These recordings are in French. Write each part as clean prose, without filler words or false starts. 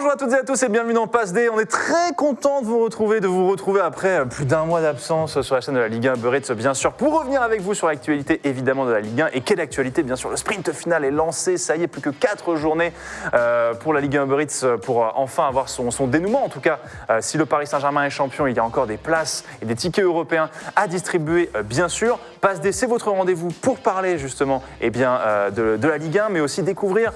Bonjour à toutes et à tous et bienvenue dans Passe D. On est très content de vous retrouver après plus d'un mois d'absence sur la chaîne de la Ligue 1 Uber Eats, bien sûr, pour revenir avec vous sur l'actualité évidemment de la Ligue 1. Et quelle actualité, bien sûr, le sprint final est lancé, ça y est, plus que 4 journées pour la Ligue 1 Uber Eats pour enfin avoir son dénouement. En tout cas, si le Paris Saint-Germain est champion, il y a encore des places et des tickets européens à distribuer, bien sûr. Passe D, c'est votre rendez-vous pour parler justement de la Ligue 1, mais aussi découvrir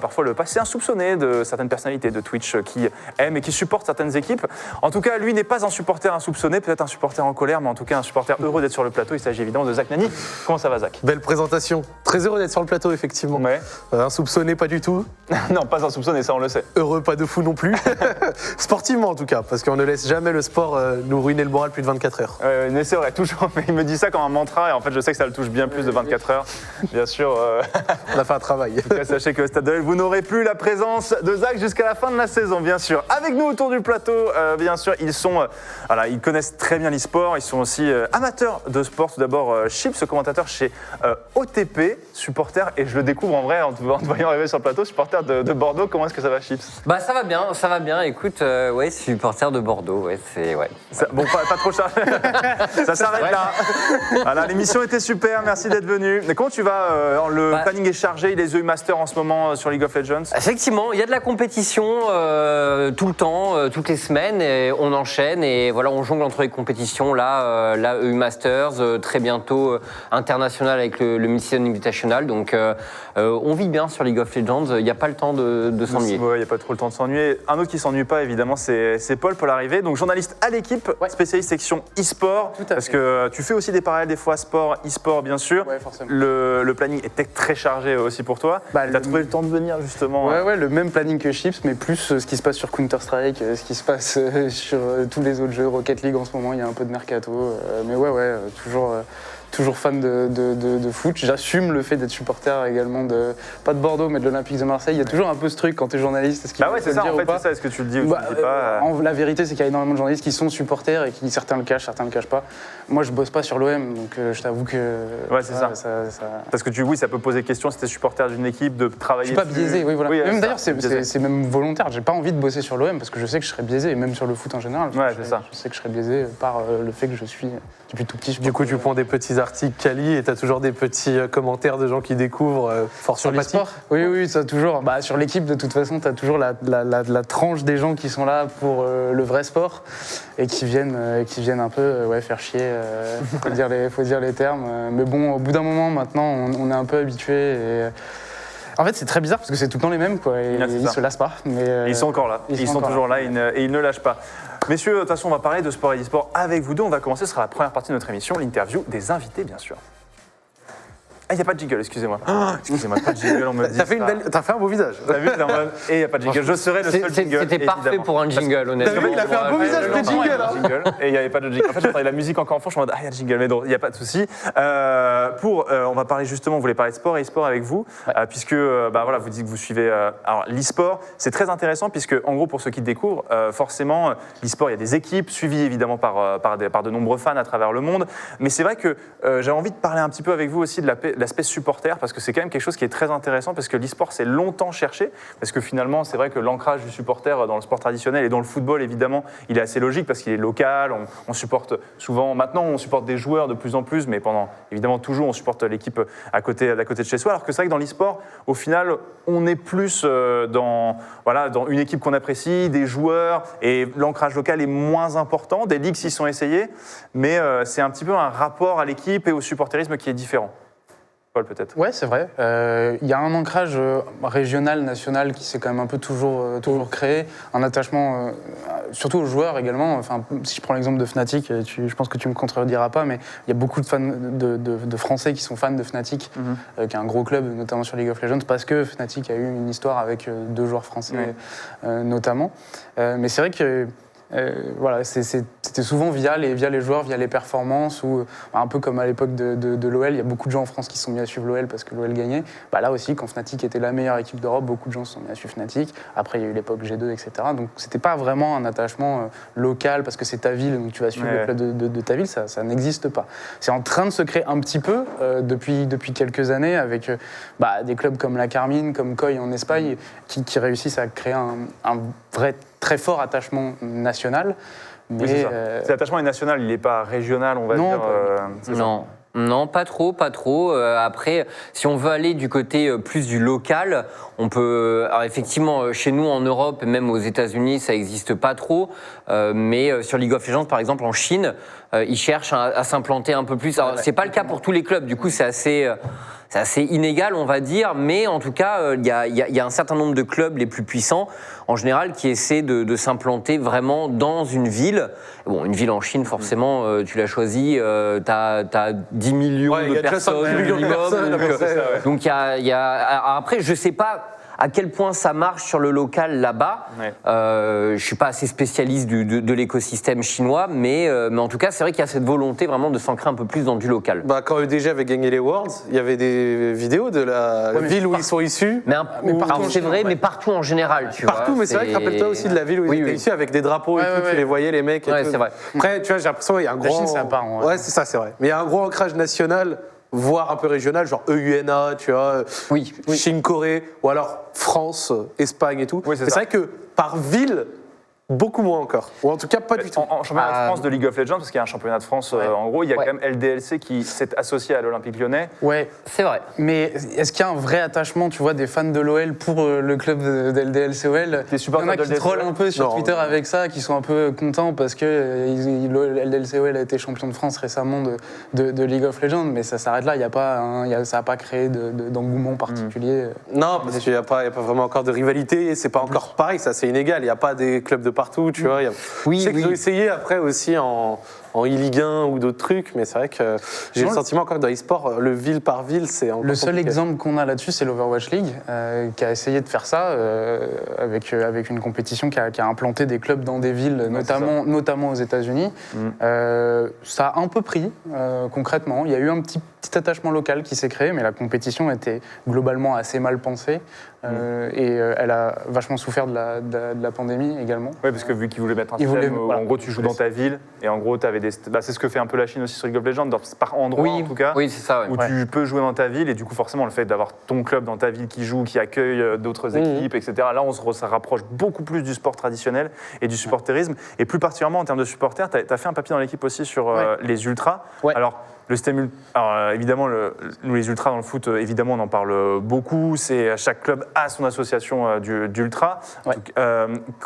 parfois le passé insoupçonné de certaines personnalités de Twitch qui aiment et qui supportent certaines équipes. En tout cas, lui n'est pas un supporter insoupçonné, peut-être un supporter en colère, mais en tout cas un supporter heureux d'être sur le plateau. Il s'agit évidemment de Zach Nani. Comment ça va, Zach ? Belle présentation. Très heureux d'être sur le plateau, effectivement. Ouais. Insoupçonné, pas du tout. Non, pas insoupçonné, ça on le sait. Heureux, pas de fou non plus. Sportivement, en tout cas, parce qu'on ne laisse jamais le sport nous ruiner le moral plus de 24 heures. Mais c'est vrai, toujours. Mais il me dit ça comme un mantra, et en fait, je sais que ça le touche bien plus de 24 heures. Bien sûr. On a fait un travail. En tout cas, sachez que au Stade de l'Est, vous n'aurez plus la présence de Zach jusqu'à la fin de la saison, bien sûr. Avec nous autour du plateau, bien sûr, ils connaissent très bien l'e-sport. Ils sont aussi amateurs de sport. Tout d'abord, Chips, commentateur chez OTP, supporter, et je le découvre en vrai en te voyant arriver sur le plateau, supporter de Bordeaux. Comment est-ce que ça va, Chips ? Bah ça va bien. Écoute, ouais, supporter de Bordeaux, ouais, c'est ouais. Bon, pas trop chargé. Ça s'arrête là. Voilà, l'émission était super. Merci d'être venu. Mais comment tu vas ? Le planning est chargé. Il est The Master en ce moment sur League of Legends. Effectivement, il y a de la compétition tout le temps, toutes les semaines, et on enchaîne et voilà, on jongle entre les compétitions. Là, EU Masters, très bientôt international avec le Mid-Season Invitational. Donc, on vit bien sur League of Legends. Il n'y a pas le temps de s'ennuyer. Ouais, il n'y a pas trop le temps de s'ennuyer. Un autre qui ne s'ennuie pas, évidemment, c'est Paul l'arrivée. Donc, journaliste à l'équipe, spécialiste section e-sport. Parce que tu fais aussi des parallèles des fois sport, e-sport, bien sûr. Ouais, forcément. Le planning était très chargé aussi pour toi. Tu as trouvé le temps de venir, justement. Ouais, le même planning que Chips, mais plus ce qui se passe sur Counter-Strike, ce qui se passe sur tous les autres jeux. Rocket League en ce moment, il y a un peu de mercato. Mais toujours fan de foot. J'assume le fait d'être supporter également, pas de Bordeaux, mais de l'Olympique de Marseille. Il y a toujours un peu ce truc quand tu es journaliste. Est-ce qu'il faut c'est le ça, dire en fait, ou pas ? c'est ça. Est-ce que tu le dis ou tu le dis pas La vérité, c'est qu'il y a énormément de journalistes qui sont supporters et qui certains le cachent, certains le cachent pas. Moi, je bosse pas sur l'OM, donc je t'avoue que. Ouais, c'est ça. Parce que ça peut poser question si tu es supporter d'une équipe, de travailler. Je suis pas biaisé, oui, voilà. Oui, même d'ailleurs, c'est même volontaire. J'ai pas envie de bosser sur l'OM parce que je sais que je serais biaisé, et même sur le foot en général. Ouais, c'est ça. Je sais que je serais biaisé par le fait que je suis depuis tout petit. Du coup, tu prends des petits articles quali et tu as toujours des petits commentaires de gens qui découvrent fort sur sympathiques. Oui, ça toujours. Sur l'équipe, de toute façon, tu as toujours la tranche des gens qui sont là pour le vrai sport et qui viennent un peu faire chier. Faut dire les termes. Mais bon, au bout d'un moment, maintenant, on est un peu habitué. Et en fait, c'est très bizarre parce que c'est tout le temps les mêmes, quoi. Et ils se lassent pas. Mais ils sont encore là. Ils sont toujours là et ils ne lâchent pas. Messieurs, de toute façon, on va parler de sport et d'e-sport avec vous deux. On va commencer, ce sera la première partie de notre émission, l'interview des invités, bien sûr. Ah, il n'y a pas de jingle, excusez-moi. Excusez-moi, pas de jingle, on me dit. T'as fait un beau visage. T'as vu, et il n'y a pas de jingle. Je serai le seul jingle. C'était parfait évidemment. pour un jingle, honnêtement. T'as vu, il a fait un beau visage de jingle. Et il n'y avait pas de jingle. En fait, j'entendais la musique encore en fond, je me disais, il y a le jingle, mais non, il n'y a pas de souci. On va parler justement, vous voulez parler de sport et e-sport avec vous, puisque vous dites que vous suivez. Alors, l'e-sport, c'est très intéressant, puisque, en gros, pour ceux qui découvrent, forcément, l'e-sport, il y a des équipes suivies évidemment par de nombreux fans à travers le monde. Mais c'est vrai que j'ai envie de parler un petit peu avec vous aussi de l'aspect supporter, parce que c'est quand même quelque chose qui est très intéressant, parce que l'e-sport c'est longtemps cherché, parce que finalement c'est vrai que l'ancrage du supporter dans le sport traditionnel et dans le football évidemment il est assez logique parce qu'il est local, on supporte souvent, maintenant on supporte des joueurs de plus en plus, mais pendant évidemment toujours on supporte l'équipe à côté de chez soi, alors que c'est vrai que dans l'e-sport au final on est plus dans une équipe qu'on apprécie, des joueurs, et l'ancrage local est moins important, des ligues s'y sont essayées, mais c'est un petit peu un rapport à l'équipe et au supporterisme qui est différent. Paul, peut-être. Ouais, c'est vrai. Il y a un ancrage régional, national qui s'est quand même un peu toujours créé, un attachement surtout aux joueurs également. Enfin, si je prends l'exemple de Fnatic, je pense que tu me contrediras pas, mais il y a beaucoup de fans de Français qui sont fans de Fnatic, qui est un gros club, notamment sur League of Legends, parce que Fnatic a eu une histoire avec deux joueurs français notamment. Mais c'est vrai que Voilà, c'était souvent via les joueurs, via les performances, ou un peu comme à l'époque de l'OL, il y a beaucoup de gens en France qui se sont mis à suivre l'OL parce que l'OL gagnait. Bah, là aussi, quand Fnatic était la meilleure équipe d'Europe, beaucoup de gens se sont mis à suivre Fnatic. Après, il y a eu l'époque G2, etc. Donc, c'était pas vraiment un attachement local parce que c'est ta ville, donc tu vas suivre le club de ta ville, ça n'existe pas. C'est en train de se créer un petit peu depuis quelques années avec des clubs comme la Carmine, comme Koi en Espagne, qui réussissent à créer un vrai très fort attachement national. Mais oui, c'est ça. Cet attachement est national, il n'est pas régional, on va non, dire. Non. Non, pas trop. Après, si on veut aller du côté plus du local, on peut. Alors effectivement, chez nous en Europe et même aux États-Unis, ça n'existe pas trop. Mais sur League of Legends, par exemple, en Chine, ils cherchent à s'implanter un peu plus. Alors, c'est pas le cas pour tous les clubs. Du coup, c'est assez inégal, on va dire. Mais en tout cas, il y a un certain nombre de clubs les plus puissants, en général, qui essaient de s'implanter vraiment dans une ville. Bon, une ville en Chine, forcément, tu l'as choisi, t'as 10 millions de personnes minimum. Donc, après, je sais pas à quel point ça marche sur le local là-bas. Ouais. Je ne suis pas assez spécialiste de l'écosystème chinois, mais en tout cas, c'est vrai qu'il y a cette volonté vraiment de s'ancrer un peu plus dans du local. Quand EDG avait gagné les Worlds, il y avait des vidéos de la ville où ils sont issus. Mais c'est vrai, mais partout en général, tu partout, vois. Mais c'est vrai que rappelle-toi aussi de la ville où ils étaient issus avec des drapeaux et tout, tu les voyais, les mecs. Ouais, c'est vrai. Après, tu vois, j'ai l'impression qu'il y a un gros. La Chine, c'est apparent. Ouais, c'est ça, c'est vrai. Mais il y a un gros ancrage national, voire un peu régional, genre EUNA, tu vois, Chine-Corée, ou alors France, Espagne et tout. Oui, c'est vrai que par ville, beaucoup moins encore. Ou en tout cas, pas du tout. En championnat de France de League of Legends, parce qu'il y a un championnat de France, en gros, il y a quand même LDLC qui s'est associé à l'Olympique Lyonnais. Ouais, c'est vrai. Mais est-ce qu'il y a un vrai attachement, tu vois, des fans de l'OL pour le club de LDLC-OL ? Il y en a qui trollent un peu sur Twitter avec ça, qui sont un peu contents parce que LDLC-OL a été champion de France récemment de League of Legends, mais ça s'arrête là. Ça n'a pas créé d'engouement particulier. Non, parce qu'il n'y a pas vraiment encore de rivalité. C'est pas encore pareil, ça, c'est inégal. Il n'y a pas des clubs de partout, tu vois. Je sais qu'ils ont essayé après aussi en e-Ligue 1 ou d'autres trucs, mais c'est vrai que j'ai le sentiment encore que dans l'e-sport, le ville par ville, c'est encore le seul compliqué. exemple qu'on a là-dessus, c'est l'Overwatch League, qui a essayé de faire ça avec une compétition qui a implanté des clubs dans des villes, notamment aux États-Unis. Ça a un peu pris, concrètement. Il y a eu un petit attachement local qui s'est créé, mais la compétition était globalement assez mal pensée. Et elle a vachement souffert de la pandémie également. Oui, parce que vu qu'ils voulaient mettre un système où en gros tu joues dans ta ville, et en gros tu avais c'est ce que fait un peu la Chine aussi sur League of Legends, par endroit en tout cas, c'est ça, où tu peux jouer dans ta ville, et du coup forcément le fait d'avoir ton club dans ta ville qui joue, qui accueille d'autres équipes, etc., là ça rapproche beaucoup plus du sport traditionnel et du supporterisme, et plus particulièrement en termes de supporters, tu as fait un papier dans l'équipe aussi sur les ultras. Alors, le système, alors évidemment, nous les ultras dans le foot, évidemment, on en parle beaucoup. Chaque club a son association d'ultras. Ouais.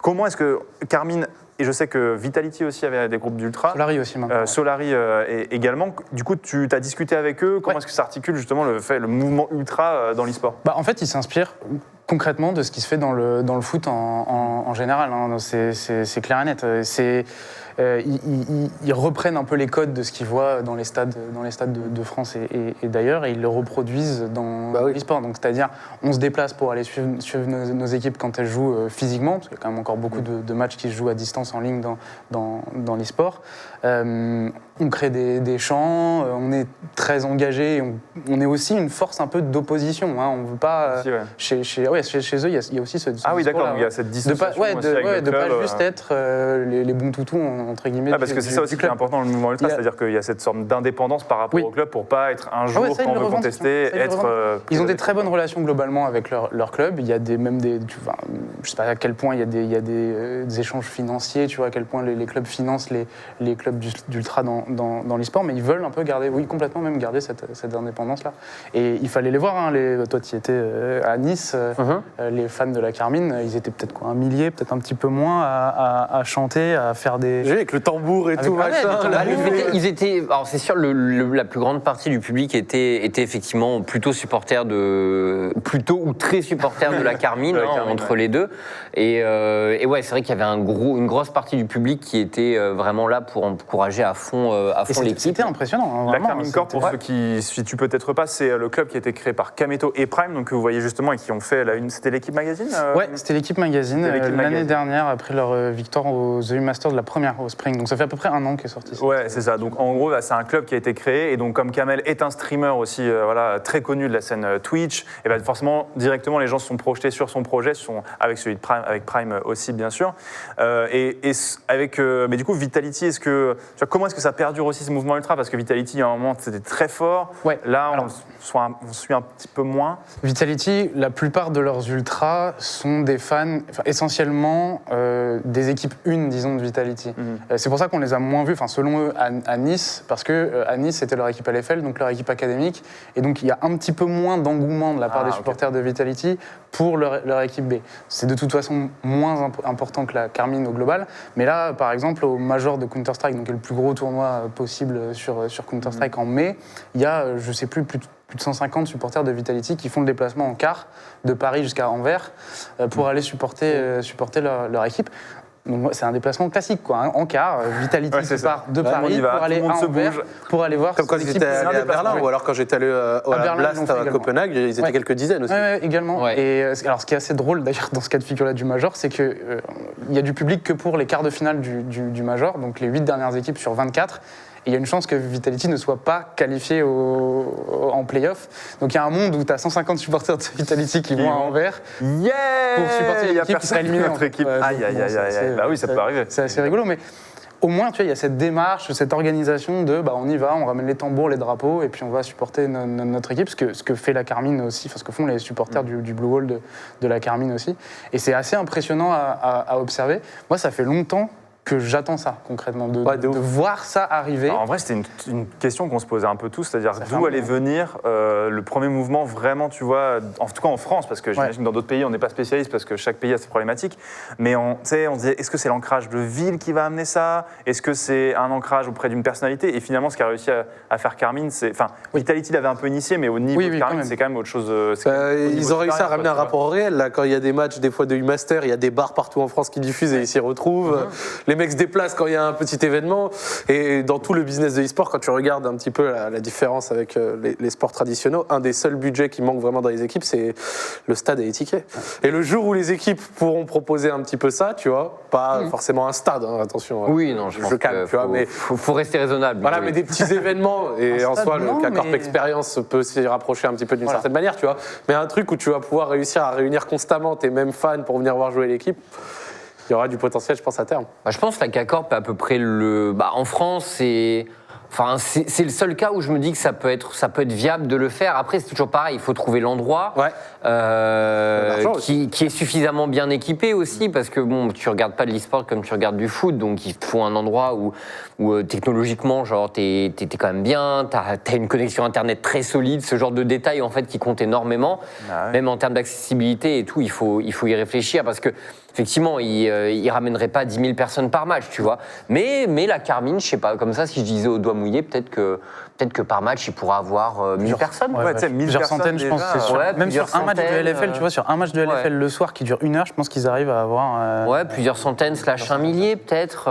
Comment est-ce que Carmine, et je sais que Vitality aussi avait des groupes d'ultras. Solari aussi maintenant. Solari également. Du coup, tu as discuté avec eux. Comment est-ce que ça articule justement le mouvement ultra dans l'e-sport ? En fait, ils s'inspirent concrètement de ce qui se fait dans le foot en général. Hein. C'est clair et net. Ils reprennent un peu les codes de ce qu'ils voient dans les stades de France et d'ailleurs, et ils le reproduisent dans l'e-sport. Donc, c'est-à-dire, on se déplace pour aller suivre nos équipes quand elles jouent physiquement, parce qu'il y a quand même encore beaucoup de matchs qui se jouent à distance en ligne dans l'e-sport. On crée des chants, on est très engagé, on est aussi une force un peu d'opposition. Hein. On veut pas. Chez eux, il y a aussi ce ah oui, d'accord, il y a cette dissociation de pas juste être les bons toutous entre guillemets. Parce que c'est ça aussi qui est important dans le mouvement ultra, c'est-à-dire qu'il y a cette sorte d'indépendance par rapport au club pour pas être un jour quand on veut contester, Ils ont des très bonnes relations globalement avec leur club. Il y a je sais pas à quel point il y a des échanges financiers, tu vois à quel point les clubs financent les clubs d'ultra dans l'e-sport, mais ils veulent un peu garder cette indépendance-là. Et il fallait les voir, hein, toi tu y étais à Nice, les fans de la Carmine, ils étaient peut-être 1 millier, peut-être un petit peu moins, à chanter, à faire des vu avec le tambour et tout, machin. Ils étaient, alors c'est sûr, la plus grande partie du public était effectivement plutôt plutôt ou très supporter de la Carmine, entre les deux. Et ouais, c'est vrai qu'il y avait une grosse partie du public qui était vraiment là pour encourager à fond l'équipe. C'était impressionnant. La Carmine Corp, pour ceux qui situent peut-être pas, c'est le club qui a été créé par Kameto et Prime, donc que vous voyez justement et qui ont fait la une. C'était l'équipe magazine. Ouais, c'était l'équipe magazine l'année dernière après leur victoire aux The Masters de la première au Spring. Donc ça fait à peu près 1 an qu'est sorti. Ouais, c'est ça. Donc en gros, c'est un club qui a été créé et donc comme Kamel est un streamer aussi, très connu de la scène Twitch, et ben forcément directement les gens se sont projetés sur son projet, avec celui de Prime, avec Prime aussi bien sûr. Mais du coup Vitality, comment est-ce que ça perdure aussi ce mouvement ultra, parce que Vitality, il y a un moment c'était très fort. Ouais. Là, on suit un petit peu moins. Vitality, la plupart de leurs ultras sont des fans, essentiellement des équipes 1, disons, de Vitality. C'est pour ça qu'on les a moins vus, selon eux, à Nice, parce que à Nice, c'était leur équipe LFL, donc leur équipe académique, et donc il y a un petit peu moins d'engouement de la part des supporters de Vitality pour leur équipe B. C'est de toute façon moins important que la Carmine au global, mais là, par exemple, au Major de Counter-Strike, donc le plus gros tournoi possible sur Counter-Strike en mai, il y a, je sais plus de 150 supporters de Vitality qui font le déplacement en car de Paris jusqu'à Anvers pour aller supporter leur équipe. Donc c'est un déplacement classique, en car. Vitality part de Paris pour aller à Anvers pour aller voir. Comme quand j'étais allé à Berlin, ou alors quand j'étais allé à Blast à Copenhague, ils étaient quelques dizaines aussi. Oui, également. Ouais. Et alors ce qui est assez drôle d'ailleurs dans ce cas de figure-là du Major, c'est qu'il y a du public que pour les quarts de finale du Major, donc les 8 dernières équipes sur 24. Et il y a une chance que Vitality ne soit pas qualifié en play-off. Donc il y a un monde où tu as 150 supporters de Vitality qui vont à Anvers pour supporter l'équipe qui sera éliminée. Notre équipe. Aïe. Bah oui, ça peut arriver. C'est assez rigolo, mais au moins, il y a cette démarche, cette organisation de on y va, on ramène les tambours, les drapeaux, et puis on va supporter notre équipe, ce que fait la Carmine aussi, ce que font les supporters du Blue Wall de la Carmine aussi. Et c'est assez impressionnant à observer. Moi, ça fait longtemps que j'attends ça, concrètement, de voir ça arriver. Alors, en vrai, c'était une question qu'on se posait un peu tous, c'est-à-dire d'où allait venir le premier mouvement vraiment, tu vois, en tout cas en France, parce que j'imagine que dans d'autres pays, on n'est pas spécialiste, parce que chaque pays a ses problématiques, mais on se disait, est-ce que c'est l'ancrage de ville qui va amener ça? Est-ce que c'est un ancrage auprès d'une personnalité? Et finalement, ce qu'a réussi à faire Carmine, Vitality l'avait un peu initié, mais au niveau de Carmine, c'est quand même autre chose. Ils ont réussi à ramener un rapport au réel, là, quand il y a des matchs, des fois de U-Master, il y a des bars partout en France qui diffusent et ils s'y retrouvent. Les mecs se déplacent quand il y a un petit événement. Et dans tout le business de e-sport, quand tu regardes un petit peu la différence avec les sports traditionnels, un des seuls budgets qui manque vraiment dans les équipes, c'est le stade et les tickets. Et le jour où les équipes pourront proposer un petit peu ça, tu vois, pas forcément un stade, attention. Oui, non, je pense calme, tu vois, mais faut rester raisonnable. Voilà, mais des petits événements, et en soi, le K-Corp Experience peut s'y rapprocher un petit peu d'une certaine manière, tu vois. Mais un truc où tu vas pouvoir réussir à réunir constamment tes mêmes fans pour venir voir jouer l'équipe, il y aura du potentiel, je pense, à terme. Je pense que la K-Corp est à peu près en France, c'est le seul cas où je me dis que ça peut être viable de le faire. Après, c'est toujours pareil, il faut trouver l'endroit qui est suffisamment bien équipé aussi, parce que tu regardes pas de l'e-sport comme tu regardes du foot, donc il te faut un endroit où technologiquement, t'es quand même bien, t'as une connexion internet très solide, ce genre de détails en fait qui comptent énormément, même en termes d'accessibilité et tout, il faut y réfléchir, parce que effectivement, il ramènerait pas 10 000 personnes par match, tu vois. Mais la Carmine, je sais pas, comme ça, si je disais au doigt mouillé, peut-être que par match, il pourra avoir 1000 personnes. Plusieurs centaines, je pense, c'est sûr. Même sur un match de LFL, tu vois, sur un match de LFL le soir qui dure 1 heure, je pense qu'ils arrivent à avoir... plusieurs centaines / un millier, peut-être.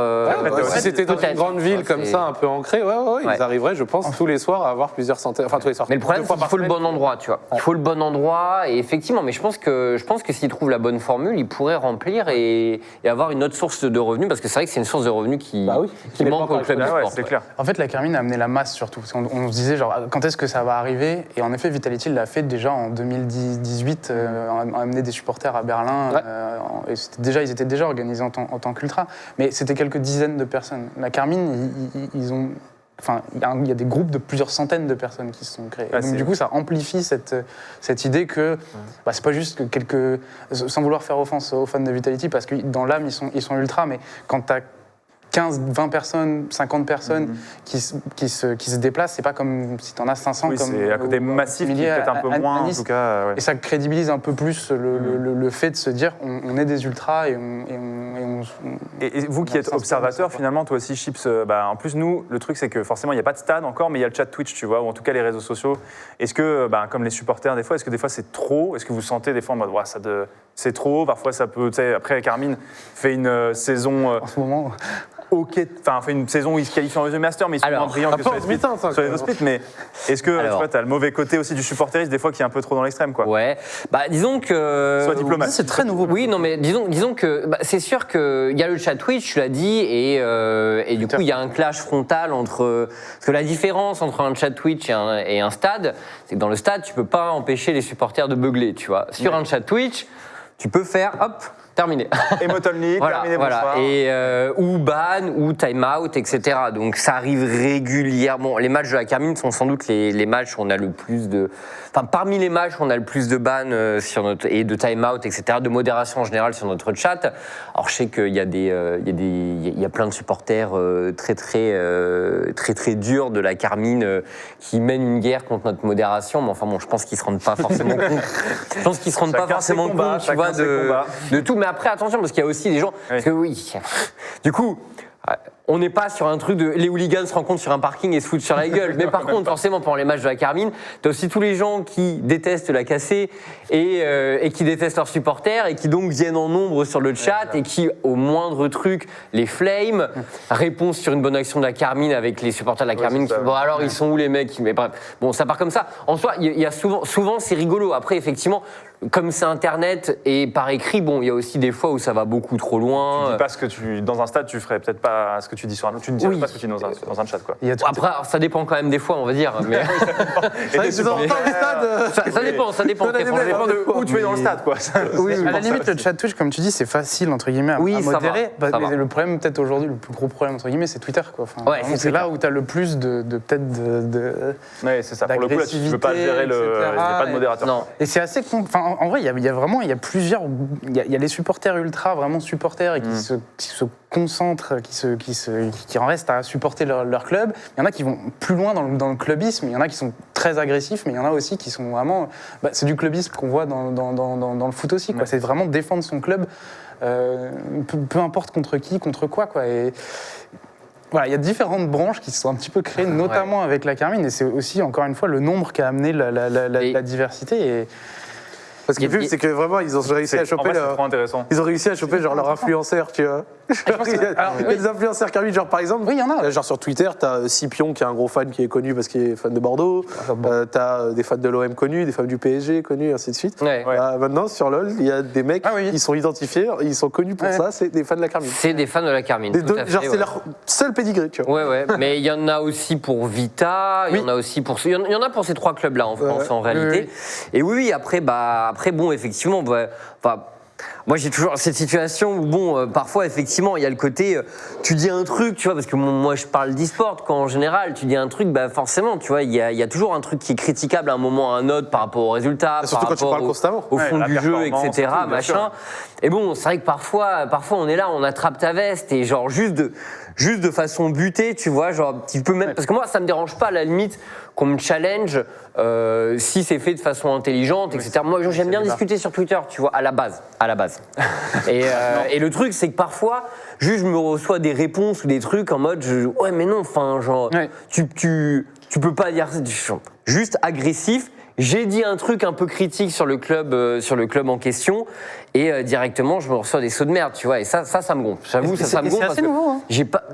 Si c'était dans une grande ville comme ça, un peu ancrée, ils arriveraient, je pense, tous les soirs à avoir plusieurs centaines, tous les soirs. Mais le problème, c'est qu'il faut le bon endroit, tu vois. Il faut le bon endroit, et effectivement, mais je pense que s'ils trouvent la bonne formule, ils pourraient remplir et avoir une autre source de revenus, parce que c'est vrai que c'est une source de revenus qui manque au club de sport. C'est clair. En fait, la Carmine a amené la masse surtout. On se disait, quand est-ce que ça va arriver? Et en effet, Vitality l'a fait déjà en 2018, a amené des supporters à Berlin. Et ils étaient déjà organisés en tant qu'ultra. Mais c'était quelques dizaines de personnes. La Carmine, ils ont... il y a des groupes de plusieurs centaines de personnes qui se sont créés. Donc du coup, ça amplifie cette idée que c'est pas juste que sans vouloir faire offense aux fans de Vitality, parce que dans l'âme, ils sont ultra, mais quand t'as 15, 20 personnes, 50 personnes qui se déplacent. C'est pas comme si tu en as 500. Oui, c'est à côté massif, qui est peut-être un peu moins, en tout cas. Ouais. Et ça crédibilise un peu plus le fait de se dire on est des ultras et vous qui êtes observateur, finalement, toi aussi, Chips, en plus, nous, le truc, c'est que forcément, il n'y a pas de stade encore, mais il y a le chat Twitch, tu vois, ou en tout cas les réseaux sociaux. Est-ce que, comme les supporters, des fois, est-ce que des fois c'est trop? Est-ce que vous sentez des fois en mode, c'est trop? Parfois, ça peut, tu sais, après, Carmine fait une saison. En ce moment. Fait une saison où il se qualifie en deuxième master, mais ils sont moins brillants que sur les autres splits. Mais est-ce que tu as le mauvais côté aussi du supporterisme, des fois, qui est un peu trop dans l'extrême, quoi? Ouais, disons que. Sois diplomate. C'est très nouveau. Oui, non, mais disons que c'est sûr qu'il y a le chat Twitch, tu l'as dit, et du coup, il y a un clash frontal entre. Parce que la différence entre un chat Twitch et un stade, c'est que dans le stade, tu peux pas empêcher les supporters de beugler, tu vois. Sur un chat Twitch, tu peux faire, hop, terminé. Emote only, terminé, bonsoir. Et ou ban, ou time out, etc. Donc ça arrive régulièrement. Les matchs de la Carmine sont sans doute les matchs où on a le plus de... Enfin, parmi les matchs où on a le plus de ban sur notre, et de time out, etc., de modération en général sur notre chat. Alors je sais qu'il y a il y a plein de supporters très durs de la Carmine qui mènent une guerre contre notre modération. Mais enfin bon, je pense qu'ils se rendent pas forcément compte. Je pense qu'ils se rendent pas forcément compte, tu vois, de tout. Mais après, attention, parce qu'il y a aussi des gens... Parce que oui, du coup, on n'est pas sur un truc de... Les hooligans se rencontrent sur un parking et se foutent sur la gueule. Mais par contre, forcément, pendant les matchs de la Carmine, t'as aussi tous les gens qui détestent la cassée et qui détestent leurs supporters et qui donc viennent en nombre sur le chat et qui, au moindre truc, les flame, répondent sur une bonne action de la Carmine avec les supporters de la Carmine qui... Bon, alors, ils sont où les mecs? Mais bref, bon, ça part comme ça. En soi, il y a souvent, c'est rigolo. Après, effectivement... Comme c'est Internet et par écrit, bon, il y a aussi des fois où ça va beaucoup trop loin. Tu dis pas ce que dans un stade, tu ferais peut-être pas ce que tu dis sur un autre. Tu ne dirais pas ce que tu dis dans un chat, quoi. Après, ça dépend quand même des fois, on va dire. Mais... ça dépend. Ça dépend de où tu es dans le stade, quoi. Oui, à la limite, le chat Twitch, comme tu dis, c'est facile, entre guillemets, à modérer. Ça va. Mais le problème, peut-être aujourd'hui, le plus gros problème, entre guillemets, c'est Twitter, quoi. Enfin, c'est là où tu as le plus de Oui, c'est ça. Pour le coup, là, tu ne peux pas gérer il n'y a pas de modérateur. Non. Et c'est assez... En vrai, il y a vraiment, il y a plusieurs... Il y a les supporters ultra, vraiment supporters, et qui se concentrent, qui en restent à supporter leur club. Il y en a qui vont plus loin dans le clubisme, il y en a qui sont très agressifs, mais il y en a aussi qui sont vraiment... c'est du clubisme qu'on voit dans le foot aussi, quoi. C'est vraiment défendre son club, peu importe contre qui, contre quoi, quoi. Et... Voilà, il y a différentes branches qui se sont un petit peu créées, notamment avec la Carmine, et c'est aussi, encore une fois, le nombre qui a amené la diversité. Et... Parce que c'est que vraiment, ils ont réussi à choper leur influenceurs, tu vois. Il y a des influenceurs Carmine, genre par exemple, oui, il y en a. Genre sur Twitter, t'as Scipion qui est un gros fan qui est connu parce qu'il est fan de Bordeaux. T'as des fans de l'OM connus, des fans du PSG connus, ainsi de suite. Maintenant, sur LoL, il y a des mecs qui sont identifiés, ils sont connus pour ça, c'est des fans de la Carmine. C'est des fans de la Carmine. Genre c'est leur seul pédigré, tu vois. Ouais. Mais il y en a aussi pour Vita, il y en a aussi pour... Il y en a pour ces trois clubs-là en France, en réalité. Et oui, après, bon, effectivement, moi j'ai toujours cette situation où, bon, parfois, effectivement, il y a le côté, tu dis un truc, tu vois, parce que moi je parle d'e-sport, quand en général, tu dis un truc, forcément, tu vois, il y a toujours un truc qui est critiquable à un moment ou à un autre par rapport aux résultats, surtout par quand rapport tu parles constamment. au fond du jeu, etc., machin. Sûr. Et bon, c'est vrai que parfois, on est là, on attrape ta veste et genre juste de façon butée, tu vois, genre, tu peux même... Parce que moi, ça me dérange pas, à la limite, qu'on me challenge si c'est fait de façon intelligente, etc. Moi, j'aime bien discuter sur Twitter, tu vois, à la base. Et le truc, c'est que parfois, juste, je me reçois des réponses ou des trucs en mode, ouais, mais non, enfin, genre, tu peux pas dire juste agressif. J'ai dit un truc un peu critique sur le club en question et directement je me reçois des sauts de merde, tu vois, et ça me gonfle. J'avoue, ça me gonfle. C'est assez nouveau, hein.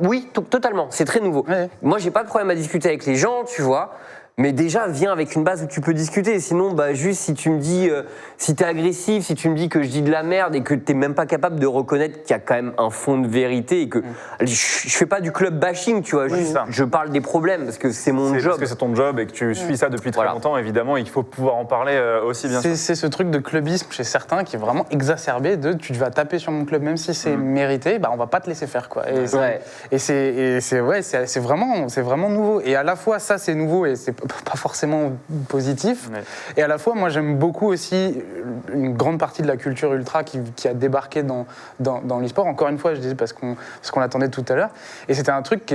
Oui, totalement, c'est très nouveau. Ouais. Moi, j'ai pas de problème à discuter avec les gens, tu vois. Mais déjà, viens avec une base où tu peux discuter. Sinon, juste si tu me dis, si t'es agressif, si tu me dis que je dis de la merde et que t'es même pas capable de reconnaître qu'il y a quand même un fond de vérité et que je fais pas du club bashing, tu vois. Je parle des problèmes parce que c'est mon job. Parce que c'est ton job et que tu suis ça depuis très longtemps, évidemment, et qu'il faut pouvoir en parler aussi, bien sûr. C'est ce truc de clubisme chez certains qui est vraiment exacerbé de tu vas taper sur mon club même si c'est mérité, on va pas te laisser faire, quoi. Et c'est vraiment nouveau. Et à la fois ça c'est nouveau et c'est pas forcément positif. Ouais. Et à la fois, moi, j'aime beaucoup aussi une grande partie de la culture ultra qui a débarqué dans l'e-sport. Encore une fois, je disais parce qu'on l'attendait tout à l'heure. Et c'était un truc qui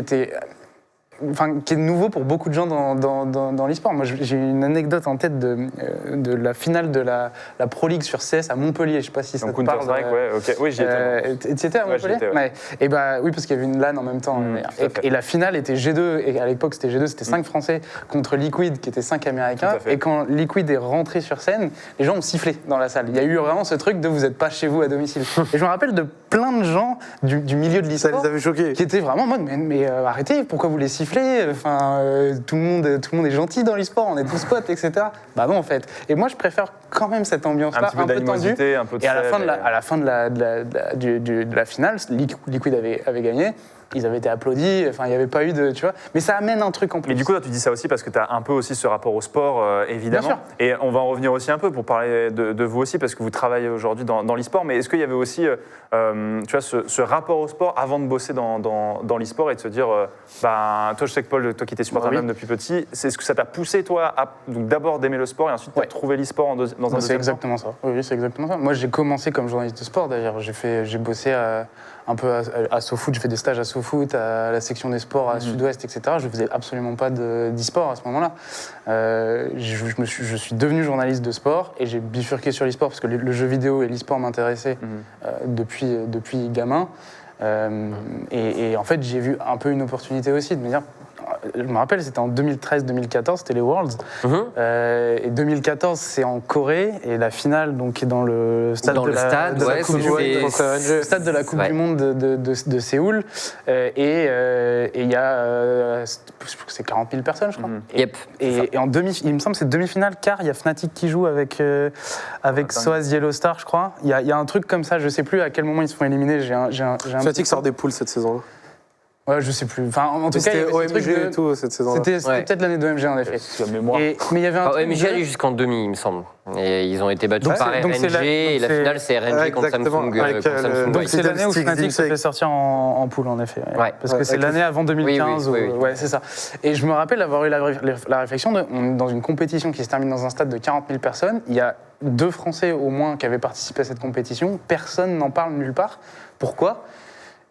est nouveau pour beaucoup de gens dans l'e-sport. Moi, j'ai une anecdote en tête de la finale de la Pro League sur CS à Montpellier. Je sais pas si ça te parle. Counter-Strike, ouais, ok. Oui, j'y étais. Tu étais à Montpellier? Ouais. Et bah oui, parce qu'il y avait une LAN en même temps. Et la finale était G2, et à l'époque c'était G2, c'était 5 Français contre Liquid, qui étaient 5 Américains. Et quand Liquid est rentré sur scène, les gens ont sifflé dans la salle. Il y a eu vraiment ce truc de vous n'êtes pas chez vous à domicile. Et je me rappelle de plein de gens du milieu de l'e-sport. Ça les avait choqués. Qui étaient vraiment en mode, mais arrêtez, pourquoi vous les sifflez? Enfin, tout le monde est gentil dans l'e-sport, on est tous potes, etc. Bah non, en fait. Et moi, je préfère quand même cette ambiance-là, un peu tendue. Un peu de Et à la fin de la finale, Liquid avait gagné. Ils avaient été applaudis, enfin il n'y avait pas eu de, tu vois, mais ça amène un truc en plus. Mais du coup, toi, tu dis ça aussi parce que tu as un peu aussi ce rapport au sport, évidemment. Bien sûr. Et on va en revenir aussi un peu pour parler de vous aussi, parce que vous travaillez aujourd'hui dans l'e-sport. Mais est-ce qu'il y avait aussi, tu vois, ce rapport au sport avant de bosser dans l'e-sport et de se dire, toi, je sais que Paul, toi qui étais supporter même depuis petit, est-ce que ça t'a poussé, toi, donc d'abord d'aimer le sport et ensuite de trouver l'e-sport dans un deuxième temps? C'est exactement ça. Oui, c'est exactement ça. Moi, j'ai commencé comme journaliste de sport, d'ailleurs. J'ai bossé un peu à SoFoot, j'ai fait des stages à SoFoot, à la section des sports à Sud-Ouest, etc. Je ne faisais absolument pas d'e-sport à ce moment-là. Je suis devenu journaliste de sport et j'ai bifurqué sur l'e-sport parce que le jeu vidéo et l'e-sport m'intéressaient depuis gamin. Et en fait, j'ai vu un peu une opportunité aussi de me dire, je me rappelle, c'était en 2013-2014, c'était les Worlds. Et 2014, c'est en Corée, et la finale donc, est dans le stade de la Coupe du Monde de Séoul. Et il y a, c'est 40 000 personnes, je crois. Yep. Et il me semble que c'est demi-finale, car il y a Fnatic qui joue avec Soaz Yellowstar, je crois. Il y a un truc comme ça, je sais plus à quel moment ils se font éliminer. Fnatic sort des poules cette saison-là. Ouais, je sais plus. Enfin, en tout cas, c'était OMG et tout cette saison-là. C'était peut-être l'année d'OMG en effet. C'est la mémoire. Mais il y avait un truc OMG allait jusqu'en demi, il me semble. Et ils ont été battus par RNG, et la finale c'est RNG contre Samsung. Donc c'est l'année où Fnatic se fait sortir en poule en effet. Parce que c'est l'année avant 2015. Ouais, c'est ça. Et je me rappelle avoir eu la réflexion dans une compétition qui se termine dans un stade de 40 000 personnes, il y a 2 Français au moins qui avaient participé à cette compétition, personne n'en parle nulle part. Pourquoi ?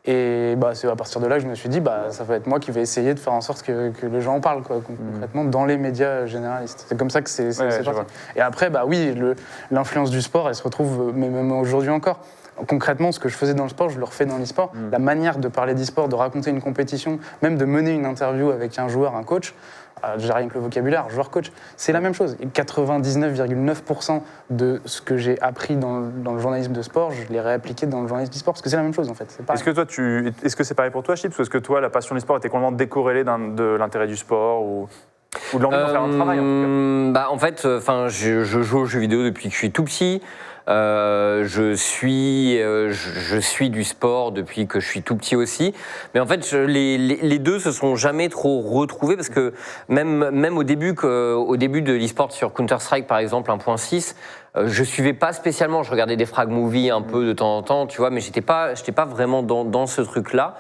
Et c'est à partir de là que je me suis dit, ça va être moi qui vais essayer de faire en sorte que les gens en parlent, concrètement, dans les médias généralistes. C'est comme ça que c'est parti. Et après, oui, l'influence du sport, elle se retrouve, mais même aujourd'hui encore. Concrètement, ce que je faisais dans le sport, je le refais dans l'e-sport. La manière de parler d'e-sport, de raconter une compétition, même de mener une interview avec un joueur, un coach, déjà rien que le vocabulaire, joueur-coach, c'est la même chose. Et 99,9% de ce que j'ai appris dans le journalisme de sport, je l'ai réappliqué dans le journalisme d'e-sport, parce que c'est la même chose en fait. Est-ce que c'est pareil pour toi, Chips, ou est-ce que toi, la passion du sport était complètement décorrélée de l'intérêt du sport ou de l'envie d'en faire un travail en tout cas? En fait, je joue aux jeux vidéo depuis que je suis tout petit. Je suis du sport depuis que je suis tout petit aussi, mais en fait les deux se sont jamais trop retrouvés parce que même au début de l'e-sport sur Counter-Strike par exemple 1.6, je suivais pas spécialement, je regardais des frag movies un peu de temps en temps, tu vois, mais j'étais pas vraiment dans ce truc-là.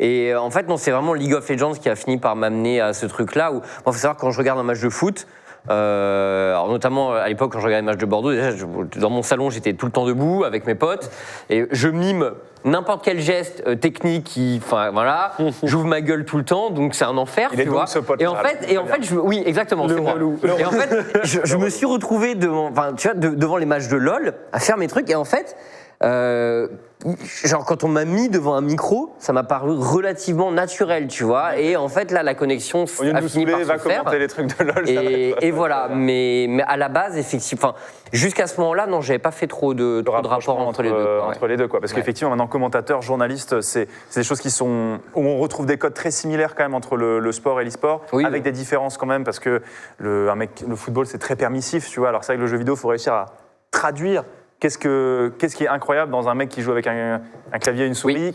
Et en fait non, c'est vraiment League of Legends qui a fini par m'amener à ce truc-là où faut savoir quand je regarde un match de foot. Alors notamment à l'époque quand je regardais les matchs de Bordeaux, déjà, dans mon salon j'étais tout le temps debout avec mes potes et je mime n'importe quel geste technique, j'ouvre ma gueule tout le temps, donc c'est un enfer, tu vois. Et en fait, oui exactement, c'est moi. Et en fait, je me suis retrouvé devant les matchs de LOL à faire mes trucs et en fait. Genre quand on m'a mis devant un micro, ça m'a paru relativement naturel, tu vois. Et en fait là, la connexion a fini par se faire. Les trucs de LOL. Et voilà. Mais à la base, effectivement, jusqu'à ce moment-là, non, j'avais pas fait trop de rapport entre les deux. Entre les deux, quoi. Parce qu'effectivement, maintenant, commentateur, journaliste, c'est des choses où on retrouve des codes très similaires quand même entre le sport et l'e-sport, avec des différences quand même, parce que le football, c'est très permissif, tu vois. Alors c'est vrai que le jeu vidéo, il faut réussir à traduire. Qu'est-ce qui est incroyable dans un mec qui joue avec un clavier et une souris?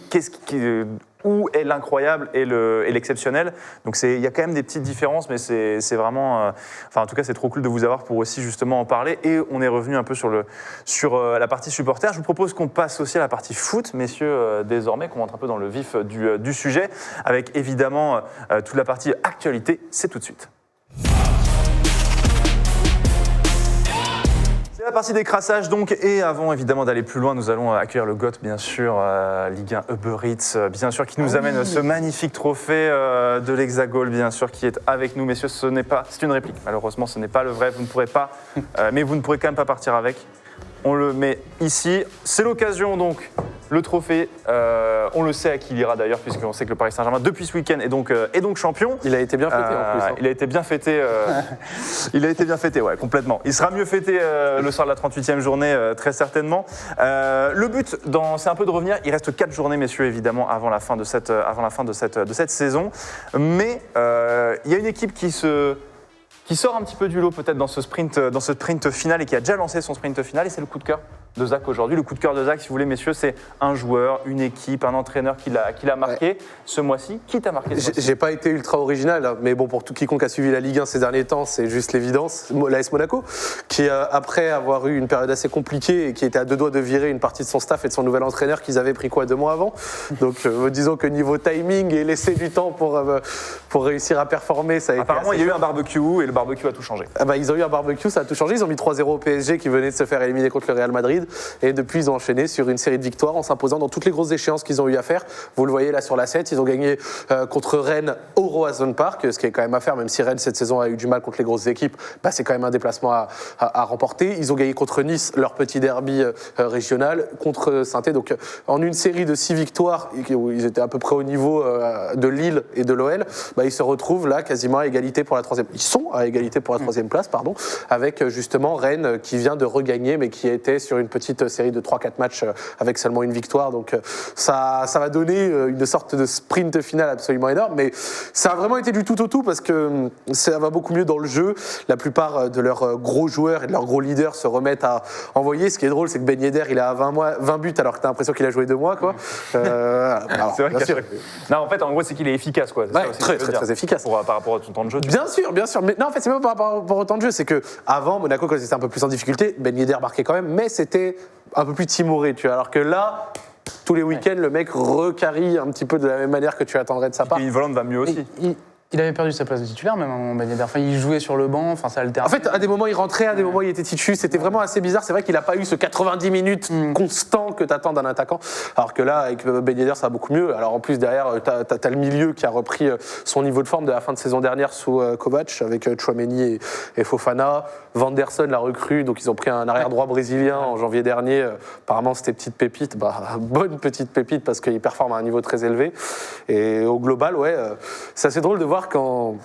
Où est l'incroyable et l'exceptionnel? Donc il y a quand même des petites différences, mais c'est vraiment... en tout cas, c'est trop cool de vous avoir pour aussi justement en parler. Et on est revenu un peu sur la partie supporter. Je vous propose qu'on passe aussi à la partie foot, messieurs, désormais, qu'on rentre un peu dans le vif du sujet, avec évidemment toute la partie actualité. C'est tout de suite. C'est la partie des crassages donc, et avant évidemment d'aller plus loin, nous allons accueillir le GOAT bien sûr, Ligue 1 Uber Eats, bien sûr, qui nous amène ce magnifique trophée de l'Hexagol, bien sûr, qui est avec nous, messieurs. C'est une réplique, malheureusement, ce n'est pas le vrai, vous ne pourrez pas, mais vous ne pourrez quand même pas partir avec. On le met ici. C'est l'occasion donc, le trophée, on le sait à qui il ira d'ailleurs, puisqu'on sait que le Paris Saint-Germain, depuis ce week-end, est donc champion. Il a été bien fêté en plus. Hein. Il a été bien fêté, ouais, complètement. Il sera mieux fêté le soir de la 38e journée, très certainement. Le but, c'est un peu de revenir. Il reste 4 journées, messieurs, évidemment, avant la fin de cette saison. Mais il y a une équipe qui sort un petit peu du lot peut-être dans ce sprint final et qui a déjà lancé son sprint final, et c'est le coup de cœur de Zach aujourd'hui. Le coup de cœur de Zach, si vous voulez, messieurs, c'est un joueur, une équipe, un entraîneur qui l'a marqué ce mois-ci. Qui t'a marqué ce mois-ci ? J'ai pas été ultra original, hein, mais bon, pour tout quiconque a suivi la Ligue 1 ces derniers temps, c'est juste l'évidence. L'AS Monaco, qui après avoir eu une période assez compliquée et qui était à 2 doigts de virer une partie de son staff et de son nouvel entraîneur qu'ils avaient pris 2 mois avant. Donc disons que niveau timing et laisser du temps pour réussir à performer, ça a apparemment, été il y a eu un barbecue et le barbecue a tout changé. Ah bah, ils ont eu un barbecue, ça a tout changé. Ils ont mis 3-0 au PSG qui venait de se faire éliminer contre le Real Madrid. Et depuis, ils ont enchaîné sur une série de victoires en s'imposant dans toutes les grosses échéances qu'ils ont eu à faire. Vous le voyez là sur la 7, ils ont gagné contre Rennes au Roazhon Park, ce qui est quand même à faire, même si Rennes cette saison a eu du mal contre les grosses équipes. Bah, c'est quand même un déplacement à remporter. Ils ont gagné contre Nice, leur petit derby régional, contre Saint-Étienne. Donc en une série de 6 victoires, où ils étaient à peu près au niveau de Lille et de l'OL, bah, ils se retrouvent là quasiment à égalité pour la 3e. Ils sont à égalité pour la 3e place, pardon, avec justement Rennes qui vient de regagner, mais qui était sur une petite série de 3-4 matchs avec seulement une victoire. Donc ça va donner une sorte de sprint final absolument énorme, mais ça a vraiment été du tout au tout parce que ça va beaucoup mieux dans le jeu. La plupart de leurs gros joueurs et de leurs gros leaders se remettent à envoyer. Ce qui est drôle, c'est que Ben Yedder, il a 20 buts alors que tu as l'impression qu'il a joué 2 mois, quoi. Alors, c'est vrai bien sûr. Non, en fait, en gros, c'est qu'il est efficace, quoi. Ouais, très efficace. Par rapport à son temps de jeu. Bien sûr. Mais non, en fait, c'est même pas par rapport au temps de jeu. C'est que avant Monaco, quand ils étaient un peu plus en difficulté, Ben Yedder marquait quand même, mais c'était un peu plus timoré, tu vois. Alors que là, tous les week-ends, le mec recarie un petit peu de la même manière que tu attendrais de sa part. Et Volante va mieux aussi. Il avait perdu sa place de titulaire même à un moment, Ben Yedder. Enfin, il jouait sur le banc, enfin ça alternait. En fait, à des moments il rentrait, à des moments il était titu. C'était vraiment assez bizarre. C'est vrai qu'il n'a pas eu ce 90 minutes constant que t'attends d'un attaquant. Alors que là, avec Ben Yedder, ça va beaucoup mieux. Alors en plus derrière, t'as le milieu qui a repris son niveau de forme de la fin de saison dernière sous Kovac avec Tchouaméni et Fofana. Vanderson l'a recrue, donc ils ont pris un arrière droit brésilien en janvier dernier. Apparemment c'était petite pépite, bonne petite pépite parce qu'il performe à un niveau très élevé. Et au global, ouais, c'est assez drôle de voir quand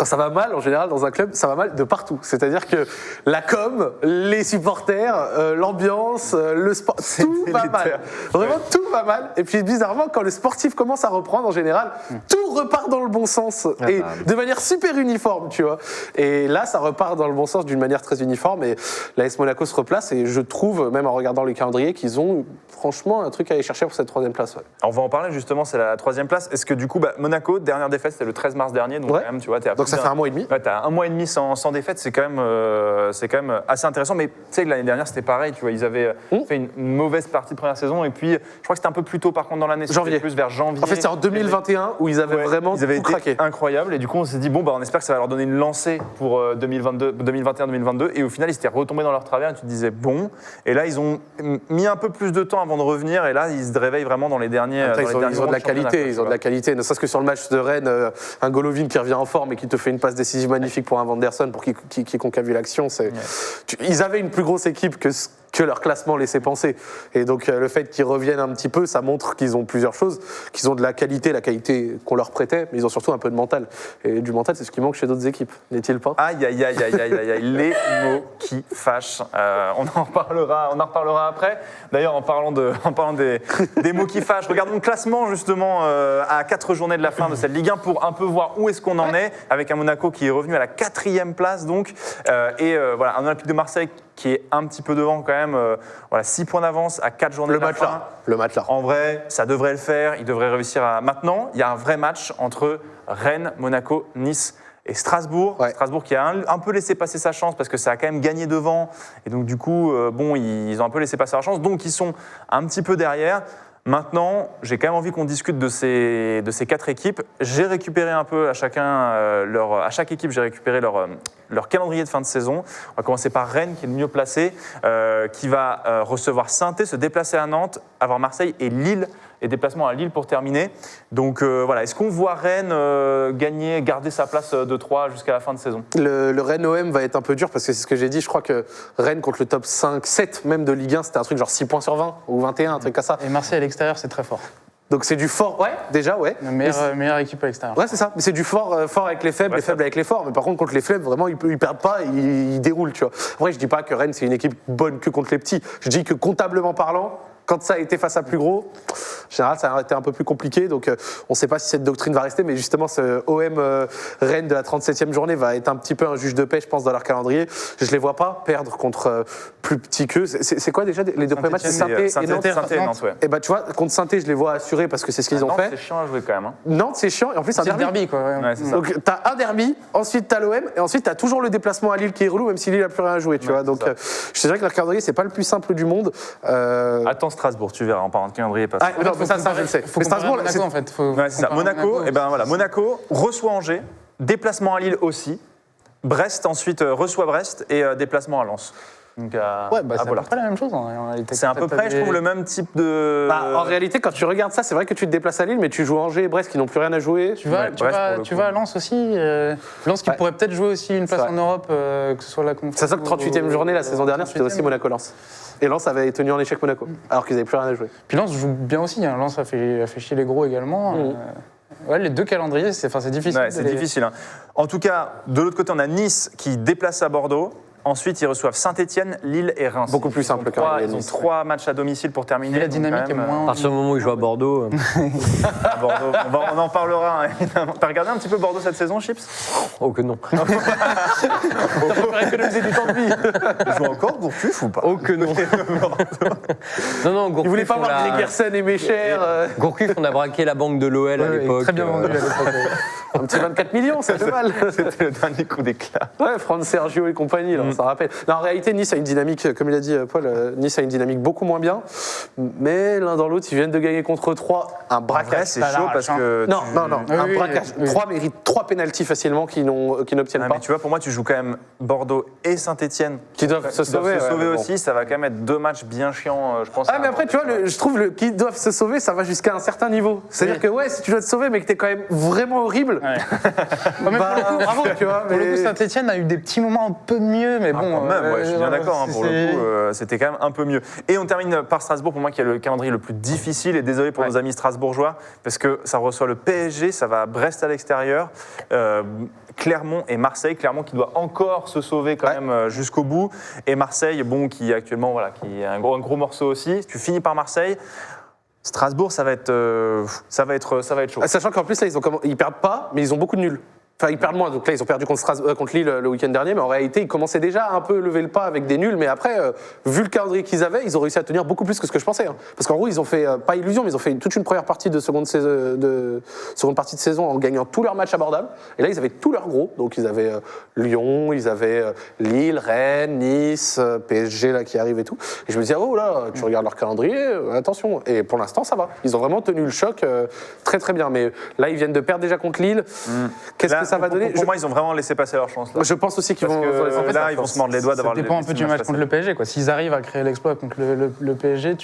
ça va mal, en général, dans un club, ça va mal de partout. C'est-à-dire que la com, les supporters, l'ambiance, le sport, tout va mal. Vraiment, tout va mal. Et puis, bizarrement, quand le sportif commence à reprendre, en général, tout repart dans le bon sens. Et de manière super uniforme, tu vois. Et là, ça repart dans le bon sens d'une manière très uniforme. Et l'AS Monaco se replace. Et je trouve, même en regardant les calendriers, qu'ils ont franchement un truc à aller chercher pour cette 3e place. Ouais. On va en parler, justement, c'est la 3e place. Est-ce que, du coup, Monaco, dernière défaite, c'était le 13 mars dernier. Donc, ouais. quand même, tu vois, donc ça fait 1 mois et demi. Ouais, t'as 1 mois et demi sans défaite, c'est quand même assez intéressant. Mais tu sais que l'année dernière, c'était pareil, tu vois, ils avaient fait une mauvaise partie de première saison. Et puis, je crois que c'était un peu plus tôt, par contre, dans l'année. Janvier. Plus vers janvier. En fait, c'est en 2021 où ils avaient vraiment ils avaient tout craqué. Incroyable. Et du coup, on s'est dit, bon, on espère que ça va leur donner une lancée pour 2021-2022. Et au final, ils s'étaient retombés dans leur travers. Et tu te disais, bon. Et là, ils ont mis un peu plus de temps avant de revenir. Et là, ils se réveillent vraiment dans les derniers. Ils ont de la qualité. Ils ont de la qualité. Ne serait-ce que sur le match de Rennes, un Golovin qui revient en forme et qui te fait une passe décisive magnifique pour un Vanderson, pour quiconque a vu l'action. Ils avaient une plus grosse équipe que leur classement laissait penser. Et donc le fait qu'ils reviennent un petit peu, ça montre qu'ils ont plusieurs choses, qu'ils ont de la qualité qu'on leur prêtait, mais ils ont surtout un peu de mental. Et du mental, c'est ce qui manque chez d'autres équipes, n'est-il pas ? Aïe, aïe, aïe, aïe, aïe, aïe, les mots qui fâchent. On en reparlera après. D'ailleurs, en parlant des mots qui fâchent, regardons le classement justement à 4 journées de la fin de cette Ligue 1 pour un peu voir où est-ce qu'on en est, avec un Monaco qui est revenu à la 4e place donc, voilà, un Olympique de Marseille qui est un petit peu devant quand même, 6 points d'avance à 4 journées de la fin. Le match là. En vrai, ça devrait le faire, il devrait réussir à... Maintenant, il y a un vrai match entre Rennes, Monaco, Nice et Strasbourg. Ouais. Strasbourg qui a un peu laissé passer sa chance parce que ça a quand même gagné devant. Et donc du coup, ils ont un peu laissé passer leur chance. Donc ils sont un petit peu derrière. Maintenant, j'ai quand même envie qu'on discute de ces 4 équipes. J'ai récupéré un peu à chaque équipe, j'ai récupéré leur calendrier de fin de saison. On va commencer par Rennes, qui est le mieux placé, qui va recevoir Saint-Étienne, se déplacer à Nantes, avoir Marseille et Lille, et déplacement à Lille pour terminer. Donc voilà, est-ce qu'on voit Rennes gagner, garder sa place de 3 jusqu'à la fin de saison? Le Rennes-OM va être un peu dur parce que c'est ce que j'ai dit. Je crois que Rennes contre le top 5, 7 même de Ligue 1, c'était un truc genre 6 points sur 20 ou 21, un truc comme ça. Et Marseille à l'extérieur, c'est très fort. Donc c'est du fort, ouais, déjà, ouais. La meilleure équipe à l'extérieur. Ouais, c'est ça. Mais c'est du fort avec les faibles, les faibles avec les forts. Mais par contre, contre les faibles, vraiment, ils perdent pas, ils déroulent, tu vois. Après, je dis pas que Rennes, c'est une équipe bonne que contre les petits. Je dis que comptablement parlant, quand ça a été face à plus gros, en général, ça a été un peu plus compliqué. Donc, on ne sait pas si cette doctrine va rester. Mais justement, ce OM Rennes de la 37e journée va être un petit peu un juge de paix, je pense, dans leur calendrier. Je ne les vois pas perdre contre plus petits qu'eux. C'est quoi déjà les deux premiers matchs? C'est Saint-Étienne et Nantes, ouais. Et bah, tu vois, contre Saint-Étienne, je les vois assurés parce que c'est ce qu'ils ont fait. C'est chiant à jouer quand même. Hein. Nantes, c'est chiant. Et en plus, c'est un derby, quoi. Ouais, c'est ça. Donc, tu as un derby, ensuite tu as l'OM, et ensuite tu as toujours le déplacement à Lille qui est relou, même si Lille n'a plus rien à jouer. Tu vois. Donc, je dirais que leur calendrier, c'est pas le plus simple du monde. Attends Strasbourg, tu verras, en parlant de calendrier. Parce... Ah, non, mais ça, je le sais. Faut Mais Strasbourg, Monaco, en fait. Ouais, c'est ça. Monaco, et ben voilà, Monaco reçoit Angers, déplacement à Lille aussi. Brest ensuite reçoit Brest et déplacement à Lens. Donc, Ouais, bah, c'est à peu près la même chose en réalité. C'est à peu près, je trouve, le même type de. Bah, en réalité, quand tu regardes ça, c'est vrai que tu te déplaces à Lille, mais tu joues Angers et Brest qui n'ont plus rien à jouer. Tu vas à Lens aussi. Lens qui pourrait peut-être jouer aussi une place en Europe, que ce soit la conf. Ça sort que 38e journée la saison dernière, c'était aussi Monaco-Lens. Et Lens avait tenu en échec Monaco, alors qu'ils n'avaient plus rien à jouer. Puis Lens joue bien aussi. Hein. Lens a fait chier les gros également. Ouais, les deux calendriers, c'est difficile. Ouais, c'est difficile. Hein. En tout cas, de l'autre côté, on a Nice qui déplace à Bordeaux. Ensuite, ils reçoivent Saint-Étienne, Lille et Reims. Beaucoup plus simple quand même. Ils ont 3 matchs à domicile pour terminer. Et la dynamique est moins. À partir du moment où ils jouent à Bordeaux. À Bordeaux. On en parlera, hein, évidemment. T'as regardé un petit peu Bordeaux cette saison, Chips? Oh que non. T'as préféré économiser du temps de vie. Ils jouent encore Gourcuff ou pas? Oh que non. Non, Gourcuff. Ils voulaient pas voir Gregersen et Mécher. Gourcuff, on a braqué la banque de l'OL à l'époque. Très bien vendu à l'époque. Un petit 24 millions, c'est pas mal. C'était le dernier coup d'éclat. Ouais, Franck Sergio et compagnie, là, on s'en rappelle. Non, en réalité, Nice a une dynamique, comme il a dit Paul, Nice a une dynamique beaucoup moins bien. Mais l'un dans l'autre, ils viennent de gagner contre 3. Un braquage. C'est chaud parce que. Non. Un braquage. 3 méritent 3 pénaltys facilement qui n'obtiennent pas. Mais tu vois, pour moi, tu joues quand même Bordeaux et Saint-Etienne. Qui doivent se sauver. Aussi. Ça va quand même être 2 matchs bien chiants, je pense. Ah, mais après, tu vois, je trouve qu'ils doivent se sauver, ça va jusqu'à un certain niveau. C'est-à-dire que, ouais, si tu dois te sauver, mais que t'es quand même vraiment horrible. Ouais. Bravo, tu vois. Pour le coup, Saint-Etienne a eu des petits moments un peu mieux, mais bon. Quand même, je suis bien d'accord. Pour le coup, c'était quand même un peu mieux. Et on termine par Strasbourg, pour moi, qui a le calendrier le plus difficile. Et désolé pour nos amis strasbourgeois, parce que ça reçoit le PSG, ça va à Brest à l'extérieur. Clermont et Marseille. Clermont qui doit encore se sauver quand même jusqu'au bout. Et Marseille, bon, qui actuellement, voilà, qui est un gros morceau aussi. Tu finis par Marseille. Strasbourg, ça va être chaud. Sachant qu'en plus, là, ils perdent pas, mais ils ont beaucoup de nuls. Enfin, ils perdent moins. Donc là, ils ont perdu contre Lille le week-end dernier, mais en réalité, ils commençaient déjà à un peu lever le pas avec des nuls. Mais après, vu le calendrier qu'ils avaient, ils ont réussi à tenir beaucoup plus que ce que je pensais. Hein. Parce qu'en gros, ils ont fait, pas illusion, mais ils ont fait toute une première partie de seconde partie de saison en gagnant tous leurs matchs abordables. Et là, ils avaient tous leurs gros. Donc, ils avaient Lyon, ils avaient Lille, Rennes, Nice, PSG là qui arrive et tout. Et je me disais, oh là, tu regardes leur calendrier, attention. Et pour l'instant, ça va. Ils ont vraiment tenu le choc très très bien. Mais là, ils viennent de perdre déjà contre Lille. Qu'est-ce que ça va donner? Pour moi, ils ont vraiment laissé passer leur chance. Là. Je pense aussi qu'ils vont. Là, ils vont se mordre les doigts d'avoir le. Ça dépend un peu du match contre le PSG. S'ils arrivent à créer l'exploit contre le PSG,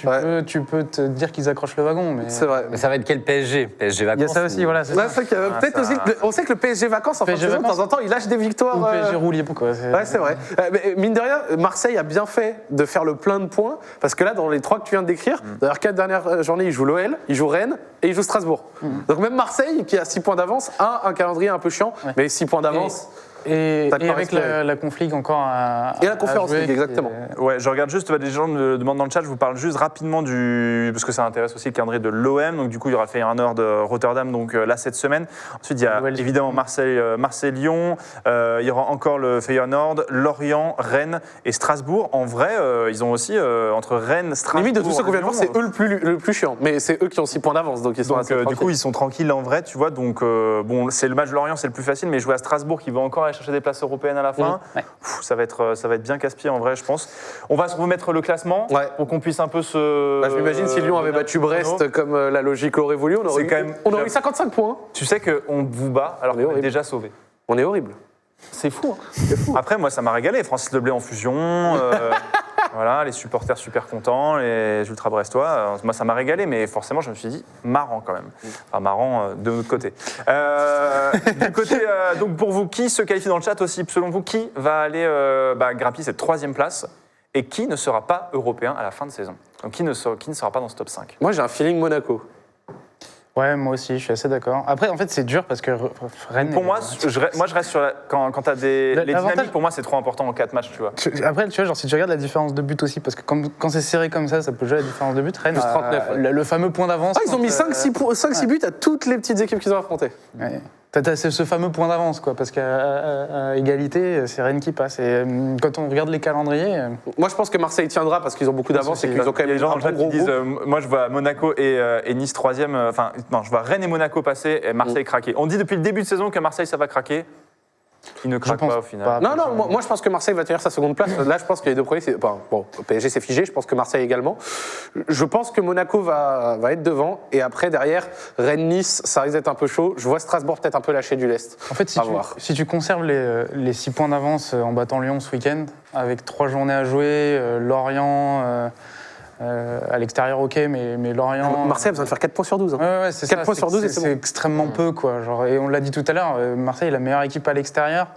tu peux te dire qu'ils accrochent le wagon. Mais... C'est vrai. Mais ça va être quel PSG? PSG vacances. Il y a ça aussi, voilà. C'est ça qu'il y a peut-être aussi. On sait que le PSG vacances, en fin de saison, de temps en temps, il lâche des victoires. Ou PSG roulier, pourquoi? Ouais, c'est vrai. Mais mine de rien, Marseille a bien fait de faire le plein de points, parce que là, dans les 3 que tu viens de décrire, d'ailleurs, 4 dernières journées, ils jouent l'OL, ils jouent Rennes et ils jouent Strasbourg. Donc même Marseille, qui a 6 points d'avance, a un calendrier un peu chiant, mais 6 points d'avance. Et avec la Conf League encore à et la Conférence jouer, League, exactement. Ouais, je regarde juste, des gens me demandent dans le chat, je vous parle juste rapidement parce que ça intéresse aussi le calendrier de l'OM, donc du coup il y aura le Feyenoord de Rotterdam, donc là cette semaine. Ensuite il y a évidemment Marseille-Lyon, il y aura encore le Feyenoord, Lorient, Rennes et Strasbourg. En vrai, ils ont aussi entre Rennes, Strasbourg. Limite de tout ce qu'on vient de voir, c'est eux le plus chiant, mais c'est eux qui ont 6 points d'avance, donc ils sont assez du coup ils sont tranquilles en vrai, tu vois, donc bon, c'est le match de Lorient, c'est le plus facile, mais jouer à Strasbourg qui va encore aller chercher des places européennes à la fin. Ouais. Ça va être bien casse-pied en vrai, je pense. On va se remettre le classement pour qu'on puisse un peu se. Je m'imagine si Lyon avait battu Brest comme la logique l'aurait voulu, on aurait eu 55 points. Tu sais qu'on vous bat alors qu'on est déjà sauvé. On est horrible. C'est fou. Après, moi, ça m'a régalé. Francis Leblay en fusion. Voilà, les supporters super contents, les ultra-brestois. Moi, ça m'a régalé, mais forcément, je me suis dit, marrant quand même. Enfin, marrant de notre côté. Du côté, donc pour vous, qui se qualifie dans le chat aussi, selon vous, qui va aller grappiller cette 3e place et qui ne sera pas européen à la fin de saison? Donc, qui ne sera pas dans ce top 5? Moi, j'ai un feeling Monaco. Ouais, moi aussi, je suis assez d'accord. Après, en fait, c'est dur parce que Rennes. Pour moi, je reste sur quand tu as les dynamiques, pour moi, c'est trop important en 4 matchs, tu vois. Après, tu vois, genre, si tu regardes la différence de but aussi, parce que quand c'est serré comme ça peut jouer la différence de but. Rennes, Plus 39, le fameux point d'avance. Ils ont mis 5-6 buts à toutes les petites équipes qu'ils ont affrontées. Ouais. T'as ce fameux point d'avance, quoi, parce qu'à égalité, c'est Rennes qui passe. Et quand on regarde les calendriers. Moi, je pense que Marseille tiendra parce qu'ils ont beaucoup d'avance et qu'ils ont quand même. Il y a des gens un dans le chat gros qui disent groupe. moi, je vois Monaco et Nice 3e. Enfin, non, je vois Rennes et Monaco passer et Marseille craquer. On dit depuis le début de saison que Marseille, ça va craquer. Ils ne craquent pas au final. Non, moi je pense que Marseille va tenir sa seconde place. Là, je pense que les deux premiers, PSG c'est figé, je pense que Marseille également. Je pense que Monaco va être devant et après, derrière, Rennes-Nice, ça risque d'être un peu chaud. Je vois Strasbourg peut-être un peu lâcher du lest. En fait, si tu conserves les 6 points d'avance en battant Lyon ce week-end, avec 3 journées à jouer, Lorient. À l'extérieur, ok, mais Lorient. Marseille a besoin de faire 4 points sur 12. Hein. Ouais, c'est 4 points sur 12 et c'est bon. extrêmement peu, quoi. Genre, et on l'a dit tout à l'heure, Marseille est la meilleure équipe à l'extérieur.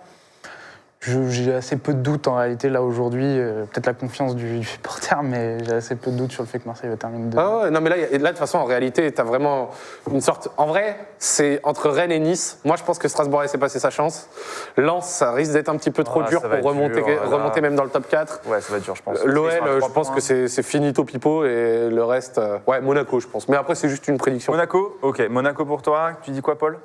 J'ai assez peu de doutes en réalité là aujourd'hui, peut-être la confiance du supporter, mais j'ai assez peu de doutes sur le fait que Marseille va terminer deuxième. Ah ouais, non mais là de toute façon en réalité t'as vraiment une sorte. En vrai c'est entre Rennes et Nice. Moi je pense que Strasbourg a laissé passer sa chance. Lens ça risque d'être un petit peu trop dur pour remonter même dans le top 4. Ouais ça va être dur je pense. L'OL je pense que c'est finito pipo et le reste ouais Monaco je pense. Mais après c'est juste une prédiction. Monaco, ok. Monaco pour toi. Tu dis quoi Paul?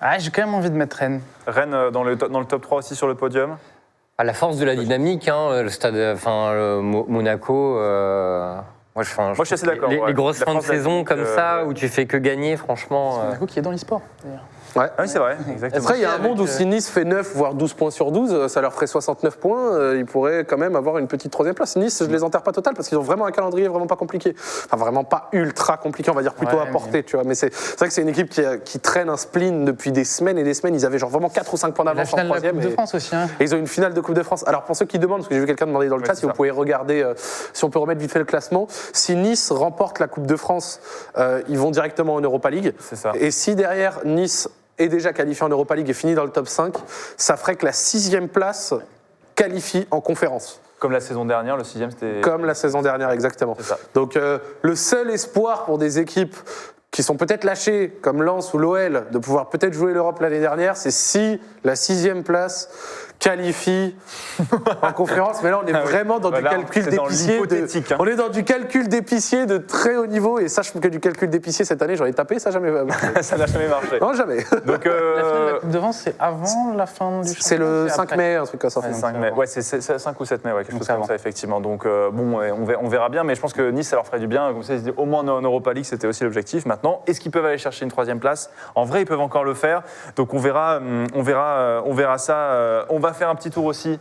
Ah, j'ai quand même envie de mettre Rennes. Rennes dans le top 3 aussi sur le podium. À la force de la dynamique, le stade, Monaco. Moi, je suis assez d'accord. Les grosses fins de saison comme ça, où tu fais que gagner, franchement. Monaco qui est dans l'e-sport, d'ailleurs. Ouais. Ah oui, c'est vrai, exactement. Après, il y a un monde où si Nice fait 9, voire 12 points sur 12, ça leur ferait 69 points, ils pourraient quand même avoir une petite 3e place. Nice, je les enterre pas total parce qu'ils ont vraiment un calendrier vraiment pas compliqué. Enfin, vraiment pas ultra compliqué, on va dire plutôt à portée, tu vois. Mais c'est vrai que c'est une équipe qui traîne un spleen depuis des semaines et des semaines. Ils avaient genre vraiment 4 ou 5 points d'avance en 3e. La finale de la Coupe de France aussi, hein. Et ils ont une finale de Coupe de France. Alors, pour ceux qui demandent, parce que j'ai vu quelqu'un demander dans le chat, si vous pouvez regarder, si on peut remettre vite fait le classement, si Nice remporte la Coupe de France, ils vont directement en Europa League. C'est ça. Et si derrière Nice est déjà qualifié en Europa League et fini dans le top 5, ça ferait que la 6e place qualifie en conférence. Comme la saison dernière, le 6e c'était... Comme la saison dernière, exactement. C'est ça. Donc le seul espoir pour des équipes qui sont peut-être lâchées, comme Lens ou l'OL, de pouvoir peut-être jouer l'Europe l'année dernière, c'est si la 6e place qualifie en conférence. Mais là, on est vraiment dans du calcul d'épicier. On est dans du calcul d'épicier de très haut niveau. Et sache que du calcul d'épicier cette année, j'en ai tapé, ça n'a jamais marché. Ça n'a jamais marché. Non, jamais. Donc, La finale de la Coupe de France, c'est avant la fin du championnat. C'est le 5 mai, un truc comme ça. C'est 5 mai. Ouais, c'est 5 ou 7 mai, ouais, quelque chose comme ça, effectivement. Donc, bon, on verra bien, mais je pense que Nice, ça leur ferait du bien. Comme ça, ils se disent, au moins en Europa League, c'était aussi l'objectif. Maintenant, est-ce qu'ils peuvent aller chercher une 3e place? En vrai, ils peuvent encore le faire. Donc, on verra ça. On va faire un petit tour aussi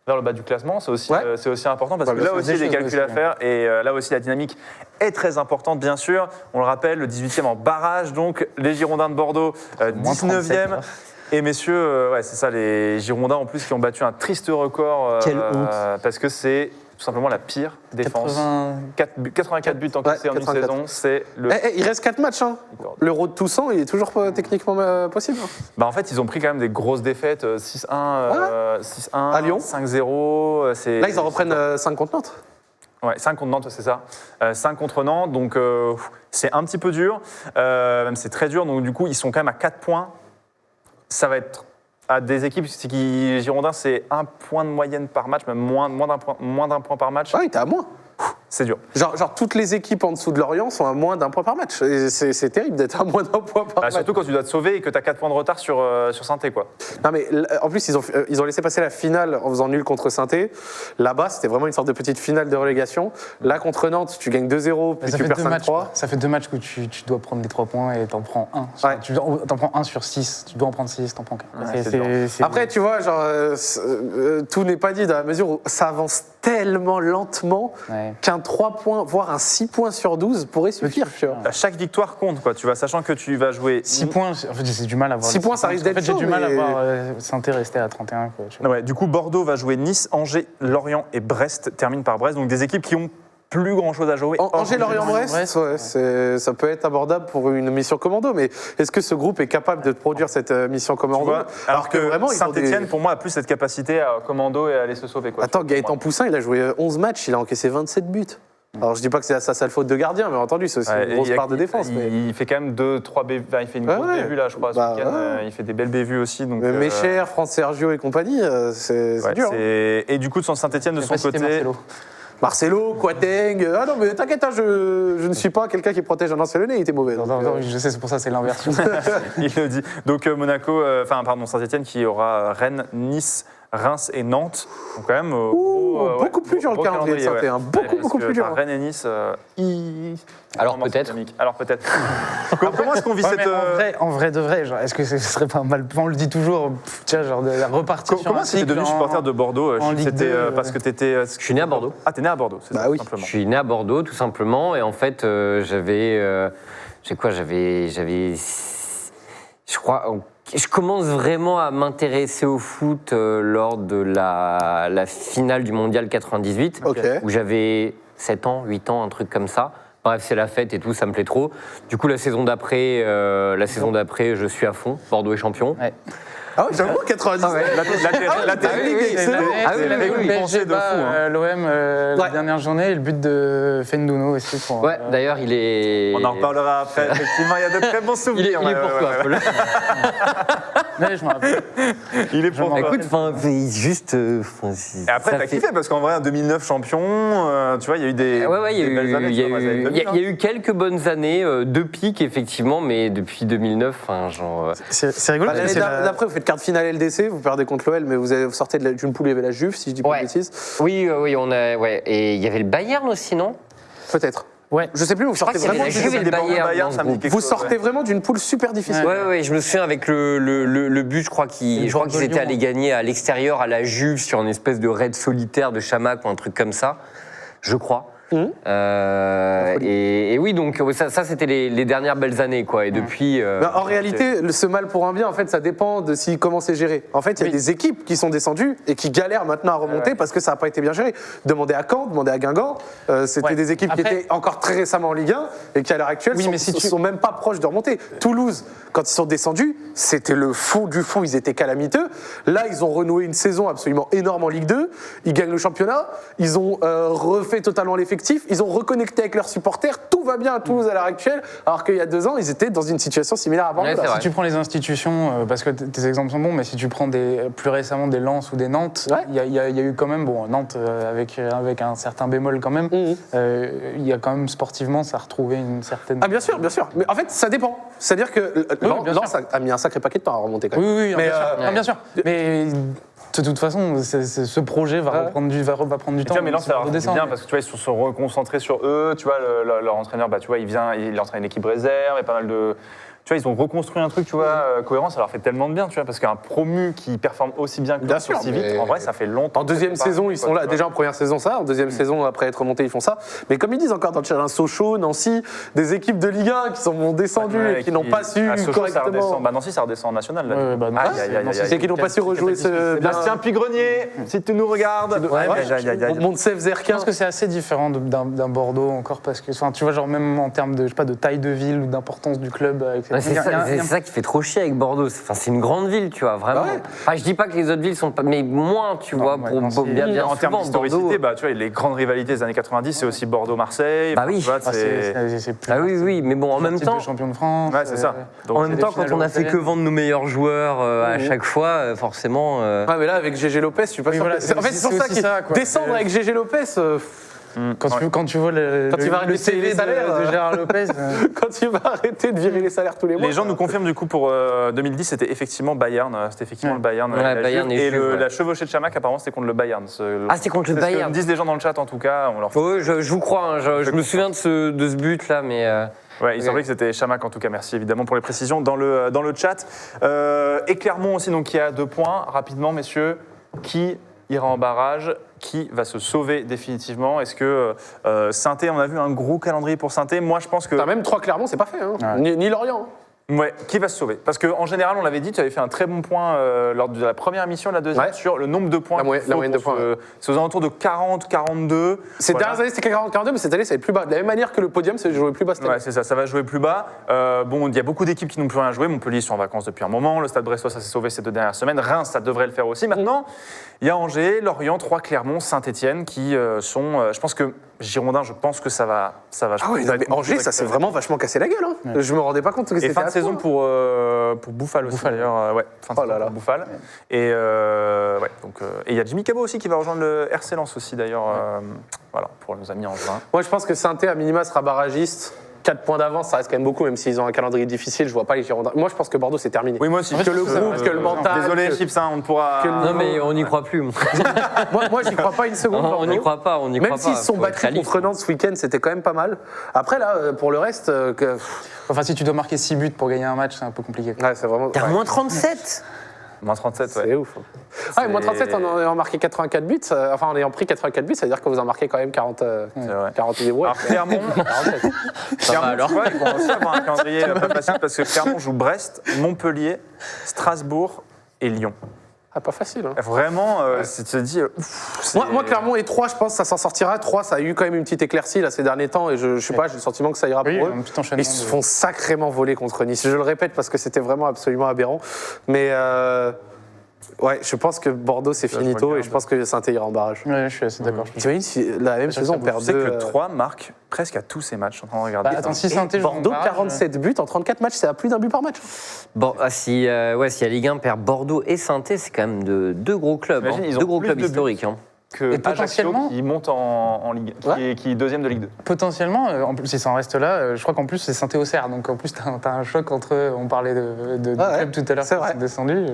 vers le bas du classement, c'est aussi important parce que là aussi il y a des calculs à faire et là aussi la dynamique est très importante bien sûr. On le rappelle, le 18e en barrage, donc les Girondins de Bordeaux, 19e. Et messieurs, c'est ça, les Girondins en plus qui ont battu un triste record parce que c'est tout simplement la pire défense. 84 buts encaissés en une saison, c'est le... il reste 4 matchs, hein. L'Euro de Toussaint, il est toujours pas techniquement possible. Bah en fait, ils ont pris quand même des grosses défaites, 6-1, 6-1, à Lyon. 5-0. Là, ils en reprennent 5 contre Nantes. Ouais, 5 contre Nantes, c'est ça. 5 contre Nantes, donc c'est un petit peu dur, même c'est très dur, donc du coup, ils sont quand même à 4 points. Ça va être à des équipes qui, Girondins, c'est 1 point de moyenne par match, même moins d'un point par match. Ah, il était à moins. C'est dur. Genre, toutes les équipes en dessous de Lorient sont à moins d'un point par match. Et c'est terrible d'être à moins d'un point par match. Surtout quand tu dois te sauver et que tu as 4 points de retard sur Saint-Étienne, quoi. Non, mais en plus, ils ont laissé passer la finale en faisant nul contre Saint-Étienne. Là-bas, c'était vraiment une sorte de petite finale de relégation. Là, contre Nantes, tu gagnes 2-0, puis tu perds 5-3. Ça fait 2 matchs où tu dois prendre les 3 points et t'en prends 1. Ouais. Tu t'en prends 1 sur 6. Tu dois en prendre 6, t'en prends 4. Ouais, Après, tu vois, genre, tout n'est pas dit dans la mesure où ça avance tellement lentement qu'un 3 points, voire un 6 points sur 12 pourrait suffire. Tu vois. Chaque victoire compte, quoi. Tu vois, sachant que tu vas jouer 6 points, en fait, j'ai du mal à voir. 6 points, ça risque d'être j'ai chaud, du mal mais- à voir Saint-Étienne rester à 31. Quoi, tu vois. Ouais, du coup, Bordeaux va jouer Nice, Angers, Lorient et Brest, termine par Brest. Donc des équipes qui ont plus grand chose à jouer. Angers, Lorient, Brest, ça peut être abordable pour une mission commando, mais est-ce que ce groupe est capable de produire cette mission Tu commando vois, alors que vraiment, ils ont Saint-Etienne, des- pour moi, a plus cette capacité à commando et à aller se sauver. Quoi. Attends, Gaëtan Poussin, il a joué 11 matchs, il a encaissé 27 buts. Alors je dis pas que c'est sa sale faute de gardien, mais entendu, c'est aussi une grosse part de défense. Il fait quand même 2-3 bévues. Il fait une grosse bévue là, je crois. Ce week-end. Il fait des belles bévues aussi. Donc, Mécher, France Sergio et compagnie, c'est dur. Et du coup, de Saint-Etienne, de son côté. Marcelo. Quateng. Ah non, mais t'inquiète, je ne suis pas quelqu'un qui protège un ancien nez, il était mauvais. Non, je sais, c'est pour ça c'est l'inversion. Il le dit. Donc Monaco, Saint-Etienne qui aura Rennes, Nice, Reims et Nantes. Donc quand même beaucoup plus dur le calendrier de Saint-Étienne, beaucoup plus dur. Rennes et Nice. Alors peut-être. Alors peut-être. Comment est-ce qu'on vit cette En vrai de vrai, genre, est-ce que ce serait pas mal? On le dit toujours, tiens, genre de repartir. Comment c'était devenu supporter de Bordeaux? en Ligue C'était 2, parce que t'étais. Je suis né à Bordeaux. Ah, t'es né à Bordeaux, c'est ça, oui. simplement. Je suis né à Bordeaux, tout simplement, et en fait, j'avais, je crois, je commence vraiment à m'intéresser au foot lors de la finale du Mondial 98, Ok. où j'avais 7 ans, 8 ans, un truc comme ça. Bref, c'est la fête et tout, ça me plaît trop. Du coup, la saison d'après, je suis à fond. Bordeaux est champion. Ouais. Ah oui, j'avoue, 90. La technique, excellent. c'est oui, oui, récompensé de fou. hein. L'OM la dernière journée et le but de Fenduno aussi. Pour, Ouais, d'ailleurs, il est. On en reparlera après. Effectivement, il y a de très bons souvenirs. Il est pour toi, Paul. Ouais, je me rappelle. Il est pour toi. Écoute, juste. Et après, t'as kiffé parce qu'en vrai, en 2009, champion, tu vois, il y a eu des. Ouais, il y a des belles années, eu, il y a tu vois, dans les années eu, 2000, il y a eu quelques bonnes années, 2 pics effectivement, mais depuis 2009, enfin, genre. C'est rigolo. L'année d'après, vous faites quart de finale LDC, vous perdez contre l'OL, mais vous sortez d'une poule, il y avait la Juve, si je dis pas de bêtises. Oui, on a, ouais. Et il y avait le Bayern aussi, non? Peut-être. Ouais. Je sais plus, vous sortez qu'il y avait vraiment. la Juve et le Bayern ça me dit quelque Vous chose, sortez ouais. vraiment d'une poule super difficile. Ouais, je me souviens avec le but, je crois qu'ils étaient allés gagner à l'extérieur à la Juve sur une espèce de raid solitaire de Chamac ou un truc comme ça, je crois. Et oui, donc ça c'était les dernières belles années, quoi. Et depuis. En réalité, ce mal pour un bien, en fait, ça dépend de comment c'est géré. En fait, il y a des équipes qui sont descendues et qui galèrent maintenant à remonter parce que ça n'a pas été bien géré. Demandez à Caen, demandez à Guingamp. C'était des équipes qui étaient encore très récemment en Ligue 1 et qui, à l'heure actuelle, sont même pas proches de remonter. Toulouse, quand ils sont descendus, c'était le fond du fond, ils étaient calamiteux. Là, ils ont renoué une saison absolument énorme en Ligue 2. Ils gagnent le championnat. Ils ont refait totalement l'effectif. Ils ont reconnecté avec leurs supporters. Tout va bien à Toulouse à l'heure actuelle, alors qu'il y a 2 ans, ils étaient dans une situation similaire à Bordeaux. Si tu prends les institutions, parce que tes exemples sont bons, mais si tu prends plus récemment des Lens ou des Nantes, il y a eu quand même, Nantes avec un certain bémol quand même, il y a quand même sportivement, ça a retrouvé une certaine... Ah bien sûr. Mais en fait, ça dépend. C'est-à-dire que Lens a mis un sacré paquet de temps à remonter quand même. Oui, bien sûr. Mais de toute façon, ce projet va prendre du temps. Mais Lens, ça leur fait bien parce que tu vois, ils se sont reconcentrés sur eux. Tu vois, leur entraîneur, tu vois, il entraîne l'équipe réserve et pas mal de. Tu vois, ils ont reconstruit un truc, tu vois, cohérent, ça leur fait tellement de bien, tu vois, parce qu'un promu qui performe aussi bien que Lens aussi vite, en vrai, ça fait longtemps. En deuxième saison, ils sont là. Déjà en première saison, ça. En deuxième saison, après être remontés, ils font ça. Mais comme ils disent encore dans le challenge Sochaux, Nancy, des équipes de Ligue 1 qui sont descendues et qui n'ont pas su correctement. Nancy, ça redescend en national. C'est qu'ils n'ont pas su rejouer ce. Bastien Pigrenier, si tu nous regardes. Montsef Je Zerquin. pense que c'est assez différent d'un Bordeaux encore parce que, tu vois, genre même en termes de, je sais pas, de taille de ville ou d'imporance du club. C'est ça qui fait trop chier avec Bordeaux. C'est une grande ville, tu vois, vraiment. Enfin, je dis pas que les autres villes sont pas, mais moins, tu vois, pour bien en termes souvent, d'historicité, Bordeaux. tu vois, les grandes rivalités des années 90, c'est aussi Bordeaux-Marseille. Bah oui. Tu vois, c'est plus. Oui, mais bon, en même temps. Champion de France. Ouais, c'est ça. En même temps, quand on a fait que vendre nos meilleurs joueurs à chaque fois, forcément. Ah, mais là, avec GG Lopez, je suis pas sûr. En fait, c'est pour ça que descendre avec GG Lopez. Quand tu vois le arrêter CV les salaires, de Gérard Lopez. Quand il va arrêter de virer les salaires tous les mois. Les gens nous confirment du coup pour 2010, c'était effectivement Bayern. C'était effectivement le Bayern. Ouais, la Bayern Juve. et Et Juve, ouais. la chevauchée de Chamac, apparemment, c'était contre le Bayern. Ah, c'était contre le C'est ce que Bayern. me disent les gens dans le chat en tout cas. On leur... Oui, je vous crois, hein, je me souviens de ce but-là, mais... Ouais, il semblait que c'était Chamac en tout cas. Merci évidemment pour les précisions dans le chat. Et Clermont aussi, donc qui a 2 points. Rapidement, messieurs, qui ira en barrage? Qui va se sauver définitivement? Est-ce que Saint-Étienne, on a vu un gros calendrier pour Saint-Étienne. Moi, je pense que... T'as même 3 Clermont, c'est pas fait. Hein. Ouais. Ni Lorient. Ouais, qui va se sauver? Parce qu'en général, on l'avait dit, tu avais fait un très bon point lors de la première émission, la deuxième, Ouais. sur le nombre de points. La moyenne de points, ouais. C'est aux alentours de 40, 42. Ces Voilà. dernières années, c'était 40-42, mais cette année, ça va être plus bas. De la même manière que le podium, c'est joué plus bas cette année. Ouais, c'est ça va jouer plus bas. Bon, il y a beaucoup d'équipes qui n'ont plus rien à jouer. Montpellier, ils sont en vacances depuis un moment. Le Stade Brestois, ça s'est sauvé ces 2 dernières semaines. Reims, ça devrait le faire aussi. Maintenant, il y a Angers, Lorient, 3 Clermont, Saint-Etienne qui sont. Je pense que Girondins, je pense que ça va. Ah oui, mais Angers, ça s'est vraiment vachement cassé la gueule. Hein. Ouais. Je me rendais pas compte que Et c'était fin de à ce saison point. pour Bouffal aussi Bouffal. d'ailleurs. Ouais, fin de Oh saison là là. pour Bouffal. Et ouais, donc et il y a Jimmy Cabot aussi qui va rejoindre le RC Lens aussi d'ailleurs. Voilà, pour nos amis angevins. Moi, je pense que Saint-Étienne, à minima, sera barragiste. 4 points d'avance, ça reste quand même beaucoup, même s'ils ont un calendrier difficile. Je vois pas les Girondins. Moi, je pense que Bordeaux, c'est terminé. Oui, moi aussi. Que le groupe, que le mental. Désolé, que- Chips, on ne pourra. que le- Non, mais on n'y croit plus. Moi. Moi, j'y crois pas une seconde. On n'y Bordeaux. croit pas, on n'y croit Même pas. s'ils se sont faut être battus réaliste. contre Nantes ce week-end, c'était quand même pas mal. Après, là, pour le reste, Enfin, si tu dois marquer 6 buts pour gagner un match, c'est un peu compliqué. ouais, c'est vraiment. T'as ouais. moins 37. Moins 37, C'est ouais. ouf. Ah, et moins 37 en ayant marqué 84 buts, enfin en ayant pris 84 buts, ça veut dire que vous en marquez quand même 40, C'est vrai. 40 et ouais. Alors Clermont, 47. Clermont, alors. tu vois, ils vont aussi avoir un calendrier pas facile parce que Clermont joue Brest, Montpellier, Strasbourg et Lyon. Ah, pas facile. Hein. Vraiment, c'est de se dire. Ouf, c'est- Moi, Clermont et 3, je pense que ça s'en sortira. 3, ça a eu quand même une petite éclaircie là, ces derniers temps et je sais pas, j'ai le sentiment que ça ira Oui, pour eux. un petit enchaînement Ils se de- font sacrément voler contre Nice. Je le répète parce que c'était vraiment absolument aberrant. Mais ouais, je pense que Bordeaux c'est je finito regarde. et je pense que Saint-Étienne ira en barrage. Ouais, je suis assez d'accord. T'imagines si la même saison on ça perd Tu sais que 2. le 3 marque presque à tous ses matchs. Je suis en train de regarder. Bah, attends, si Saint-Étienne joue en Bordeaux, barrage, 47 buts en 34 matchs, c'est à plus d'un but par match. Bon, si la Ligue 1 perd Bordeaux et Saint-Étienne, c'est quand même deux gros clubs. T'imagines, ils ont 2 gros plus clubs de buts. historiques. Hein. que Et Ajaccio potentiellement- qui monte en Ligue, qui est deuxième de Ligue 2. Potentiellement, en plus, si ça en reste là, je crois qu'en plus c'est Saint-Auxerre, donc en plus t'as un choc entre. On parlait de Ah ouais, club tout à l'heure c'est qui vrai. sont descendus,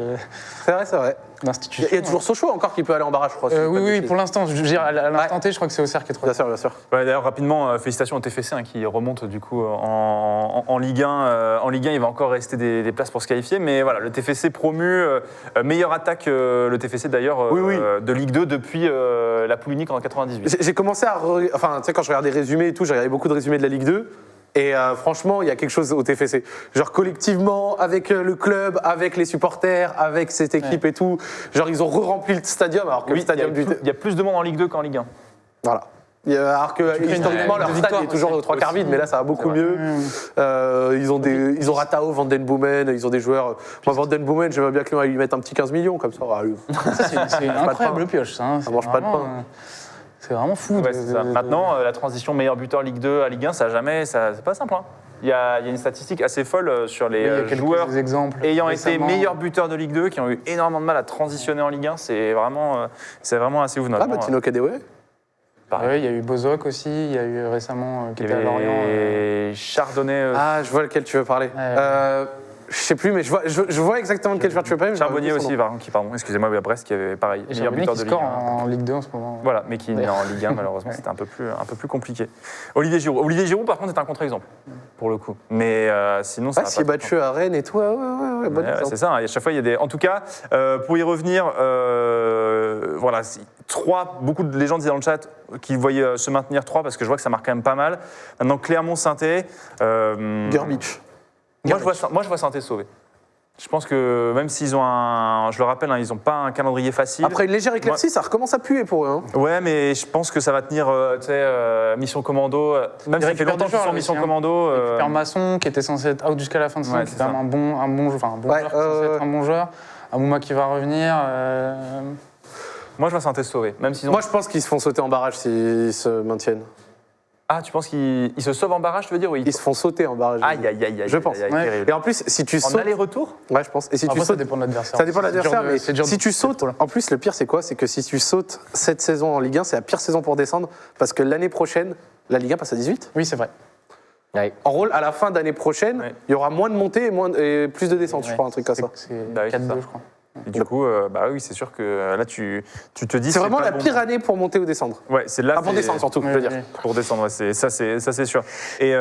C'est vrai, c'est vrai. l'institution. Il y a toujours Sochaux encore qui peut aller en barrage, je crois. si je dis pas de Oui, bêtises. pour l'instant, je veux dire, à l'instant T, je crois que c'est Auxerre qui est trop. Bien sûr, bien sûr. Ouais, d'ailleurs, rapidement, félicitations au TFC qui remonte du coup en Ligue 1. En Ligue 1, il va encore rester des places pour se qualifier, mais voilà, le TFC promu, meilleure attaque, le TFC d'ailleurs, Oui, oui. de Ligue 2 depuis la poule unique en 98. J'ai commencé à. Enfin, tu sais, quand je regardais des résumés et tout, j'ai regardé beaucoup de résumés de la Ligue 2. Et franchement, il y a quelque chose au TFC. Genre collectivement, avec le club, avec les supporters, avec cette équipe et tout. Genre, ils ont re-rempli le stadium, alors que le Oui, stadium du. il y a plus de monde en Ligue 2 qu'en Ligue 1. Voilà. Alors que fais une historiquement, de leur stade victoire est toujours aussi. aux trois quarts vide, mais là, ça va beaucoup C'est vrai. mieux. Ils ont Ratao, Van Den Boomen, ils ont des joueurs. Moi, Van Den Boomen, j'aimerais bien que lui lui mette un petit 15 millions comme ça. Ça, c'est une pas de incroyable pain. pioche, ça. Hein. Ça mange pas de vraiment, pain. C'est vraiment fou. Ouais, c'est ça. Maintenant, la transition meilleur buteur Ligue 2 à Ligue 1, c'est pas simple. Hein. Il y a une statistique assez folle sur les il y a quelques joueurs exemples. ayant été récemment. meilleurs buteurs de Ligue 2 qui ont eu énormément de mal à transitionner en Ligue 1. C'est vraiment assez ouf. Ah, notamment, bah, Tino Kadewere. Ouais, il y a eu Bozok aussi, il y a eu récemment qui il y était à Lorient. avait Chardonnay, Ah, je vois lequel tu veux parler. Je sais plus, mais je vois exactement de quel joueur tu veux parler. mais je Charbonnier vois plus son aussi, pardon, excusez-moi, à Brest qui avait pareil, Et meilleur Charbonnier buteur qui de Ligue score 1. en Ligue 2 en ce moment. Voilà, mais qui est en Ligue 1, malheureusement, c'était un peu plus compliqué. Olivier Giroud, par contre, est un contre-exemple, pour le coup. Mais sinon, ça Ah, va s'il est pas battu à Rennes et tout, ouais, bon Ouais, exemple. c'est ça, à chaque fois il y a des. En tout cas, pour y revenir, voilà, beaucoup de gens disaient dans le chat qu'ils voyaient se maintenir 3 parce que je vois que ça marque quand même pas mal. Maintenant, Clermont-Saint-Étienne. Gerbich. Moi, je vois Saint-Étienne sauver. Je pense que même s'ils ont je le rappelle, ils n'ont pas un calendrier facile. Après une légère éclaircie, ça recommence à puer pour eux. Hein. Ouais, mais je pense que ça va tenir, mission commando. Même si ça fait longtemps qu'ils sont en mission commando. Père Masson qui était censé être out jusqu'à la fin de saison, Ouais, qui c'est est quand même un bon joueur, Ouais, joueur, qui est censé être un bon joueur. Amouma qui va revenir. Moi, je vois Saint-Étienne sauver, même s'ils ont. Moi, je pense qu'ils se font sauter en barrage s'ils se maintiennent. Ah, tu penses qu'ils se sauvent en barrage, tu veux dire, ou Ils se font sauter en barrage. Aïe, aïe, aïe, aïe. Je pense. aïe, aïe, Ouais. terrible. Et en plus, si tu En sautes. aller-retour? Ouais, je pense. Et si Après, tu ça sautes. dépend de l'adversaire. Ça dépend de C'est dur l'adversaire, mais c'est dur si tu sautes, en plus, le pire, c'est quoi? C'est que si tu sautes cette saison en Ligue 1, c'est la pire saison pour descendre, parce que l'année prochaine, la Ligue 1 passe à 18. Oui, c'est vrai. Ouais. En rôle, à la fin d'année prochaine, Ouais. il y aura moins de montées et plus de descentes, je Ouais. crois, un truc comme ça. C'est Bah oui, c'est 4-2, ça. je crois. Et du coup, bah oui, c'est sûr que là, tu te dis. C'est vraiment pas la bon. pire année pour monter ou descendre. Ouais, c'est là. Ah, pour c'est- descendre surtout, je veux dire. Pour descendre, ouais, ça c'est sûr. Et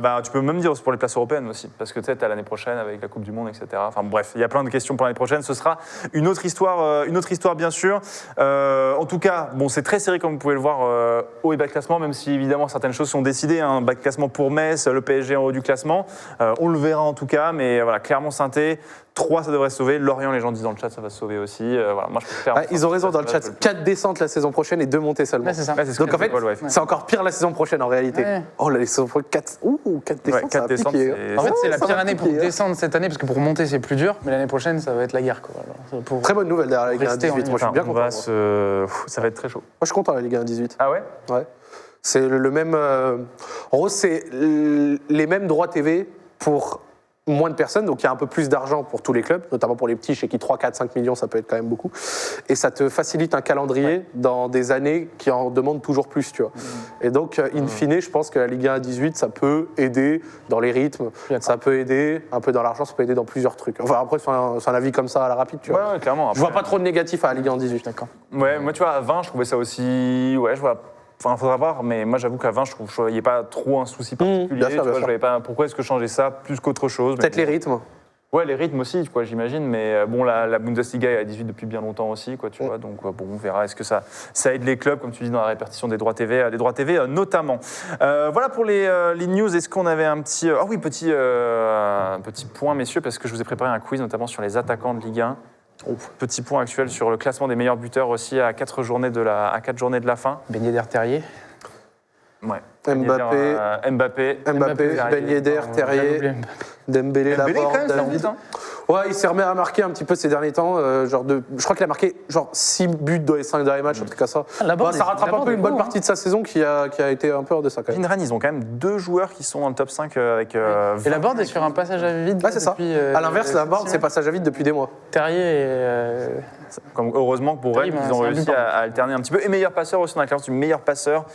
bah, tu peux même dire pour les places européennes aussi, parce que tu sais, t'as l'année prochaine avec la Coupe du Monde, etc. Enfin bref, il y a plein de questions pour l'année prochaine. Ce sera une autre histoire bien sûr. En tout cas, bon, c'est très serré comme vous pouvez le voir haut et bas de classement, même si évidemment certaines choses sont décidées. Un bas de classement pour Metz, le PSG en haut du classement. On le verra en tout cas, mais voilà, Clermont-Sainté. 3, ça devrait se sauver. Lorient, les gens disent dans le chat, ça va se sauver aussi. Voilà, moi, je préfère. Ah, ils ont raison dans le chat. 4 descentes la saison prochaine et 2 montées seulement. Ouais, c'est ça. Ouais, c'est ce Donc que en fait, Paul, ouais. c'est encore pire la saison prochaine en réalité. Ouais. Oh là, les saisons prochaines, 4 descentes, Ouais, ça 4 va descentes, piquer. c'est- En fait, c'est la ça pire va année pour piquer, hein. descendre cette année, parce que pour monter, c'est plus dur, mais l'année prochaine, ça va être la guerre. Quoi. Alors, pour... Très bonne nouvelle derrière la Ligue 1 Rester en 18. Moi, je suis bien on content. va Moi, ça va être très chaud. je suis content la Ligue 1 18. Ah ouais? Ouais. C'est le même. En gros, c'est les mêmes droits TV pour moins de personnes, donc il y a un peu plus d'argent pour tous les clubs, notamment pour les petits, chez qui 3, 4, 5 millions, ça peut être quand même beaucoup. Et ça te facilite un calendrier dans des années qui en demandent toujours plus, tu vois. Et donc, in fine, je pense que la Ligue 1 à 18, ça peut aider dans les rythmes, ça peut aider un peu dans l'argent, ça peut aider dans plusieurs trucs. Enfin, après, c'est un avis comme ça à la rapide, tu vois. Ouais, clairement. Je vois pas trop de négatif à la Ligue 1 18. D'accord. Ouais, moi, tu vois, à 20, je trouvais ça aussi. Ouais, je vois. Enfin, faudra voir, mais moi, j'avoue qu'à 20, je voyais pas trop un souci particulier. bien sûr, tu bien vois, sûr. je voyais pas pourquoi est-ce que changer ça plus qu'autre chose. Peut-être les rythmes. Ouais, les rythmes aussi, quoi, j'imagine. Mais bon, la Bundesliga est à 18 depuis bien longtemps aussi, quoi, tu vois. Donc, bon, on verra. Est-ce que ça aide les clubs, comme tu dis, dans la répartition des droits TV, notamment. Voilà pour les news. Est-ce qu'on avait un petit. Ah oui, petit point, messieurs, parce que je vous ai préparé un quiz, notamment sur les attaquants de Ligue 1. Petit point actuel sur le classement des meilleurs buteurs aussi à 4 journées de la fin. Beignet d'air Terrier. Ouais. Mbappé. Mbappé. Ben Yedder, Terrier, Dembélé, Dembélé, quand Laborde, même, ça David. remonte, hein. Ouais, il s'est remis à marquer un petit peu ces derniers temps. Je crois qu'il a marqué genre 6 buts dans les 5 derniers matchs, un truc comme ça. Laborde, Ça rattrape un Laborde peu est une bonne bon, partie de sa saison qui a été un peu hors de ça quand même. Rennes, ils ont quand même 2 joueurs qui sont dans le top 5 avec. Et Laborde est sur un passage à vide. Ouais, c'est ça. depuis, À l'inverse, Laborde, c'est passage à vide depuis des mois. Terrier et. Comme, heureusement que pour Rennes, Terrible, ils ont c'est un réussi buteur. à alterner un petit peu. Et meilleur passeur aussi dans la classe du meilleur passeur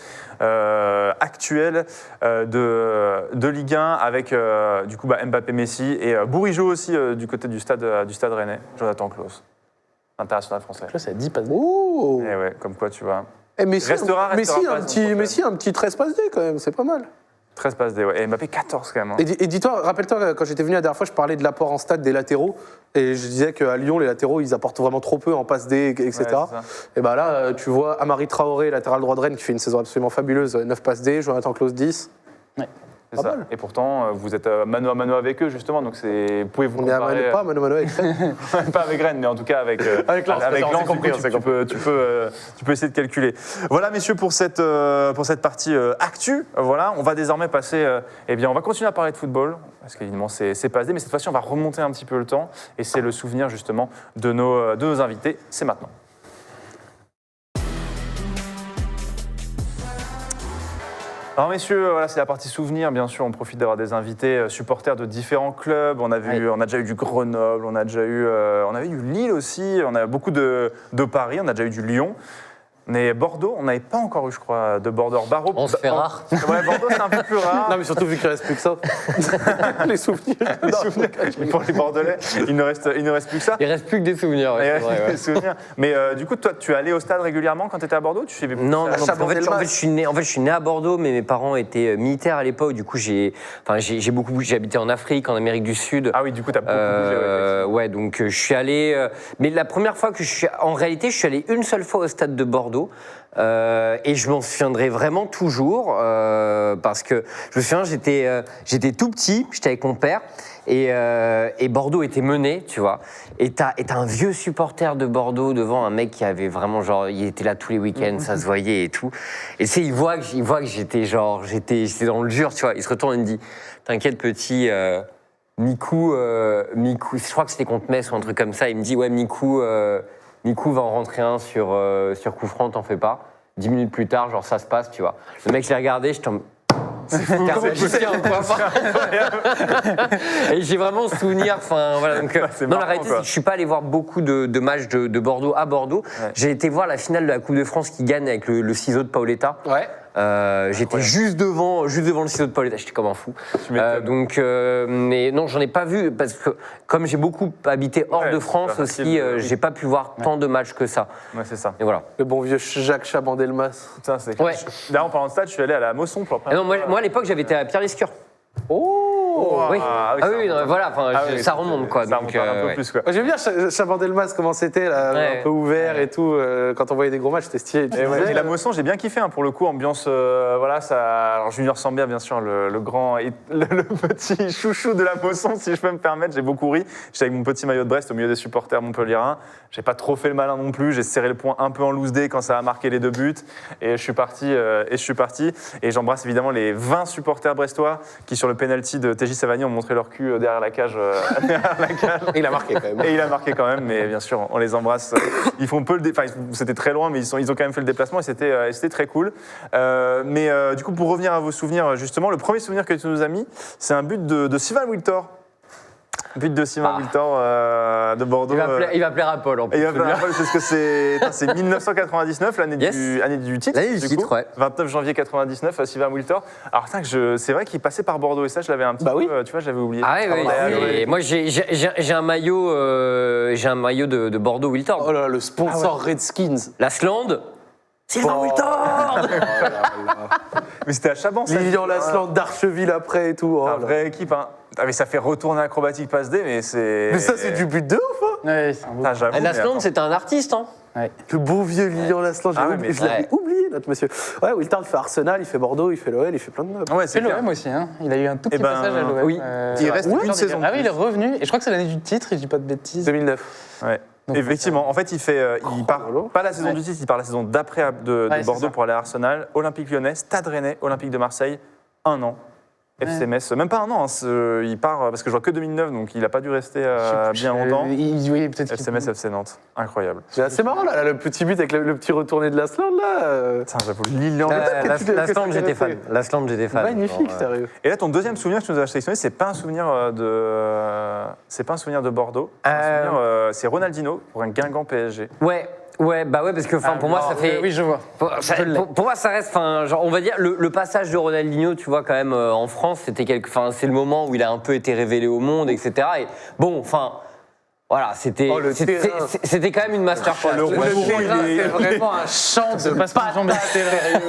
actuel de Ligue 1 avec du coup Mbappé, Messi et Bourigeaud aussi du côté du stade rennais, Jonathan Claus, international français. Là, ça 10 passes. Oh Et ouais, comme quoi tu vois. Et Messi, Restera pas la saison prochaine. Messi, un petit 13 passes D quand même, c'est pas mal. 13 passes D, ouais. Et Mbappé 14 quand même. Hein. Et dis-toi, rappelle-toi, quand j'étais venu la dernière fois, je parlais de l'apport en stade des latéraux. Et je disais qu'à Lyon, les latéraux, ils apportent vraiment trop peu en passe D, etc. Ouais, c'est ça. Et bah là, tu vois Amari Traoré, latéral droit de Rennes, qui fait une saison absolument fabuleuse, 9 passes D, Jonathan Claus 10. C'est Pas ça. mal. Et pourtant, vous êtes mano à mano avec eux justement, donc vous pouvez vous On est à comparer. pas mano avec Rennes. Pas avec Rennes, mais en tout cas avec Avec Lens, avec on s'est Lens, compris, du coup, on s'est tu peux essayer de calculer. Voilà, messieurs, pour cette partie actu. Voilà, on va désormais passer. Eh bien, on va continuer à parler de football parce qu'évidemment c'est passé, mais cette fois-ci, on va remonter un petit peu le temps et c'est le souvenir justement de nos invités. C'est maintenant. Alors messieurs, voilà, c'est la partie souvenir, bien sûr, on profite d'avoir des invités supporters de différents clubs, on a déjà eu du Grenoble, on avait eu Lille aussi, on a beaucoup de Paris, on a déjà eu du Lyon. Mais Bordeaux, on n'avait pas encore eu, je crois, de Bordeaux. Barreau, On se fait rare. Ouais, Bordeaux, c'est un peu plus rare. Non, mais surtout vu qu'il reste plus que ça. Les souvenirs. Les souvenirs. Pour les Bordelais, il ne reste plus que ça. Il reste plus que des souvenirs. Ouais, Et c'est vrai, ouais. des souvenirs. Mais du coup, toi, tu es allé au stade régulièrement quand tu étais à Bordeaux? Tu suivais plus Non, ça non, parce qu'en fait, Chabandelmas. je suis né à Bordeaux, mais mes parents étaient militaires à l'époque. Du coup, j'ai beaucoup bougé. J'ai habité en Afrique, en Amérique du Sud. Ah oui, du coup, tu as beaucoup bougé. Ouais, donc je suis allé. Mais la première fois en réalité, je suis allé une seule fois au stade de Bordeaux. Et je m'en souviendrai vraiment toujours parce que je me souviens, j'étais tout petit, j'étais avec mon père et Bordeaux était mené, tu vois. Et t'as un vieux supporter de Bordeaux devant un mec qui avait vraiment genre, il était là tous les week-ends, ça se voyait et tout. Et tu sais, il voit que j'étais dans le dur, tu vois. Il se retourne et me dit, t'inquiète petit. Mikou, je crois que c'était contre Metz ou un truc comme ça. Il me dit, ouais, Mikou va en rentrer un sur coup franc, t'en fais pas. 10 minutes plus tard, genre ça se passe, tu vois. Le mec, je l'ai regardé, Car c'est un point fort. Et j'ai vraiment souvenir. Enfin, voilà. Donc, c'est non, marrant, la réalité, quoi. c'est que je suis pas allé voir beaucoup de matchs de Bordeaux à Bordeaux. Ouais. J'ai été voir la finale de la Coupe de France qui gagne avec le ciseau de Paoletta. Ouais. J'étais juste devant le ciseau de Paoletta, j'étais comme un fou. Tu m'étonnes. Mais non, j'en ai pas vu parce que comme j'ai beaucoup habité hors Ouais, de c'est France pas aussi, facile, j'ai pas pu voir tant de matchs que ça. Ouais, c'est ça. Et voilà. Le bon vieux Jacques Chabandelmas. Putain, c'est... Ouais. D'ailleurs, en parlant de stade, je suis allé à la Mosson pour la Ah première non, fois. moi à l'époque j'avais été à Pierre-Lescure. Oh Oui. Ah oui, ça non, remonte. voilà, enfin, Ah oui, ça remonte quoi. Ça donc, remonte un peu ouais. plus, quoi. J'aime bien Chabandelmas, comment c'était, là, Ouais. un peu ouvert et tout. Quand on voyait des gros matchs, c'était stylé. Tu Et, ouais, disais, et la Mosson, j'ai bien kiffé pour le coup, ambiance, voilà, ça. Alors Junior Sambia, bien sûr, le grand et le petit chouchou de la Mosson, si je peux me permettre, j'ai beaucoup ri. J'étais avec mon petit maillot de Brest au milieu des supporters montpelliérains. J'ai pas trop fait le malin non plus, j'ai serré le poing un peu en loose day quand ça a marqué les 2 buts. Et je suis parti. Et j'embrasse évidemment les 20 supporters brestois qui, sur le penalty de TJ Savani, ont montré leur cul derrière la cage. Il a marqué quand même. Et il a marqué quand même, mais bien sûr, on les embrasse. Ils font peu le c'était très loin, mais ils ont quand même fait le déplacement et c'était très cool. Du coup, pour revenir à vos souvenirs, justement, le premier souvenir que tu nous as mis, c'est un but de Sylvain Wiltor. But de Sylvain Wiltor de Bordeaux. Il va plaire à Paul en plus. Et il va faire un peu, parce que c'est 1999, l'année Yes. année du titre. L'année du coup. titre, ouais. 29 janvier 99, Sylvain Wiltor. Alors, c'est vrai qu'il passait par Bordeaux et ça, je l'avais un petit Bah oui. peu, tu vois, je l'avais oublié. Ah ouais, ouais. et moi j'ai un maillot, de Bordeaux Wiltord. Oh là là, le sponsor Redskins. L'Asland, Sylvain Oh. Wiltord. Mais c'était à Chaban, ça. Lilian Lasland d'Archeville après et tout. Oh La là. vraie équipe, hein. Ah, mais ça fait retourner acrobatique passe D, mais c'est. Mais ça, c'est du but de ouf, hein. Ouais, c'est un beau. Ah, j'avoue, mais L'Asland, attends. c'était un artiste, hein. Le beau vieux Lilian Lasland, Ah ouais, mais je l'avais ouais. oublié, notre monsieur. Ouais, Wiltord, il fait Arsenal, il fait Bordeaux, il fait l'OL, il fait plein de meufs. Ouais, C'est c'est clair. l'OM aussi, hein. Il a eu un tout petit ben, passage à l'OM. oui. Il reste une saison de Ah oui, il est plus. revenu. Et je crois que c'est l'année du titre, si je dis pas de bêtises. 2009. Ouais. Donc, Effectivement, en fait, il part Chronologue. pas la saison du titre, il part la saison d'après de Ouais, c'est Bordeaux ça. pour aller à Arsenal, Olympique Lyonnais, Stade Rennais, Olympique de Marseille, 1 an. FC Metz, même pas 1 an, hein, il part parce que je vois que 2009, donc il n'a pas dû rester bien longtemps. Oui, peut-être FC Metz, FC Nantes, incroyable. C'est assez marrant, là, le petit but avec le petit retourné de Lasland, là. Putain, j'avoue, Lilian. L'Asland, j'étais fan. L'Asland, j'étais fan. Magnifique, Genre, sérieux. Et là, ton deuxième souvenir que tu nous as sélectionné, c'est pas un souvenir c'est pas un souvenir de Bordeaux, c'est Ronaldinho pour un Guingamp PSG. Ouais, parce que pour moi ça fait. Oui, je vois. Pour moi, ça reste, genre, on va dire, le passage de Ronaldinho, tu vois, quand même, en France, c'est le moment où il a un peu été révélé au monde, etc. Et bon, voilà, c'était Oh, le terrain. c'était quand même une masterclass. Le roi C'est vraiment un champ de Passe par Jean sérieux.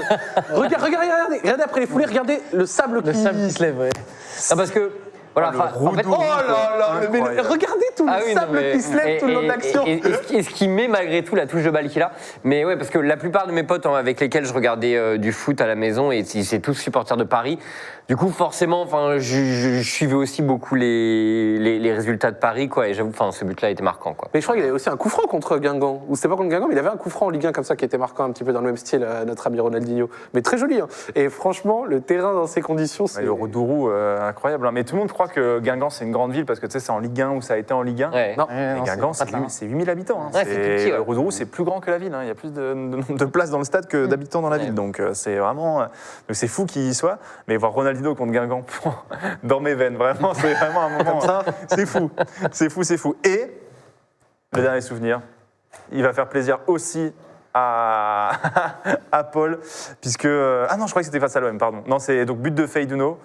Regardez après les foulées, regardez le sable Le qui... sable qui se lève, ouais. Non, parce que. Voilà, en fait, Oh là là, mais Incroyable. regardez tout le Ah oui, non, sable mais- qui se lève tout le long de l'action. et ce qui met malgré tout la touche de balle qu'il a. Mais ouais, parce que la plupart de mes potes avec lesquels je regardais du foot à la maison, et c'est tous supporters de Paris, du coup forcément, je suivais aussi beaucoup les résultats de Paris, quoi. Et j'avoue, ce but-là a été marquant, quoi. Mais je crois qu'il avait aussi un coup franc contre Guingamp. Ou c'était pas contre Guingamp, mais il avait un coup franc en Ligue 1 comme ça qui était marquant un petit peu dans le même style, notre ami Ronaldinho. Mais très joli, hein. Et franchement, le terrain dans ces conditions, c'est... Le Rodourou, incroyable. Hein. Mais tout le monde croit que Guingamp, c'est une grande ville parce que tu sais, c'est en Ligue 1 ou ça a été en Ligue 1. Ouais. Non. Ouais, Et non, Guingamp, c'est pas de là. c'est 8000 habitants. Hein. Ouais, c'est tout petit, ouais. Le Rodourou, c'est plus grand que la ville. Hein. Il y a plus de place dans le stade que d'habitants dans la ville. Donc, c'est vraiment. Donc, c'est fou qu'il y soit. Mais voir Ronaldinho contre Guingamp dans mes veines, vraiment, c'est vraiment un moment. C'est fou. C'est fou. Et le dernier souvenir, il va faire plaisir aussi à Paul, puisque. Ah non, je crois que c'était face à l'OM, pardon. Non, c'est donc but de Feiduno,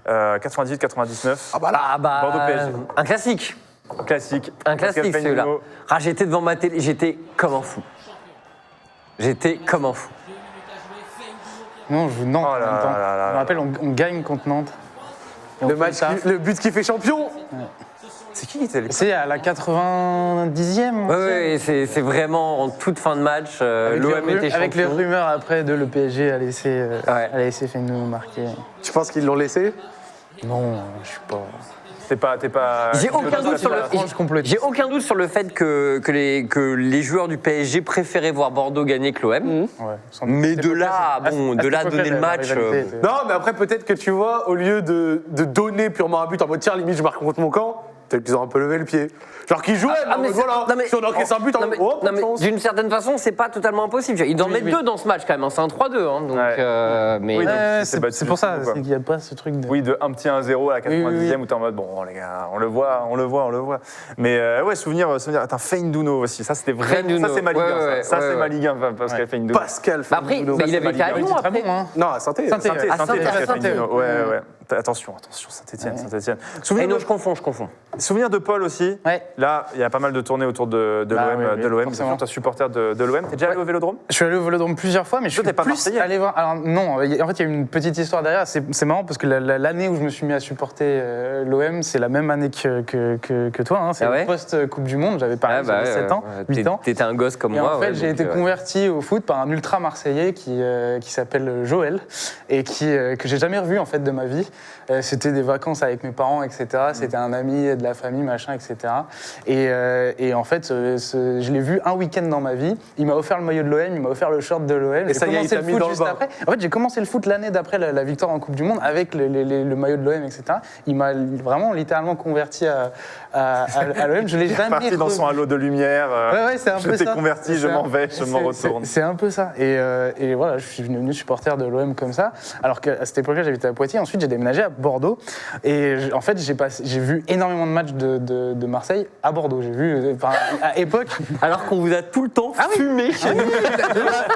98-99. Ah bah là, Bordeaux PSG. Un classique. Classique. Un classique, Pascal celui-là. Feiduno. Ah, j'étais devant ma télé, j'étais comme un fou. Non, je vous Nantes Oh en là même temps. là là là. Je me rappelle, on gagne contre Nantes. Et on le fait match, ça. le but qui fait champion. C'est qui était le. C'est à la 90e. Ouais, c'est vraiment en toute fin de match. L'OM était champion. Avec les rumeurs après de le PSG a laissé Feiduno marquer. Tu penses qu'ils l'ont laissé? Non, je suis pas. T'es pas. J'ai aucun doute sur la frange complète. J'ai aucun doute sur le fait que les joueurs du PSG préféraient voir Bordeaux gagner que l'OM. Ouais, Mais de là, bon, de là à donner le match. Non, mais après, peut-être que tu vois, au lieu de donner purement un but en mode tiens, limite, je marque contre mon camp, peut-être qu'ils ont un peu levé le pied. Genre qu'ils jouaient, mais voilà, si on encaisse un but, d'une certaine façon, c'est pas totalement impossible. Ils en mettent 2 dans ce match quand même, c'est un 3-2. Hein, donc, mais Oui, donc, c'est pour ça, c'est qu'il n'y a pas ce truc de... Oui, de un petit 1-0 à la 90e où t'es en mode, bon, les gars, on le voit. Mais ouais, souvenir. Attends, Feindouno aussi, ça c'était vrai. Ça c'est ma Ligue 1. Ça c'est ma Ligue 1, Pascal Feindouno. Pascal Feindouno. Après, il avait été à Lyon après. Non, à Saint-Étienne. Ouais. Attention, Saint-Étienne. Non, je confonds. Souvenir de Paul aussi. Ouais. Là, il y a pas mal de tournées autour de l'OM. Tu es un supporter de l'OM. T'es déjà allé au Vélodrome? Je suis allé au Vélodrome plusieurs fois, mais je suis t'es pas plus Marseillais. allé voir. Alors non, en fait, il y a une petite histoire derrière. C'est marrant parce que l'année où je me suis mis à supporter l'OM, c'est la même année que toi. Hein. C'est post-Coupe du Monde. J'avais pareil, j'avais 7 ans, 8 ans. T'étais un gosse comme et moi. En fait, j'ai été converti au foot par un ultra marseillais qui s'appelle Joël et que j'ai jamais revu en fait de ma vie. C'était des vacances avec mes parents, etc. C'était un ami de la famille, machin, etc. Et en fait, je l'ai vu un week-end dans ma vie. Il m'a offert le maillot de l'OM, il m'a offert le short de l'OM. Et ça y est, il t'a mis dans le bain. Après. En fait, j'ai commencé le foot l'année d'après la victoire en Coupe du Monde avec le maillot de l'OM, etc. Il m'a vraiment littéralement converti à l'OM. Je l'ai jamais parti dans son halo de lumière. Ouais, c'est un peu ça. Je t'ai converti, je m'en vais, je m'en retourne. C'est un peu ça. Et voilà, je suis devenu supporter de l'OM comme ça. Alors qu'à cette époque-là, j'habitais à Poitiers. Ensuite, j'ai déménagé à Bordeaux. Et en fait, j'ai vu énormément de matchs de Marseille à Bordeaux. J'ai vu, à époque. Alors qu'on vous a tout le temps fumé.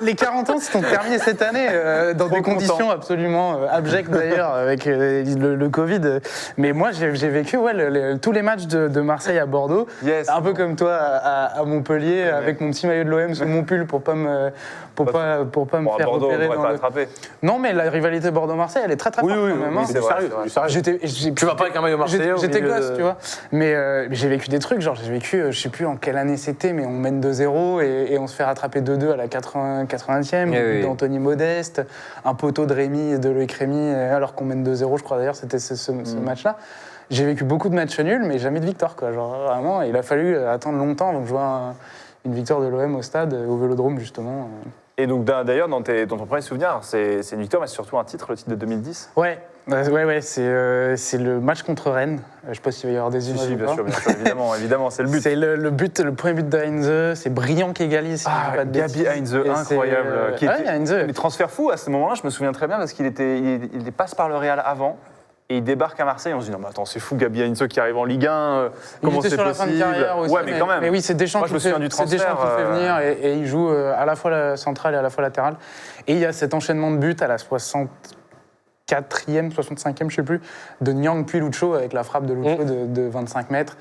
Les 40 ans se sont terminés cette année dans des conditions absolument abjectes d'ailleurs avec le Covid. Mais moi, j'ai vécu tous les matchs de Marseille à Bordeaux. Yes. Un peu comme toi à Montpellier, avec mon petit maillot de l'OM sous mon pull pour pas me faire Bordeaux, repérer. on pourrait pas attraper. Non, mais la rivalité Bordeaux-Marseille, elle est très très forte quand même. C'est sérieux. Tu vas pas avec un maillot marseillais. J'étais gosse, tu vois. Mais j'ai vécu des trucs, genre j'ai vécu, je sais plus en quelle année c'était, mais on mène 2-0 et on se fait rattraper 2-2 à la 80e, d'Anthony Modeste, un poteau de Loïc Rémy, alors qu'on mène 2-0, je crois d'ailleurs, c'était ce match-là. J'ai vécu beaucoup de matchs nuls, mais jamais de victoire, quoi. Genre vraiment, il a fallu attendre longtemps avant de jouer une victoire de l'OM au stade, au Vélodrome justement. Et donc d'ailleurs, dans ton premier souvenir, c'est une victoire, mais c'est surtout un titre, le titre de 2010. Ouais, c'est le match contre Rennes. Je sais pas s'il va y avoir des images. Si, bien sûr, évidemment, c'est le but. C'est le premier but de Heinze, c'est Brillant qui égalise. Gabi Heinze, incroyable. Heinze. Les transferts fous à ce moment-là, je me souviens très bien parce qu'il passe par le Real avant. Et il débarque à Marseille, on se dit non mais attends c'est fou Gabi Heinze qui arrive en Ligue 1, comment c'est possible? Sur la fin de carrière aussi, ouais mais quand même. Mais oui c'est Deschamps qui fait venir et il joue à la fois la centrale et à la fois latérale. Et il y a cet enchaînement de buts à la 64e, 65e je sais plus, de Nyang puis Lucho avec la frappe de Lucho de 25 mètres.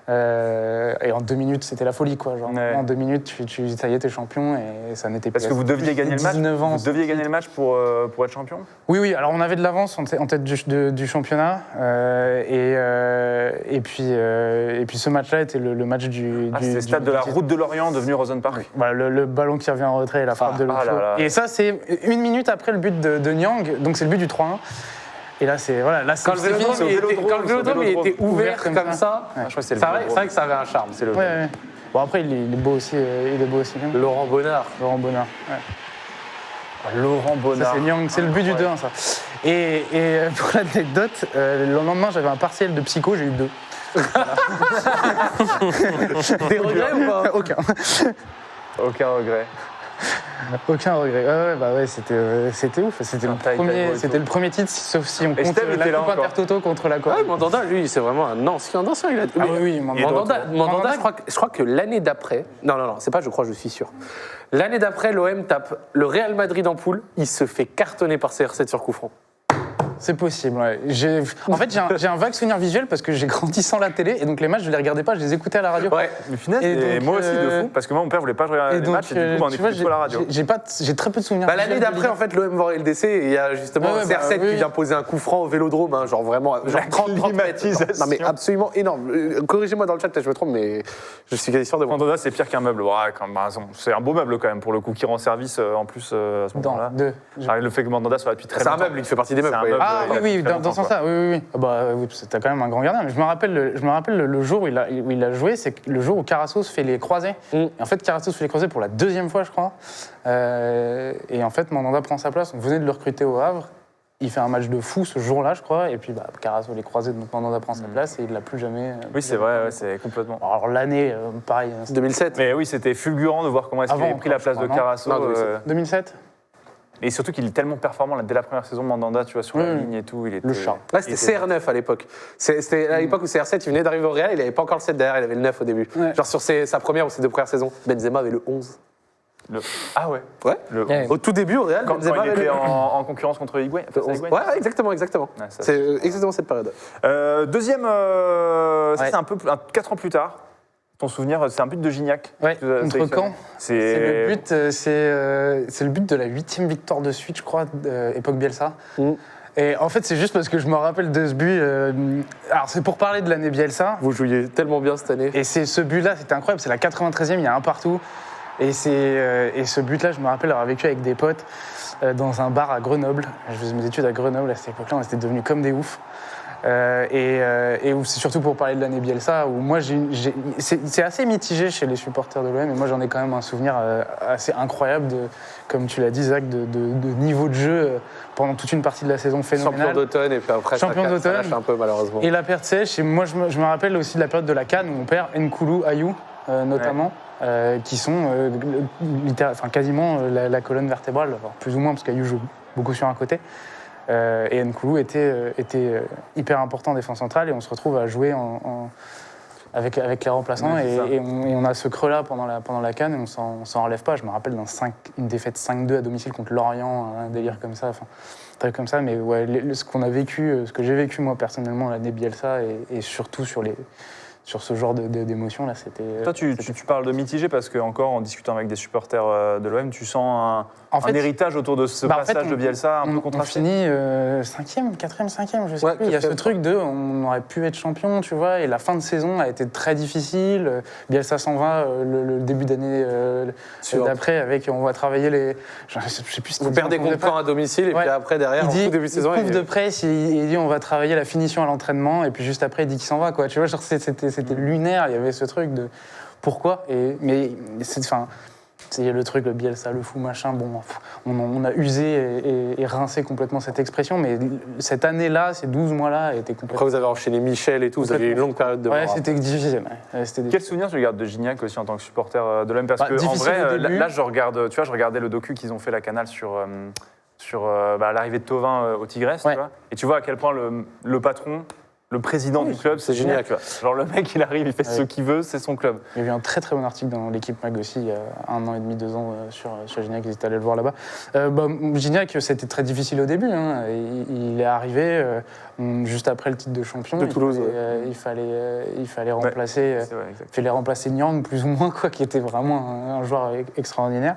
Et en 2 minutes, c'était la folie, quoi. Genre, en 2 minutes, ça y est, t'es champion et ça n'était pas. Parce que vous deviez gagner le match. Vous deviez gagner le match pour être champion. Oui. Alors on avait de l'avance en tête du championnat et puis ce match-là était le match du. C'était le stade de la Route de Lorient devenu Rosen Park. Voilà, le ballon qui revient en retrait et la frappe de Lucho. Et ça, c'est 1 minute après le but de Nyang, donc c'est le but du 3-1. Et là, c'est quand le Vélodrome était ouvert comme ça. C'est vrai que ça avait un charme. Ouais. Bon après, il est beau aussi. Quand même. Laurent Bonnard. Ouais. Laurent Bonnard. Ça, c'est Nyang, c'est le but du 2-1, ça. Et pour l'anecdote, le lendemain, j'avais un partiel de psycho, j'ai eu 2. Des regrets ou pas? Aucun. Aucun regret. Aucun regret. C'était ouf. C'était le premier titre, sauf si on compte la Coupe Intertoto contre la Corée. Mandanda, lui, c'est vraiment un ancien. Mandanda, je crois que l'année d'après. Non, c'est pas, je suis sûr. L'année d'après, l'OM tape le Real Madrid en poule, il se fait cartonner par CR7 sur coup franc. C'est possible, ouais. En fait, j'ai un vague souvenir visuel parce que j'ai grandi sans la télé et donc les matchs, je les regardais pas, je les écoutais à la radio. Ouais, mais finalement, et moi aussi de fou, parce que moi, mon père voulait pas regarder les matchs et du coup, on écoutait tout à la radio. J'ai très peu de souvenirs. L'année d'après, en fait, l'OM va au LDC et il y a justement CR7 qui vient poser un coup franc au Vélodrome, hein, genre vraiment, genre 30 mètres. Non, mais absolument énorme. Corrigez-moi dans le chat, peut-être je me trompe, mais je suis quasi sûr de vous. Mandanda, c'est pire qu'un meuble. C'est un beau meuble quand même, pour le coup, qui rend service en plus à ce moment-là. Le fait que Mandanda soit là depuis très longtemps. C'est un meuble, il fait partie des meubles. Ah oui, dans ce sens-là, oui. Oui, c'était quand même un grand gardien. Mais je me rappelle le jour où il a joué, c'est le jour où Carrassos fait les croisés. Et en fait, Carrassos fait les croisés pour la 2e fois, je crois. Et en fait, Mandanda prend sa place. On venait de le recruter au Havre. il fait un match de fou ce jour-là, je crois, et puis Carasso les croisés, donc Mandanda prend sa place et il l'a plus jamais. Oui, c'est vrai, c'est complètement. Alors l'année, pareil. 2007. Mais oui, c'était fulgurant de voir comment est-ce qu'il avait pris la place de Carasso. 2007. Et surtout qu'il est tellement performant dès la première saison, Mandanda, tu vois, sur la ligne et tout. Il était, le chat. Là, c'était CR9 à l'époque. C'était à l'époque où CR7, il venait d'arriver au Real, il n'avait pas encore le 7 derrière, il avait le 9 au début. Ouais. Genre sur sa première ou ses 2 premières saisons. Benzema avait le 11. Ah ouais. Ouais. Au tout début au Real, Quand Benzema il avait était le en concurrence contre Higuain. Ouais, exactement. Ouais, ça, C'est exactement cette période. Deuxième, ça c'est un peu 4 ans plus tard. Ton souvenir, c'est un but de Gignac. Ouais, contre Caen. C'est le but, c'est le but de la 8e victoire de suite, je crois, époque Bielsa. Et en fait, c'est juste parce que je me rappelle de ce but. Alors, c'est pour parler de l'année Bielsa. Vous jouiez tellement bien cette année. Et ce but-là, c'était incroyable. C'est la 93e, il y a un partout. Et ce but-là, je me rappelle avoir vécu avec des potes dans un bar à Grenoble. Je faisais mes études à Grenoble à cette époque-là, on était devenus comme des oufs. Et c'est surtout pour parler de l'année Bielsa, où moi, c'est assez mitigé chez les supporters de l'OM, et moi j'en ai quand même un souvenir assez incroyable, comme tu l'as dit, Zach, de niveau de jeu pendant toute une partie de la saison phénoménale. Champion d'automne, et puis après, ça lâche un peu malheureusement. Et la perte sèche, et moi je me rappelle aussi de la période de la CAN, où on perd Nkoulou, Ayou, notamment. Qui sont quasiment la colonne vertébrale, plus ou moins, parce qu'Ayou joue beaucoup sur un côté. Et Nkoulou était hyper important en défense centrale, et on se retrouve à jouer avec les remplaçants, et on a ce creux-là pendant la CAN, et on s'en relève pas. Je me rappelle une défaite 5-2 à domicile contre Lorient, un délire comme ça, un truc comme ça, mais ouais, ce qu'on a vécu, ce que j'ai vécu moi personnellement l'année Bielsa, et surtout sur ce genre d'émotions, là, c'était... Toi, tu parles de mitigé parce que, encore, en discutant avec des supporters de l'OM, tu sens un héritage autour de ce passage de Bielsa un peu contrasté. On finit 5e, 4e, 5e, je sais plus. Il y a ce truc on aurait pu être champion, tu vois, et la fin de saison a été très difficile. Bielsa s'en va le début d'année d'après, avec on va travailler les... Je sais plus ce Vous perdez contre Caen à domicile, et puis après, derrière, en tout début de saison... Il couvre de presse, il dit on va travailler la finition à l'entraînement, et puis juste après, il dit qu'il s'en va, quoi. Tu vois, genre, c'était lunaire, il y avait ce truc de pourquoi, mais c'est le truc, le Bielsa, le fou, machin, bon, on a usé et rincé complètement cette expression, mais cette année-là, ces 12 mois-là, étaient complètement... Après, vous avez enchaîné Michel et tout, vous avez eu une longue période de mort. Ouais, c'était difficile. Quel souvenir tu gardes de Gignac aussi en tant que supporter de l'OM? Parce que en vrai, là, je regardais le docu qu'ils ont fait, la Canal, sur l'arrivée de Thauvin au Tigresse, tu vois, et tu vois à quel point le patron... Le président du club, c'est Gignac. Genre le mec, il arrive, il fait ce qu'il veut, c'est son club. Il y a eu un très très bon article dans l'équipe Mag aussi, il y a 1 an et demi, 2 ans, sur Gignac, ils étaient allés le voir là-bas. Gignac, c'était très difficile au début. Hein. Il est arrivé juste après le titre de champion. De Toulouse. Il fallait remplacer, remplacer Nyang, plus ou moins, quoi, qui était vraiment un joueur extraordinaire.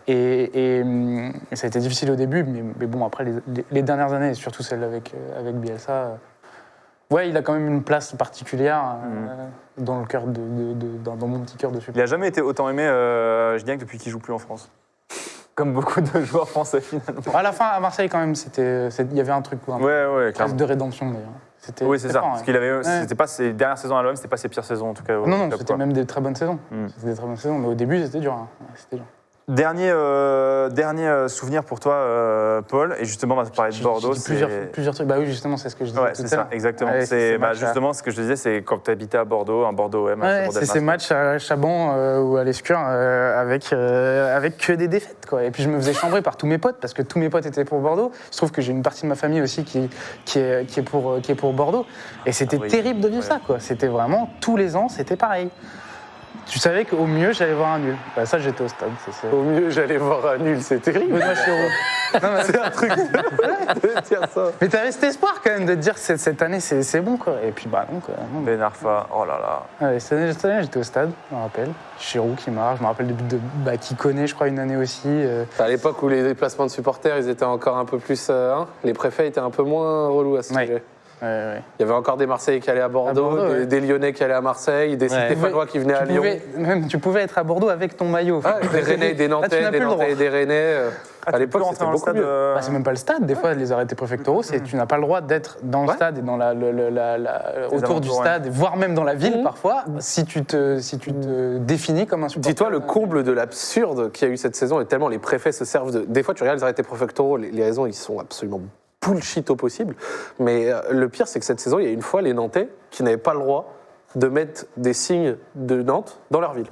Et ça a été difficile au début, mais bon, après les dernières années, et surtout celle avec Bielsa... Ouais, il a quand même une place particulière dans le cœur dans mon petit cœur de supporter. Il n'a jamais été autant aimé, Gignac, depuis qu'il joue plus en France. Comme beaucoup de joueurs français, finalement. À la fin, à Marseille, quand même, il y avait un truc, quoi. Presque de rédemption, d'ailleurs. Oui, c'est ça. Parce qu'il avait, c'était pas ses dernières saisons à l'OM, c'était pas ses pires saisons, en tout cas. Non, c'était même des très bonnes saisons. C'était des très bonnes saisons, mais au début, c'était dur. C'était dur. Dernier souvenir pour toi, Paul, et justement, on va parler de Bordeaux. Plusieurs trucs. Bah oui, justement, c'est ce que je disais tout à l'heure. C'est ça, exactement. Ouais, justement, ce que je disais, c'est quand tu habitais à Bordeaux, un Bordeaux-OM. Ouais, c'est ces matchs à Chaban ou à l'Escure avec que des défaites, quoi. Et puis je me faisais chambrer par tous mes potes, parce que tous mes potes étaient pour Bordeaux. Il se trouve que j'ai une partie de ma famille aussi qui est pour Bordeaux. Et c'était terrible de vivre ça, quoi. C'était vraiment, tous les ans, c'était pareil. Tu savais qu'au mieux, j'allais voir un nul. Bah, ça, j'étais au stade. Au mieux, j'allais voir un nul, c'est terrible. C'est un truc de dire ça. Mais t'avais cet espoir quand même de te dire que cette année, c'est bon, quoi. Et puis, bah non, quoi. Ben Arfa, oh là là. Ouais, cette année, j'étais au stade, je me rappelle. Chirou qui marque, je me rappelle du but de qui connaît, je crois, une année aussi. À l'époque où les déplacements de supporters, ils étaient encore un peu plus... les préfets étaient un peu moins relous à ce sujet. Ouais. Il y avait encore des Marseillais qui allaient à Bordeaux, des Lyonnais qui allaient à Marseille, des Stéphanois qui venaient à Lyon. Tu pouvais être à Bordeaux avec ton maillot. Des Rennais, des Nantais, et des Rennais. À l'époque, c'était beaucoup mieux. C'est même pas le stade, des fois, les arrêtés préfectoraux, c'est tu n'as pas le droit d'être dans le stade et dans autour du stade, voire même dans la ville parfois, si tu te définis comme un supporter. Dis-toi, le comble de l'absurde qu'il y a eu cette saison, et tellement les préfets se servent de... Des fois, tu regardes les arrêtés préfectoraux, les raisons, ils sont absolument bullshit au possible. Mais le pire, c'est que cette saison, il y a une fois les Nantais qui n'avaient pas le droit de mettre des signes de Nantes dans leur ville.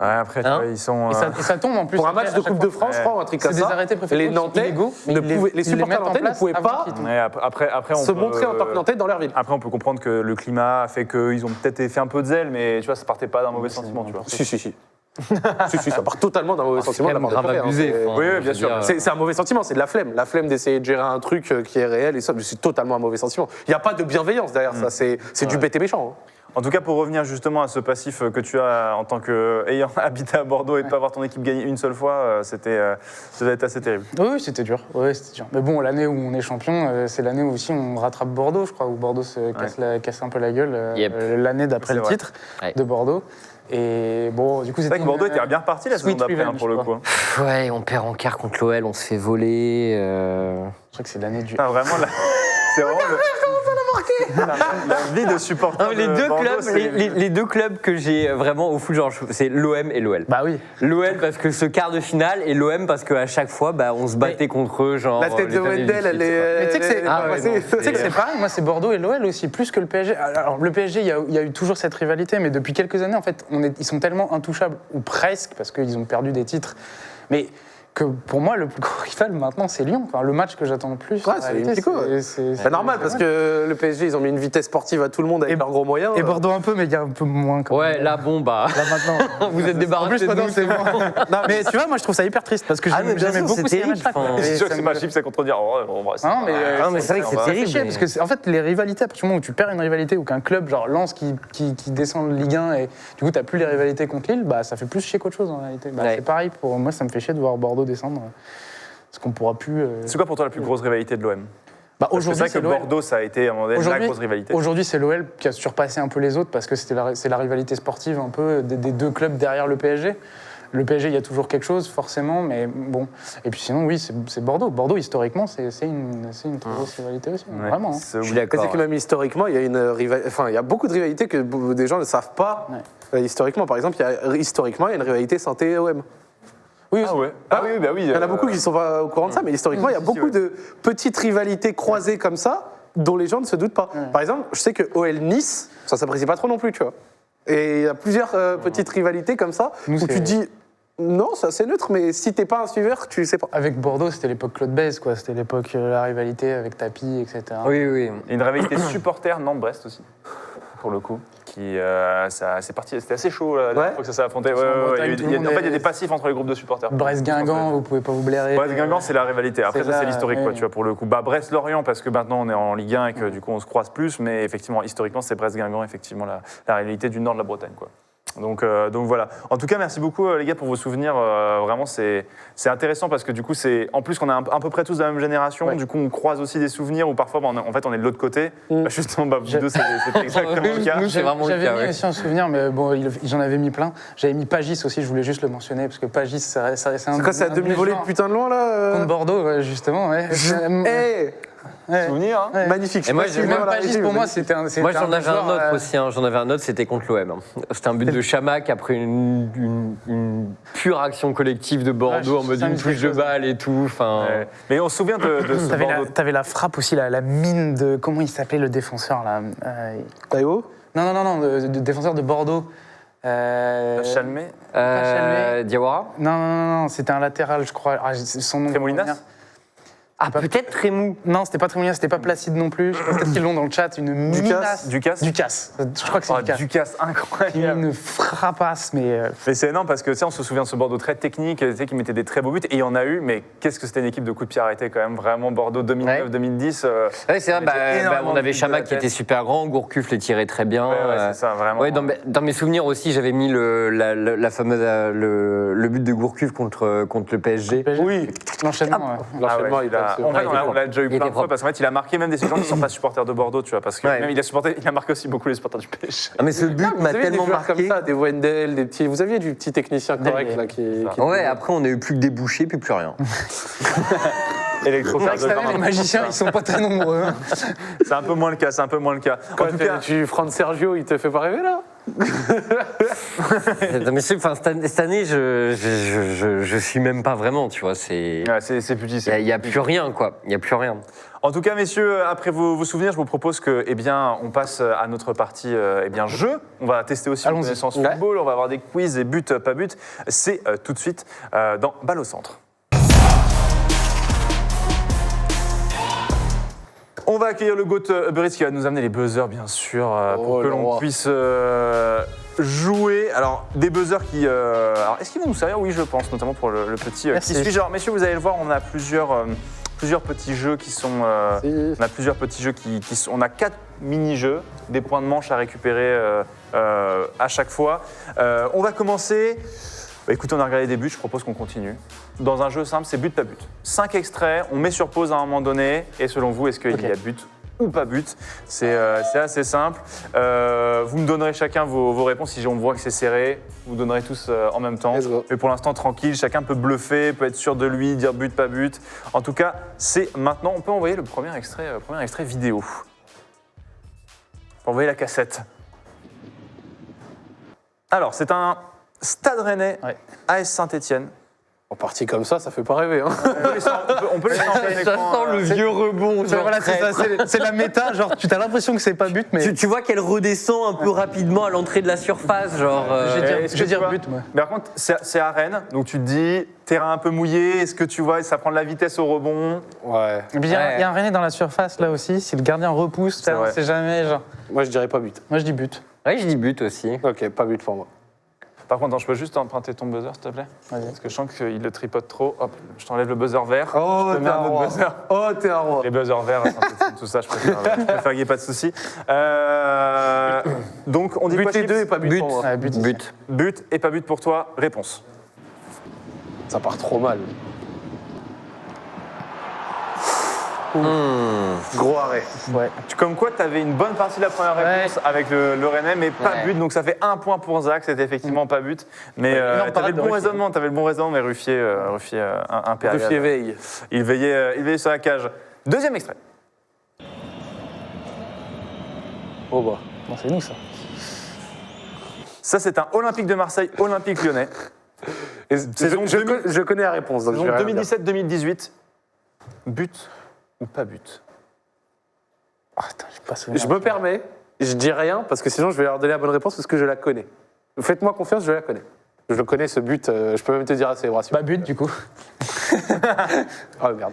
Ouais, après, tu vois, ils sont. Et ça tombe en plus. Pour un après, match à de chaque Coupe de fois. France, je crois, un truc C'est comme des ça. arrêtés préfectoraux Les Nantais, illégaux, mais les supporters mettent en nantais ne place pouvaient avant pas qu'ils tombent. Ouais, après, on se peut, montrer en tant que Nantais dans leur ville. Après, on peut comprendre que le climat a fait qu'ils ont peut-être fait un peu de zèle, mais tu vois, ça partait pas d'un mauvais sentiment, tu vois. Si. si, ça part totalement d'un mauvais sentiment. C'est quand même de la part des grave Nantais, abusé. hein. enfin, Oui, je bien veux sûr. dire, C'est un mauvais sentiment, c'est de la flemme. La flemme d'essayer de gérer un truc qui est réel et ça, c'est totalement un mauvais sentiment. Il n'y a pas de bienveillance derrière ça, c'est du bête et méchant. hein. En tout cas, pour revenir justement à ce passif que tu as en tant qu'ayant habité à Bordeaux et de ne pas voir ton équipe gagner une seule fois, ça devait être assez terrible. Oui, c'était dur. Ouais, c'était dur. Mais bon, l'année où on est champion, c'est l'année où aussi on rattrape Bordeaux, je crois, où Bordeaux se casse un peu la gueule. Yep. L'année d'après C'est le vrai. titre Ouais. de Bordeaux. Et bon, du coup, C'est c'était. vrai que Bordeaux était bien reparti la saison sweet d'après, revenge, pour le quoi. coup. Ouais, on perd en quart contre l'OL, on se fait voler. Je crois que c'est l'année du. Putain, vraiment, c'est vraiment la vie de supporter. Non, mais les de deux Bordeaux, clubs, c'est- les deux clubs que j'ai vraiment au foot, genre, c'est l'OM et l'OL. Bah oui. L'OL parce que ce quart de finale et l'OM parce qu'à chaque fois, bah, on se battait contre eux, genre. La tête les de années Wendell, elle est. Mais tu sais que c'est- elle est Ah pas ouais, passée. non, Tu sais que c'est pareil, moi c'est Bordeaux et l'OL aussi, plus que le PSG. Alors le PSG, il y a eu toujours cette rivalité, mais depuis quelques années, en fait, ils sont tellement intouchables, ou presque, parce qu'ils ont perdu des titres. Mais que pour moi, le plus gros rival maintenant, c'est Lyon. Enfin, le match que j'attends le plus. Ouais, en c'est réalité, Olympico, ouais. C'est normal parce que le PSG, ils ont mis une vitesse sportive à tout le monde avec Et- leurs gros moyens. Et Bordeaux un peu, mais il y a un peu moins quand Ouais, même. là, bon, bah. Là maintenant. Vous êtes En débarrassés plus, de maintenant, nous, c'est bon. Non, Mais tu vois, moi je trouve ça hyper triste parce que Ah, mais bien j'aimais sûr, beaucoup c'est ces matchs-là. terrible, enfin, C'est sûr que ça c'est me- pas chiffre, c'est contredire. Oh, on va- Non, mais, Ah, mais c'est vrai que c'est ça fait terrible, chier, mais- parce que en fait les rivalités, à partir du moment où tu perds une rivalité ou qu'un club genre Lens qui descend de Ligue 1 et du coup t'as plus les rivalités contre Lille, bah ça fait plus chier qu'autre chose en réalité. Bah, Ouais. C'est pareil pour moi, ça me fait chier de voir Bordeaux descendre parce qu'on pourra plus. C'est quoi pour toi la plus grosse rivalité de l'OM? Bah, Parce que aujourd'hui c'est vrai que c'est l'OL. Bordeaux, ça a été à un moment donné la Aujourd'hui- grosse rivalité. Aujourd'hui, c'est l'OL qui a surpassé un peu les autres parce que c'est la rivalité sportive un peu des deux clubs derrière le PSG. Le PSG, il y a toujours quelque chose, forcément, mais bon. Et puis sinon, oui, c'est Bordeaux. Bordeaux, historiquement, c'est une très grosse rivalité aussi, Ouais. vraiment. hein. C'est- Je suis oui. Mais d'accord. c'est que même historiquement, il y a il y a beaucoup de rivalités que des gens ne savent pas. Historiquement, par exemple, il y a une rivalité santé-OM. Oui, Ah ouais. Ah oui, bah oui. Il y en a beaucoup qui ne sont pas au courant de ça, mais historiquement, il y a si, beaucoup ouais. de petites rivalités croisées comme ça, dont les gens ne se doutent pas. Par exemple, je sais que OL Nice, ça s'apprécie pas trop non plus, tu vois. Et il y a plusieurs petites rivalités comme ça, Nous, où c'est- tu dis, non, ça c'est neutre, mais si t'es pas un suiveur, tu sais pas. Avec Bordeaux, c'était l'époque Claude Bèze, quoi. C'était l'époque la rivalité avec Tapi, etc. Oui, oui. Et une rivalité supporter Nantes-Brest aussi, pour le coup. Qui, c'est parti, c'était assez chaud la dernière Ouais. fois que ça s'est affronté. Ouais, En ouais, ouais, Bretagne, il y a eu- tout le il y a- monde en fait, il y a est- des passifs entre les groupes de supporters. Brest-Guingamp, vous pouvez pas vous blairer. Brest-Guingamp, c'est la rivalité. Après, c'est ça, c'est là, l'historique, quoi, ouais. tu vois, pour le coup. Bah, Brest-Lorient, parce que maintenant, on est en Ligue 1 et que, du coup, on se croise plus. Mais effectivement, historiquement, c'est Brest-Guingamp, effectivement, la rivalité du nord de la Bretagne, quoi. Donc voilà. En tout cas, merci beaucoup les gars pour vos souvenirs. Vraiment, c'est intéressant parce que du coup, c'est en plus qu'on est à peu près tous de la même génération. Ouais. Du coup, on croise aussi des souvenirs où parfois, bah, en fait, on est de l'autre côté. Bah, justement, bah, vous deux, c'est exactement le cas. Nous, c'est vraiment le J'avais cas, mis ouais. aussi un souvenir, mais bon, j'en avais mis plein. J'avais mis Pagis aussi, je voulais juste le mentionner, parce que Pagis, c'est un C'est quoi, c'est à demi-volée de putain de loin, là Contre Bordeaux, ouais, justement, ouais. Eh, Ouais. Souvenirs, hein. Ouais. magnifique. Et moi, je sais j'ai pas si Même vous voyez Pagis, la pour moi, régie, c'était un. Moi, j'en avais un joueur, autre aussi. Hein. J'en avais un autre, c'était contre l'OM. C'était un but de Chamac après une pure action collective de Bordeaux Ouais, en mode ça me une dit touche quelque de chose. balle et tout. Enfin, Ouais. Mais on se souvient de ce Bordeaux. T'avais la frappe aussi, la mine de. Comment il s'appelait le défenseur, là Taïwo Non, le défenseur de Bordeaux. Chalmé, Diawara. Non, c'était un latéral, je crois. Ah, son nom. Trémolinas. Ah, peut-être Trémou. Non, c'était pas Trémolinas, c'était pas Placide non plus. Je sais pas, peut-être qu'ils l'ont dans le chat. Une minace. Ducasse. Ducasse. Je crois que c'est Oh, Ducasse. Ducasse, incroyable. Une frappasse, mais. Mais c'est énorme parce que tu sais, on se souvient de ce Bordeaux très technique, tu sais, qui mettait des très beaux buts et il y en a eu, mais qu'est-ce que c'était une équipe de coups de pied arrêtés quand même, vraiment Bordeaux 2009-2010. Ouais, c'est vrai, on mettait énormément on de avait buts de Chamac la qui tête. était super grand, Gourcuff les tirait très bien. Ouais, c'est ça, vraiment. Ouais, dans mes souvenirs aussi, j'avais mis la fameuse le but de Gourcuff contre le PSG. Oui. L'enchaînement, ouais. L'enchaînement, Ah ouais, il a- en fait, il on était l'a propre. déjà eu Il plein était de fois propre. parce qu'en fait, il a marqué même des gens qui ne sont pas supporters de Bordeaux, tu vois, parce que Ouais. même il a marqué aussi beaucoup les supporters du PSG. Ah, mais ce but Vous m'a aviez des tellement joueurs marqué. comme ça, des Wendell, des petits. Vous aviez du petit technicien correct là qui. Ouais, après on a eu plus que des bouchées, puis plus rien. Électro C'est vrai que cette année, les magiciens, ils sont pas très nombreux. C'est un peu moins le cas, c'est un peu moins le cas. En Quoi, tout cas, Franz Sergio, il te fait pas rêver là Mais cette année, je suis même pas vraiment, tu vois. C'est petit. il y a plus rien, quoi. Il y a plus rien. En tout cas, messieurs, après vos souvenirs, je vous propose que, on passe à notre partie, jeu. On va tester aussi une connaissance football. On va avoir des quiz et but, pas but. C'est tout de suite dans Balle au centre. On va accueillir le GOAT Uber Eats qui va nous amener les buzzers, bien sûr, pour que l'on puisse jouer. Alors, des buzzers qui... Alors, est-ce qu'ils vont nous servir? Oui, je pense, notamment pour le petit qui suit. Genre, messieurs, vous allez le voir, on a plusieurs petits jeux qui sont... on a plusieurs petits jeux qui sont... On a 4 mini-jeux, des points de manche à récupérer à chaque fois. On va commencer... écoutez, on a regardé des buts, je propose qu'on continue. Dans un jeu simple, c'est but, pas but. 5 extraits, on met sur pause à un moment donné, et selon vous, est-ce qu'il y a but ou pas but? C'est assez simple. Vous me donnerez chacun vos réponses. Si on voit que c'est serré, vous donnerez tous en même temps. Mais pour l'instant, tranquille, chacun peut bluffer, peut être sûr de lui, dire but, pas but. En tout cas, c'est maintenant. On peut envoyer le premier extrait vidéo. On peut envoyer la cassette. Alors, c'est un Stade Rennais, AS Saint-Etienne. En partie comme ça fait pas rêver. Hein. On peut laisser en plein Ça écran, sent le vieux rebond. Genre Voilà, c'est ça, c'est la méta, genre tu as l'impression que c'est pas but, mais... tu vois qu'elle redescend un peu rapidement à l'entrée de la surface, genre. Je vais dire but, moi. Mais par contre, c'est à Rennes, donc tu te dis, terrain un peu mouillé, est-ce que tu vois, ça prend de la vitesse au rebond? Ouais. Et puis, il y a un René dans la surface, là aussi, si le gardien repousse, vrai. c'est jamais genre... Moi, je dirais pas but. Moi, je dis but. Ouais, je dis but aussi. Ok, pas but pour moi. Par contre, je peux juste emprunter ton buzzer, s'il te plaît? Vas-y. Parce que je sens qu'il le tripote trop. Hop, je t'enlève le buzzer vert. Oh, je te mets un autre buzzer. Oh, t'es un roi. Les buzzers verts, tout ça, je préfère qu'il n'y ait pas de souci. Donc, on dit But quoi, les Chips? deux et pas but pour moi. Ouais, but. But. But et pas but pour toi, réponse. Ça part trop mal. Gros arrêt. Ouais. Comme quoi, tu avais une bonne partie de la première réponse avec le Rennais, mais pas Ouais. but. Donc ça fait 1 point pour Zach, c'était effectivement pas but. Mais énorme tu parade avais le de bon Ruffier. raisonnement, mais Ruffier impérial. Ruffier veille. Il veillait sur la cage. Deuxième extrait. Oh bah. Bon, c'est nous, ça. Ça, c'est un Olympique de Marseille, Olympique lyonnais. Et Saison je connais la réponse. Donc Saison je vais rien dire. 2017-2018. But ou pas but? Oh, attends, je pas souvenir. Je me permets, je dis rien parce que sinon je vais leur donner la bonne réponse parce que je la connais. Faites-moi confiance, je la connais. Je connais ce but, je peux même te dire à célébration. Bah, but, du coup. Oh merde.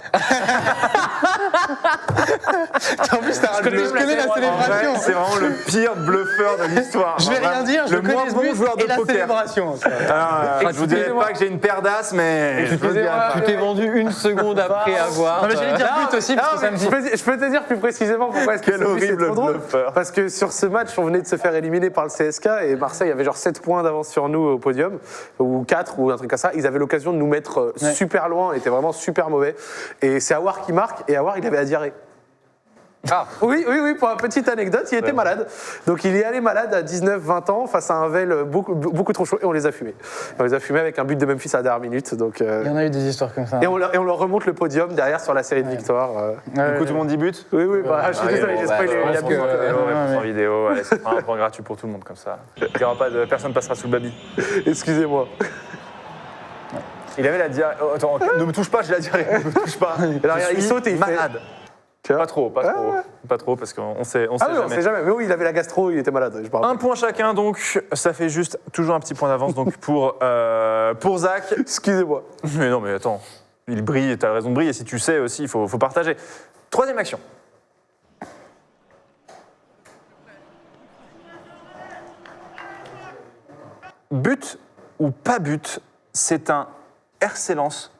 En plus, je connais la célébration. C'est vraiment le pire bluffeur de l'histoire. Je vais rien dire, je le moins connais ce bon but joueur de et la poker. célébration. Je vous dirai pas que j'ai une paire d'as, mais je vous dirai pas. Tu t'es vendu une seconde après avoir. Non, mais j'allais dire but aussi, parce que ça me dit... Je peux te dire plus précisément pourquoi est-ce que Quel ce but, c'est horrible trop drôle. bluffeur. Parce que sur ce match, on venait de se faire éliminer par le CSK et Marseille avait genre 7 points d'avance sur nous au podium, ou 4 ou un truc comme ça. Ils avaient l'occasion de nous mettre super loin, on était vraiment super mauvais. Et c'est Aouar qui marque, et Aouar, il avait la diarrhée. Ah. Oui, pour une petite anecdote, il était malade. Donc il est allé malade à 19-20 ans face à un Vel beaucoup trop chaud et on les a fumés. On les a fumés avec un but de Memphis à la dernière minute. Donc, Il y en a eu des histoires comme ça. et on leur remonte le podium derrière sur la série de victoires. Du coup, tout le monde dit but? Oui, bah, je suis désolé, j'ai spoilé. Il y a beaucoup. Réponse en vidéo, allez, c'est un point gratuit pour tout le monde comme ça. Il y aura pas de, personne passera sous le baby. Excusez-moi. Il avait la diarrhée. Oh, attends, ne me touche pas, j'ai la diarrhée. Ne me touche pas. Alors, il saute et il fait- malade. Tu vois Pas trop, pas trop, parce qu'on sait, Ah oui, on jamais. sait jamais. Mais oui, il avait la gastro, il était malade. Je me rappelle. Un point chacun, donc ça fait juste toujours un petit point d'avance donc pour Zach. Excusez-moi. Mais non, mais attends, il brille, t'as raison de briller. Si tu sais aussi, il faut partager. Troisième action. But ou pas but, c'est un RC Lens,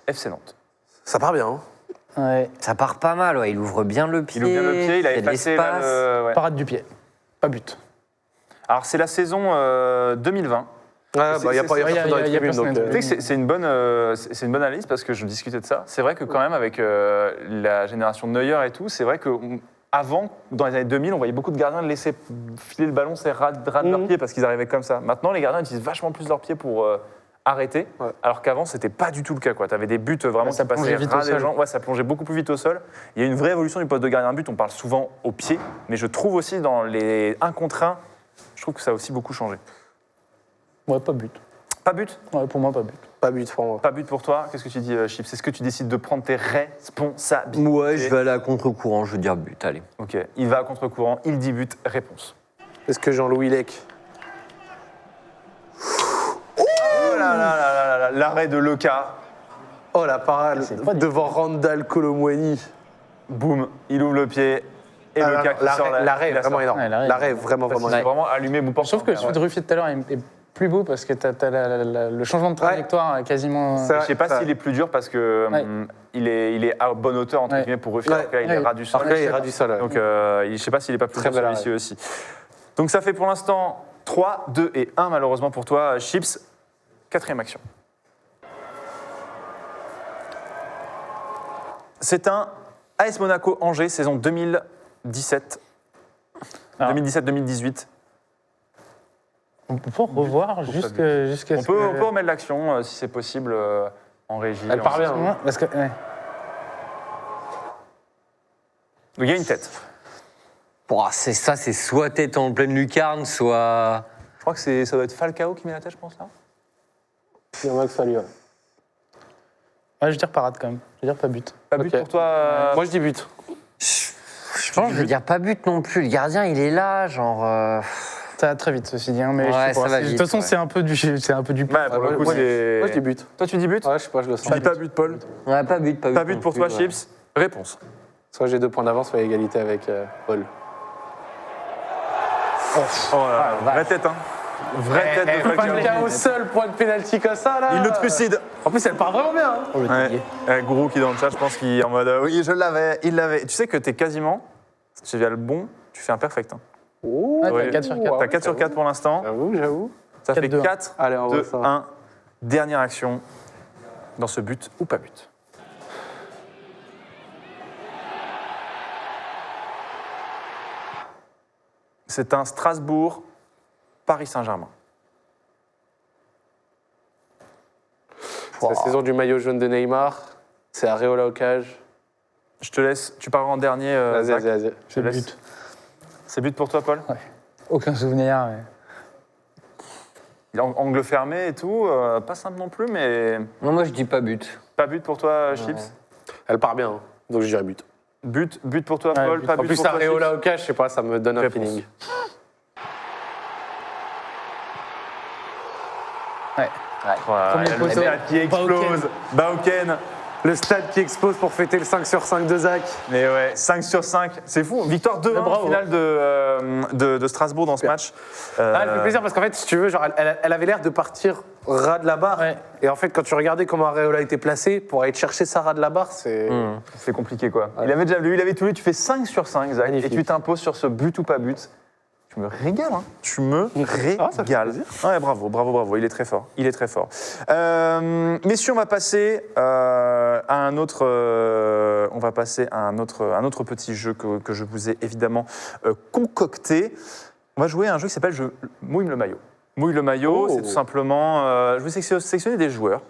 FC Nantes. Ça part bien. Hein. Ouais. Ça part pas mal, ouais. Il ouvre bien le pied. Il ouvre bien le pied, il a y a de effacé là, l'espace. ouais. Parade du pied. Pas but. Alors c'est la saison 2020. Ouais, il n'y a pas c'est- personne dans les y a tribunes. personne. Donc, Tu sais que c'est une bonne analyse parce que je discutais de ça. C'est vrai que quand même avec la génération de Neuer et tout, c'est vrai que avant, dans les années 2000, on voyait beaucoup de gardiens laisser filer le ballon, c'est ras de leurs pieds parce qu'ils arrivaient comme ça. Maintenant, les gardiens utilisent vachement plus leurs pieds pour arrêter, alors qu'avant, c'était pas du tout le cas. Tu avais des buts vraiment ça qui passaient plongeait vite ras au des sol. gens. Ouais, ça plongeait beaucoup plus vite au sol. Il y a une vraie évolution du poste de gardien de but. On parle souvent au pied, mais je trouve aussi dans les 1 contre 1, Je trouve que ça a aussi beaucoup changé. Ouais, pas but. Pas but? Ouais, pour moi, pas but. Pas but pour moi. Pas but pour toi. Qu'est-ce que tu dis, Chips? Est-ce que tu décides de prendre tes responsabilités? Ouais, je vais aller à contre-courant, je veux dire but, allez. Ok, il va à contre-courant, il dit but, réponse. Est-ce que Jean-Louis Lec? Oh là là là là là, l'arrêt de Leca. Oh la parade devant Randall Colomwani. Boum, il ouvre le pied. Et Leca qui sort L'arrêt est la vraiment sort. énorme. Ouais, L'arrêt est vraiment C'est énorme. vraiment allumé, Boupin. Je trouve que celui de Ruffier tout à l'heure est plus beau parce que t'as le changement de trajectoire quasiment. Ça- Je sais pas s'il est plus dur parce que Ouais. il est à bonne hauteur entre Ouais. guillemets pour Ruffier. Ouais. Alors que là, il est Ouais. ras du sol. Après, il ira du sol. Donc je sais pas s'il est pas plus Très dur bel celui-ci aussi. Donc ça fait pour l'instant 3, 2 et 1 malheureusement pour toi, Chips. Quatrième action. C'est un AS Monaco Angers saison 2017. Alors. 2017-2018. On peut pas revoir jusqu'à On peut remettre l'action si c'est possible en régie. Elle part bien. Ouais, parce que, ouais. Donc il y a une tête. Bon, c'est soit tête en pleine lucarne, soit. Je crois que ça doit être Falcao qui met la tête, je pense, là. Il y en a que ça lui. Ouais, je veux dire parade quand même. Je veux dire pas but. Pas but Ok. pour toi Moi, je dis but. Je pense que je veux dire pas but non plus. Le gardien, il est là, genre. Ça va très vite, ceci dit. Hein, mais Ouais, je sais ça pas, va de vite, toute façon, ouais. c'est un peu du. Bah, pour le coup, moi, c'est. Moi, je dis but. Toi, tu dis but Ouais, je sais pas, je le sens. Tu dis pas but, Paul Ouais, pas but, pas but. Pas but non pour plus, toi, ouais. Chips Réponse. Soit j'ai 2 points d'avance, soit égalité avec Paul. Oh, vraie tête, hein. Vraie tête de Falcao. Falcao seul, point de pénalty comme ça, là. Il le trucide. En plus, elle part vraiment bien. Hein. Ouais. Gourou qui est dans le chat, je pense qu'il est en mode oui, je l'avais, il l'avait. Tu sais que t'es quasiment, si tu via le bon, tu fais un perfect. Hein. Oh, Ouais, Ouais. t'as 4 sur 4. T'as 4 sur 4 pour l'instant. J'avoue. Ça fait 4-2. 4, Allez, on 2, voit ça. 1. Dernière action dans ce but ou pas but. C'est un Strasbourg-Paris Saint-Germain. C'est la saison du maillot jaune de Neymar. C'est Areola au cage. Je te laisse, tu parles en dernier. Vas-y, Zach. vas-y, vas-y. Je te laisse. but. C'est but pour toi, Paul Aucun souvenir. Ouais. Il a angle fermé et tout, pas simple non plus, mais Non, moi, je dis pas but. pas but pour toi, Chips. Elle part bien, hein. Donc je dirais but. But pour toi, Ouais, Paul, but. pas En but plus, pour toi, Areola Chips. au cage, je sais pas, ça me donne un Réponse. feeling. Ouais. Voilà, Premier le poteau. stade qui explose. Bauken. Le stade qui explose pour fêter le 5 sur 5 de Zach. Mais ouais, 5 sur 5, c'est fou. Victoire 2-1 Bravo. au final de Strasbourg dans ce match. Ah, elle fait plaisir parce qu'en fait, si tu veux, genre, elle avait l'air de partir ras de la barre. Ouais. Et en fait, quand tu regardais comment Areola était placé, pour aller te chercher ça ras de la barre, c'est. C'est compliqué quoi. Il avait déjà lu, il avait tout lu. Tu fais 5 sur 5, Zach, Magnifique. et tu t'imposes sur ce but ou pas but. Tu me régales, hein. Tu me Ah, ça fait régales. plaisir. Ouais, bravo. Il est très fort. Il est très fort. Messieurs, on va passer à un autre. On va passer à un autre petit jeu que je vous ai évidemment concocté. On va jouer à un jeu qui s'appelle Mouille le maillot. Mouille le maillot, Oh. c'est tout simplement. Je vais sélectionner des joueurs.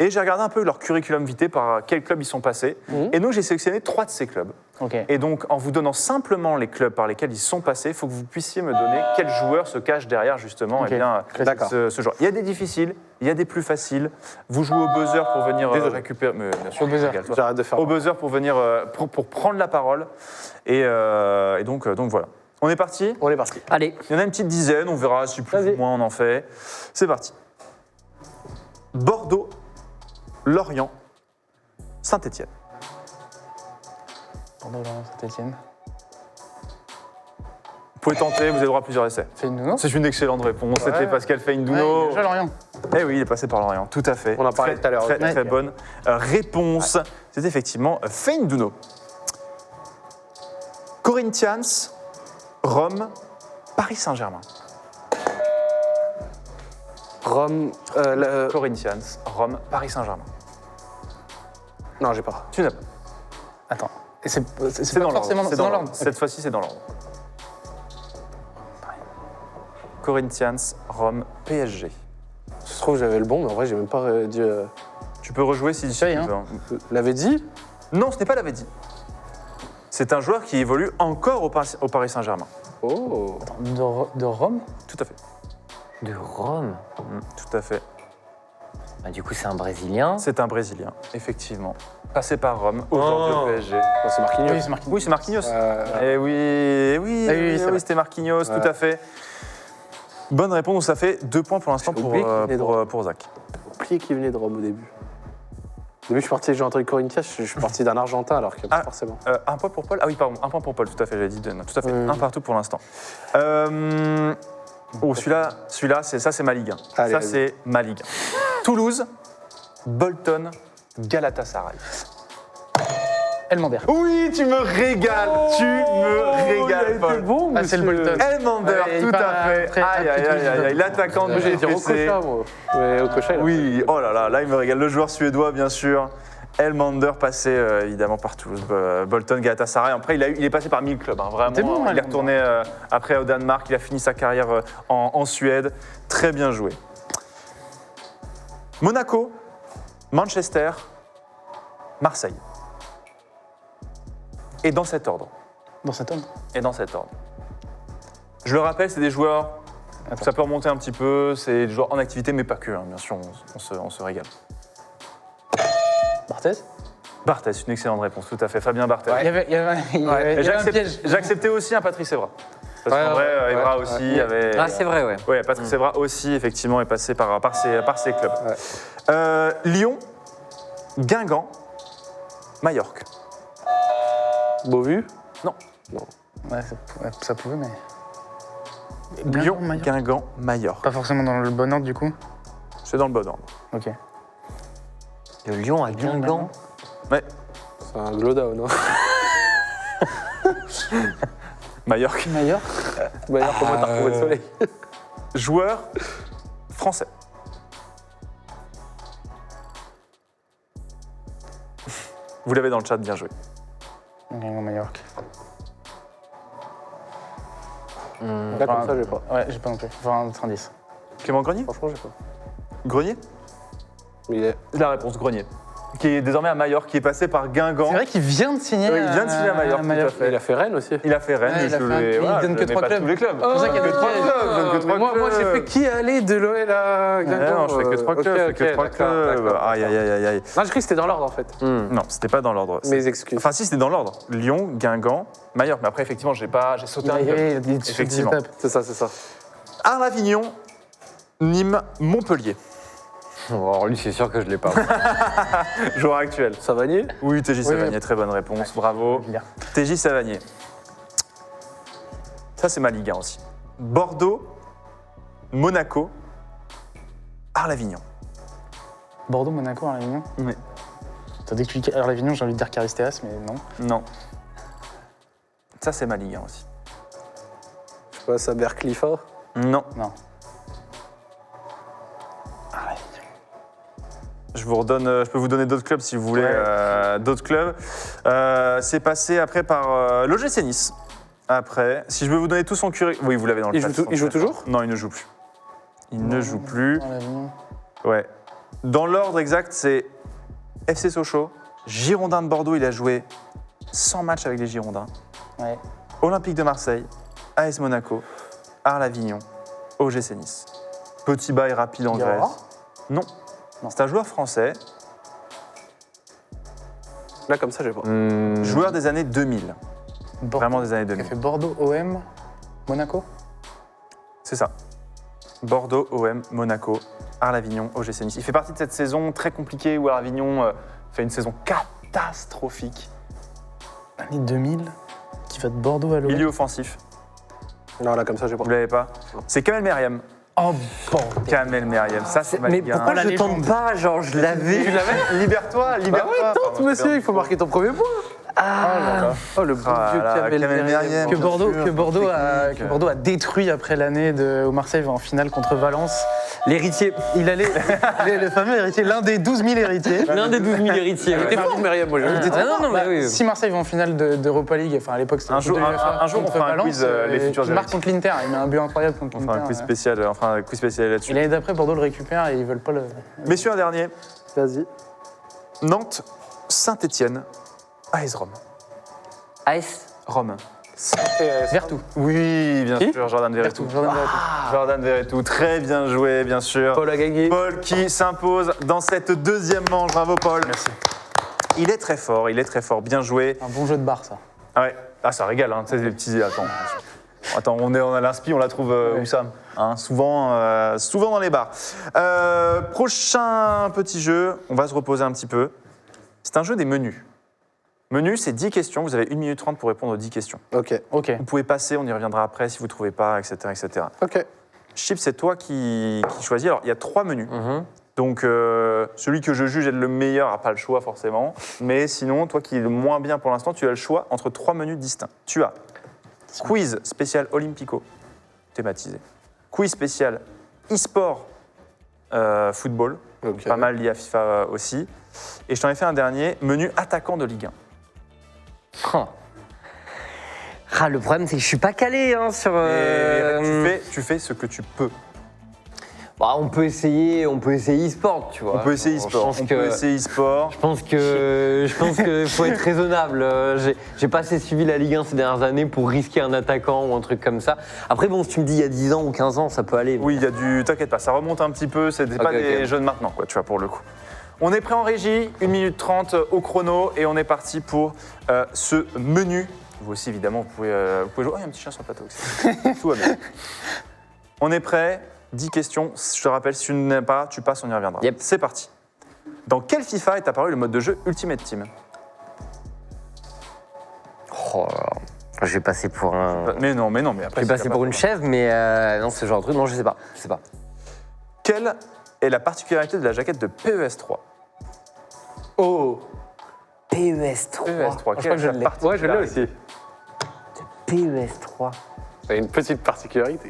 Et j'ai regardé un peu leur curriculum vitae, par quel club ils sont passés. Et donc, j'ai sélectionné 3 de ces clubs. Ok. Et donc, en vous donnant simplement les clubs par lesquels ils sont passés, il faut que vous puissiez me donner quel joueur se cache derrière, justement, Ok. eh bien, D'accord. ce joueur. Il y a des difficiles, il y a des plus faciles. Vous jouez au buzzer pour venir Désolé. récupérer. Mais bien sûr, Au buzzer. régale-toi. J'arrête de faire. Au buzzer pour venir pour prendre la parole. Et donc voilà. On est parti. On est parti. Allez, Il y en a une petite dizaine, on verra si plus Vas-y. ou moins on en fait. C'est parti. Bordeaux, Lorient, Saint-Étienne. Bordeaux, Saint-Etienne. Vous pouvez tenter, vous avez droit à plusieurs essais. Fait une nounou. C'est une excellente réponse. C'était Pascal Feindouno. Déjà Lorient. Eh oui, il est passé par Lorient, tout à fait. On en parlait Très, tout à l'heure. Très, Ouais. très bonne réponse. C'est effectivement Feindouno. Corinthians, Rome, Paris Saint-Germain. Rome. Corinthians, Rome, Paris Saint-Germain. Non, j'ai pas. Tu n'as pas. Attends. Et c'est pas C'est dans forcément l'ordre. c'est dans l'ordre. Cette fois-ci, c'est dans l'ordre. Corinthians, Rome, PSG. Ça se trouve, j'avais le bon, mais en vrai, j'ai même pas dit. Tu peux rejouer si tu Essaye, hein. veux. L'avait dit. Non, ce n'est pas l'avait dit. C'est un joueur qui évolue encore au Paris Saint-Germain. Oh. De Rome. Tout à fait. De Rome. Tout à fait. Bah, du coup, c'est un Brésilien. C'est un Brésilien, effectivement. Passé par Rome, aujourd'hui au PSG. Oh, c'est Marquinhos. Oui, c'est Marquinhos. Oui, c'est Marquinhos. Euh, Eh oui, c'est vrai. c'était Marquinhos, Ouais. tout à fait. Bonne réponse, donc ça fait 2 points pour l'instant J'ai pour, oublié qu'il venait de Rome. pour Zach. Oublié qu'il venait de Rome au début. Au début, je suis parti, j'ai entendu Corinthians, je suis parti d'un Argentin alors que pas forcément. Un point pour Paul. Ah oui, pardon, un point pour Paul, tout à fait, j'avais dit deux. Tout à fait, un partout pour l'instant. Celui-là, c'est ma Ligue 1. Allez, Ça, vas-y. c'est ma Ligue 1. Toulouse, Bolton, Galatasaray. Elmander. Oui, tu me régales, tu me régales, Paul. bon, Ah, c'est le monsieur. Bolton. Elmander, Ouais, il tout part à fait. après, Aïe, aïe, après aïe, aïe, aïe, l'attaquant de Moi, j'ai dit GFC. Okocha, moi. Ouais, Okocha, il a- Oui, oh là, il me régale. Le joueur suédois, bien sûr. Elmander passé évidemment par Toulouse, Bolton, Galatasaray. Après, il est passé par 1000 clubs, hein, vraiment. C'est bon, il est Elmander. retourné après au Danemark. Il a fini sa carrière en Suède. Très bien joué. Monaco, Manchester, Marseille. Et dans cet ordre. Dans cet homme. Je le rappelle, c'est des joueurs. Attends. Ça peut remonter un petit peu. C'est des joueurs en activité, mais pas que. Hein, bien sûr, on se régale. Barthez. Barthez, une excellente réponse, tout à fait. Fabien Barthez. Il y avait Et un piège. j'ai accepté aussi un Patrice Evra. Parce qu'en Ouais, vrai, ouais, Evra ouais, aussi ouais. avait. Ah, c'est vrai, ouais. Ouais, Patrice Evra aussi, effectivement, est passé par ses clubs. Lyon, Guingamp, Majorque. Beauvu. Ouais, ça pouvait, mais. Lyon, Majorque. Guingamp, Majorque. Pas forcément dans le bon ordre du coup. C'est dans le bon ordre. Ok. De Lyon à Guingamp. Ouais, C'est un glowdown, non Majorque. Majorque. D'ailleurs, comment t'as retrouvé le soleil Joueur français. Vous l'avez dans le chat, bien joué. Guingamp, Majorque. Là, comme ça, j'ai pas. Ouais, j'ai pas non plus. Enfin, un indice. Clément Grenier Franchement, j'ai pas. Grenier Mais il est. La réponse, Grenier. Qui est désormais à Majorque, qui est passé par Guingamp. C'est vrai qu'il vient de signer. Oui, il vient de signer à Majorque, tout à fait. Il a fait Rennes aussi. Il a fait Rennes, Ouais, il a je fait un- l'ai- il voilà, donne je que mets trois pas clubs. tous les clubs. C'est pour ça qu'il y a que des 3 pièges. clubs, je donne que 3 clubs. Moi, j'ai fait qui aller de l'OL à Guingamp Non, je fais que 3 clubs, je fais que 3 clubs. Aïe, aïe, aïe, aïe, aïe. Non, j'ai cru que c'était dans l'ordre en fait. Non, c'était pas dans l'ordre. Mes excuses. Enfin, si, c'était dans l'ordre. Lyon, Guingamp, Majorque. Mais après, effectivement, j'ai sauté un Il y club. a des Effectivement. étapes. C'est ça, c'est ça. Arles-Avignon, Nîmes, Montpellier. Alors, lui, c'est sûr que je l'ai pas. Joueur actuel. Savanier. Oui, TJ Savanier, oui. très bonne réponse, bravo. Bien. TJ Savanier. Ça, c'est ma Ligue 1 aussi. Bordeaux, Monaco, Arles-Avignon. Bordeaux, Monaco, Arles-Avignon. Oui. T'as d'expliquer Arles-Avignon, j'ai envie de dire Caristeas, mais non. Non. Ça, c'est ma Ligue 1 aussi. Je sais pas, Saber Clifford. Non. Non. Je vous redonne, je peux vous donner d'autres clubs si vous voulez, d'autres clubs. C'est passé après par l'OGC Nice. Après, si je veux vous donner tout son curriculum, oui, vous l'avez dans le Il chat. joue il joue toujours Non, il ne joue plus. Il ne joue plus. Arles-Avignon. Ouais. Dans l'ordre exact, c'est FC Sochaux, Girondins de Bordeaux. Il a joué 100 matchs avec les Girondins. Ouais. Olympique de Marseille, AS Monaco, Arles-Avignon, OGC Nice. Petit bail rapide en Diarra Grèce. Non. C'est un joueur français, Là, comme ça, j'ai pas. joueur des années 2000. Bordeaux. Vraiment des années Il a 2000. fait Bordeaux, OM, Monaco. C'est ça. Bordeaux, OM, Monaco, Arles-Avignon, OGC Nice. Il fait partie de cette saison très compliquée où Arles-Avignon fait une saison catastrophique. Année 2000, qui va de Bordeaux à l'OM. Milieu offensif, Non, là, comme ça, j'ai pas. vous l'avez pas. C'est Kamel Meriem. Oh, bordel. Kamel Meriem, ça c'est ma Mais Ligue 1. pourquoi la je légende. tente pas? Genre, je l'avais. Libère-toi, Bah libère-toi. ouais, tente, Pardon, monsieur, il faut marquer ton premier point. Oh, le bon Ah vieux là, Kamel Kamel Meriem. Meriem. Que Bien Bordeaux, sûr, que, Bordeaux a, technique. que Bordeaux a détruit après l'année où Marseille va en finale contre Valence. L'héritier. Il allait, le fameux héritier, l'un des 12 000 héritiers. L'un des 12 000 héritiers. Il ouais. était fort, Meriem, moi, j'ai vu. Ah non, non, mais oui. Si Marseille va en finale d'Europa League, enfin à l'époque c'était Un jour- contre UEFA, un jour, on contre fera un Valence, quiz, les futurs il marque héritiers. contre l'Inter, il met un but incroyable contre On fera l'Inter. un quiz spécial, là-dessus. Et l'année d'après, Bordeaux le récupère et ils veulent pas le. Messieurs, un dernier. Vas-y. Nantes, Saint-Étienne, AS Rome. AS Rome. Vertou. Oui, bien Qui sûr, Jordan Verretou. Vertou. Jordan Verretou. Jordan Verretou, très bien joué, bien sûr. Paul a gagné. Paul qui s'impose dans cette deuxième manche. Bravo, Paul. Merci. Il est très fort, bien joué. Un bon jeu de bar, ça. Ah ouais, ah, ça régale, hein. Tu sais, les petits. Attends, on a l'inspi, on la trouve où ça hein, souvent dans les bars. Prochain petit jeu, on va se reposer un petit peu. C'est un jeu des menus. Menu, c'est 10 questions. Vous avez 1 minute 30 pour répondre aux 10 questions. Ok. Ok. Vous pouvez passer, on y reviendra après si vous ne trouvez pas, etc. etc. Ok. Chip, c'est toi qui choisis. Alors, il y a 3 menus. Mhm. Donc, celui que je juge être le meilleur n'a pas le choix forcément. Mais sinon, toi qui es le moins bien pour l'instant, tu as le choix entre 3 menus distincts. Tu as quiz spécial Olympico, thématisé. Quiz spécial e-sport football, Ok. pas mal lié à FIFA aussi. Et je t'en ai fait un dernier, menu attaquant de Ligue 1. Oh. Ah, le problème, c'est que je suis pas calé hein, sur. Tu fais ce que tu peux. Bah, on peut essayer e-sport, tu vois. On peut essayer e-sport. Je pense que faut être raisonnable. J'ai pas assez suivi la Ligue 1 ces dernières années pour risquer un attaquant ou un truc comme ça. Après, bon, si tu me dis il y a 10 ans ou 15 ans, ça peut aller. Oui, il y a du. T'inquiète pas, ça remonte un petit peu. C'est pas des jeunes maintenant, quoi, tu vois, pour le coup. On est prêt en régie, 1 minute 30 au chrono, et on est parti pour ce menu. Vous aussi, évidemment, vous pouvez jouer. Oh, il y a un petit chien sur le plateau aussi. Tout va bien. On est prêt. 10 questions. Je te rappelle, si tu n'aimes pas, tu passes, on y reviendra. Yep. C'est parti. Dans quel FIFA est apparu le mode de jeu Ultimate Team? Oh là là. Je vais passer pour un. Mais non, mais après. Je vais passer pour une chèvre, mais non, c'est ce genre de truc. Non, je sais pas. Quelle est la particularité de la jaquette de PES3? Oh. PES3. PES3, je crois quelle que je est la l'ai. Ouais, je l'ai aussi. PES3. Ça a une petite particularité.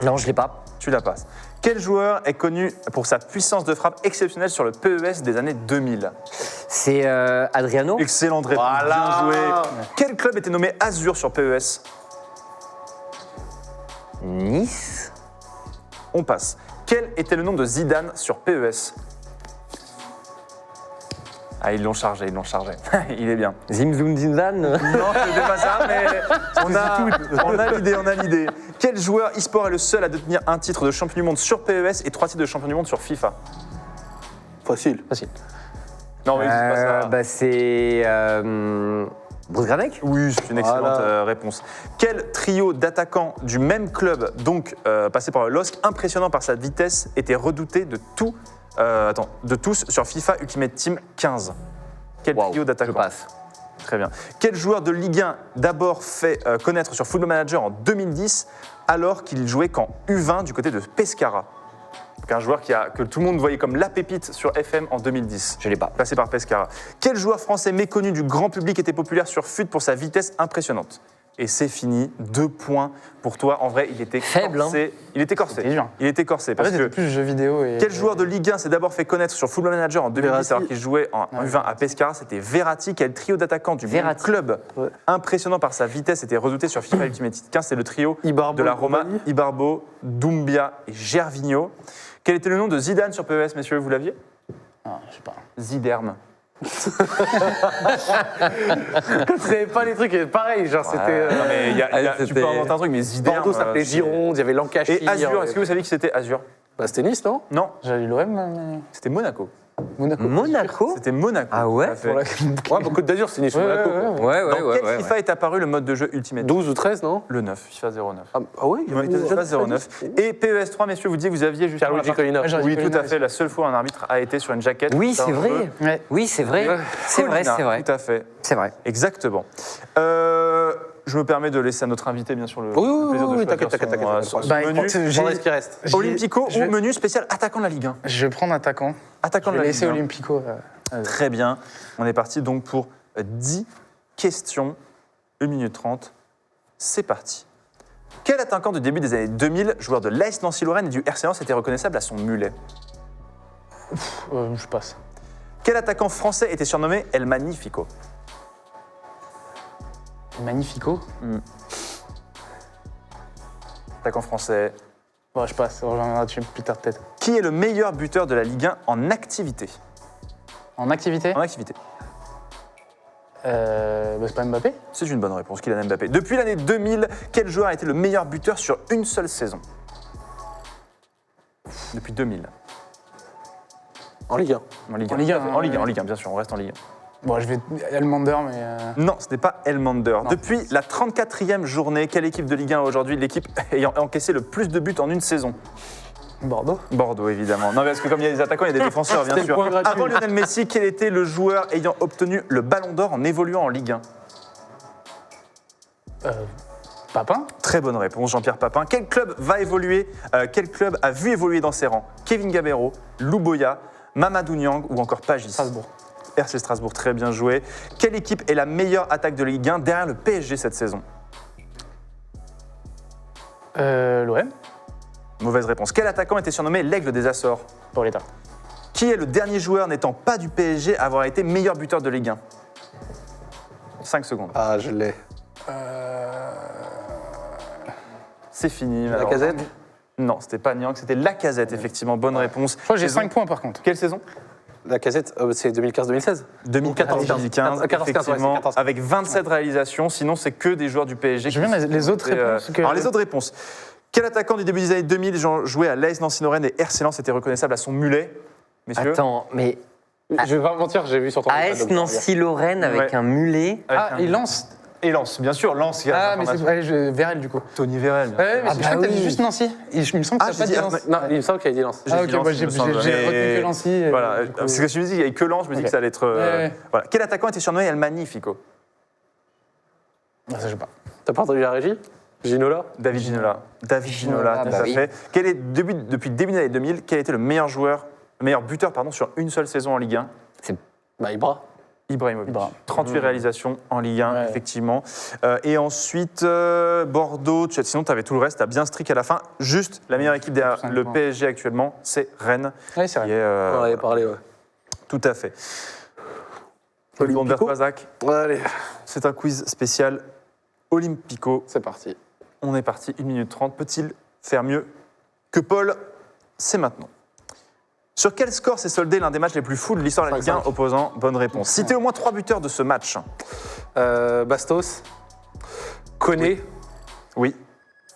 Non, je l'ai pas. Tu la passes. Quel joueur est connu pour sa puissance de frappe exceptionnelle sur le PES des années 2000? C'est Adriano. Excellente réponse, Voilà. bien joué. Quel club était nommé Azur sur PES? Nice. On passe. Quel était le nom de Zidane sur PES? Ah, ils l'ont chargé. Il est bien. Zimzoum Zimzan. Non, c'était pas ça, mais on a l'idée. Quel joueur e-sport est le seul à détenir un titre de champion du monde sur PES et 3 titres de champion du monde sur FIFA? Facile. Non, mais c'est pas ça. Bah, c'est. Bruce Granek. Oui, c'est une excellente réponse. Quel trio d'attaquants du même club, donc passé par le LOSC, impressionnant par sa vitesse, était redouté de tous sur FIFA Ultimate Team 15? Quel trio Je d'attaquants? passe. Très bien. Quel joueur de Ligue 1 d'abord fait connaître sur Football Manager en 2010 alors qu'il jouait qu'en U20 du côté de Pescara? Donc un joueur que tout le monde voyait comme la pépite sur FM en 2010. Je l'ai pas. Passé par Pescara. Quel joueur français méconnu du grand public était populaire sur FUT pour sa vitesse impressionnante? Et c'est fini, 2 points pour toi. En vrai, il était Faible, corsé. Il était corsé. C'était dur. Il était corsé parce Après, que c'était plus jeux vidéo et. quel joueur de Ligue 1 s'est d'abord fait connaître sur Football Manager en 2010 Verratti. alors qu'il jouait en U20 à Pescara? C'était Verratti. Quel trio d'attaquants du même Verratti. club Ouais. impressionnant par sa vitesse était redouté sur FIFA Ultimate Team 15? C'est le trio Ibarbo de la et Roma, compagnie. Ibarbo, Doumbia et Gervinho. Quel était le nom de Zidane sur PES, messieurs? Vous l'aviez? Ah, je sais pas. Ziderme. Quand tu savais pas les trucs, pareil, genre c'était. Non, mais tu c'était- peux inventer un truc, mais Ziderme. Bordeaux s'appelait Gironde, il y avait Lancashire. Et Azur, est-ce que vous saviez qui c'était Azur? Bah, c'était Nice, non? Non, J'avais lu l'OM, mais. c'était Monaco. Monaco. Monaco. C'était Monaco. Ah ouais tout à fait. Ouais, bah, Côte d'Azur, c'est Nice ou Ouais, Monaco. ouais, quoi. ouais. Ouais, Dans quel FIFA est apparu le mode de jeu Ultimate? 12 ou 13, non? Le 9, FIFA 09. Ah ouais, il y avait déjà FIFA des 09. Et PES3, messieurs, vous disiez que vous aviez justement Pierluigi la partie- Collina. Ouais, j'aurais Oui, dit tout Colina à fait. La seule fois un arbitre a été sur une jaquette. Oui, Ça, c'est un vrai. peu. Ouais. Oui, c'est vrai. C'est vrai, Colina, c'est vrai. Tout à fait. C'est vrai. Exactement. Je me permets de laisser à notre invité, bien sûr, le Oui, plaisir de oui, choisir t'inquiète. son Bah, menu. écoute, Pendant ce qui reste. Olympico je- ou menu spécial attaquant de la Ligue 1? Je vais prendre attaquant. Attaquant Je de vais la laisser Ligue 1. Olympico. Très bien. On est parti donc pour 10 questions, 1 minute 30. C'est parti. Quel attaquant du début des années 2000, joueur de l'AS Nancy-Lorraine et du RC Lens, était reconnaissable à son mulet? Je passe. Quel attaquant français était surnommé El Magnifico? Magnifico. Attaquant français. Bon, je passe. On reviendra dessus plus tard peut-être. Qui est le meilleur buteur de la Ligue 1 en activité? En activité. En activité. C'est pas Mbappé? C'est une bonne réponse, Kylian Mbappé. Depuis l'année 2000, quel joueur a été le meilleur buteur sur une seule saison? Depuis 2000. En Ligue 1. En Ligue 1. En Ligue 1, En Ligue 1, bien sûr, on reste en Ligue 1. Bon, je vais Elmander, mais. Non, ce n'est pas Elmander. Depuis la 34e journée, quelle équipe de Ligue 1 aujourd'hui, l'équipe ayant encaissé le plus de buts en une saison? Bordeaux. Bordeaux, évidemment. Non, parce que comme il y a des attaquants, il y a des défenseurs, bien C'était le sûr. point gratuit. Avant Lionel Messi, quel était le joueur ayant obtenu le Ballon d'Or en évoluant en Ligue 1? Papin? Très bonne réponse, Jean-Pierre Papin. Quel club va évoluer Quel club a vu évoluer dans ses rangs Kevin Gabero, Lou Boya, Mamadou Niang ou encore Pagis? Strasbourg. RC Strasbourg, très bien joué. Quelle équipe est la meilleure attaque de Ligue 1 derrière le PSG cette saison? L'OM? Mauvaise réponse. Quel attaquant était surnommé l'aigle des Açores? Pour l'État. Qui est le dernier joueur n'étant pas du PSG à avoir été meilleur buteur de Ligue 1? 5 secondes. Ah, je l'ai. C'est fini. La Lacazette? Non, c'était pas Niang, c'était Lacazette, effectivement. Bonne réponse. Je crois que j'ai Saison- 5 points par contre. Quelle saison? La Casette, c'est 2015-2016. 2014-2015, 14-15, effectivement, ouais, c'est 14-15. avec 27 réalisations. Sinon, c'est que des joueurs du PSG. Je veux bien les autres réponses que- Alors, les autres réponses. Quel attaquant du début des années 2000 jouait à l'AS Nancy-Lorraine et RC Lens était reconnaissable à son mulet, messieurs? Attends, mais Je vais pas mentir, j'ai vu sur ton AS Nancy-Lorraine avec Ouais. un mulet. Avec Ah, un- il lance. Et Lens, bien sûr, Lens. il y a Ah, des mais c'est informations. Vérel du coup. Tony Vérel. Ouais, mais Ah, je bah crois que t'as dit oui. juste Nancy. Il me semble que Ah, t'as pas j'ai dit dit- Nancy. Non, il me semble qu'il a dit Lens. J'ai Ah, dit ok, Lens, bah, il me j'ai semble. retenu Mais- que Nancy. et Voilà, du coup- parce que je me dis, il y avait que Lens, je me dis Ok. que ça allait être. Ouais. Voilà. Quel attaquant était surnommé El Magnifico? Ah, ça, je sais pas. T'as pas entendu la régie? Ginola? David Ginola. David Ginola, Ginola, tout bah à oui. fait. Depuis début des années 2000, quel était le meilleur buteur sur une seule saison en Ligue 1? Bah, Ibra. Ibrahimovic. Ibra. 38 réalisations en Ligue 1, Ouais. effectivement. Et ensuite, Bordeaux, sinon tu avais tout le reste, tu as bien strict à la fin. Juste, la meilleure équipe derrière 5 le points. PSG actuellement, c'est Rennes. Ouais, c'est Qui vrai. est, On en avait parlé, ouais. tout à fait. Olivier Olympico. Verpazak, Allez, c'est un quiz spécial Olympico. c'est parti. On est parti, 1 minute 30. Peut-il faire mieux que Paul? C'est maintenant. Sur quel score s'est soldé l'un des matchs les plus fous de l'histoire de la Ligue 1 5-5. opposant? Bonne réponse. Citez au moins 3 buteurs de ce match. Bastos, Koné Oui,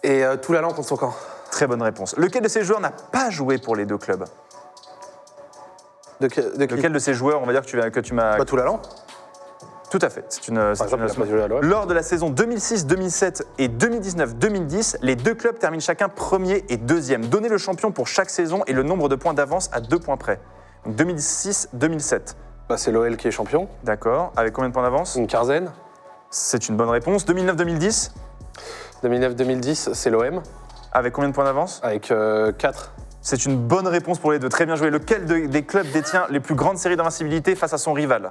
et Toulalan contre son camp. très bonne réponse. Lequel de ces joueurs n'a pas joué pour les deux clubs? De qui? Lequel de ces joueurs, on va dire que tu m'as... Bah, Toulalan. Tout à fait. C'est une... Par exemple, il a pas joué à l'OM. Lors de la saison 2006-2007 et 2019-2010, les deux clubs terminent chacun premier et deuxième. Donnez le champion pour chaque saison et le nombre de points d'avance à 2 points près. Donc 2006-2007. Bah, c'est l'OL qui est champion. D'accord. Avec combien de points d'avance? Une quinzaine. C'est une bonne réponse. 2009-2010, 2009-2010, c'est l'OM. avec combien de points d'avance? Avec 4. C'est une bonne réponse pour les deux. Très bien joué. Lequel des clubs détient les plus grandes séries d'invincibilité face à son rival?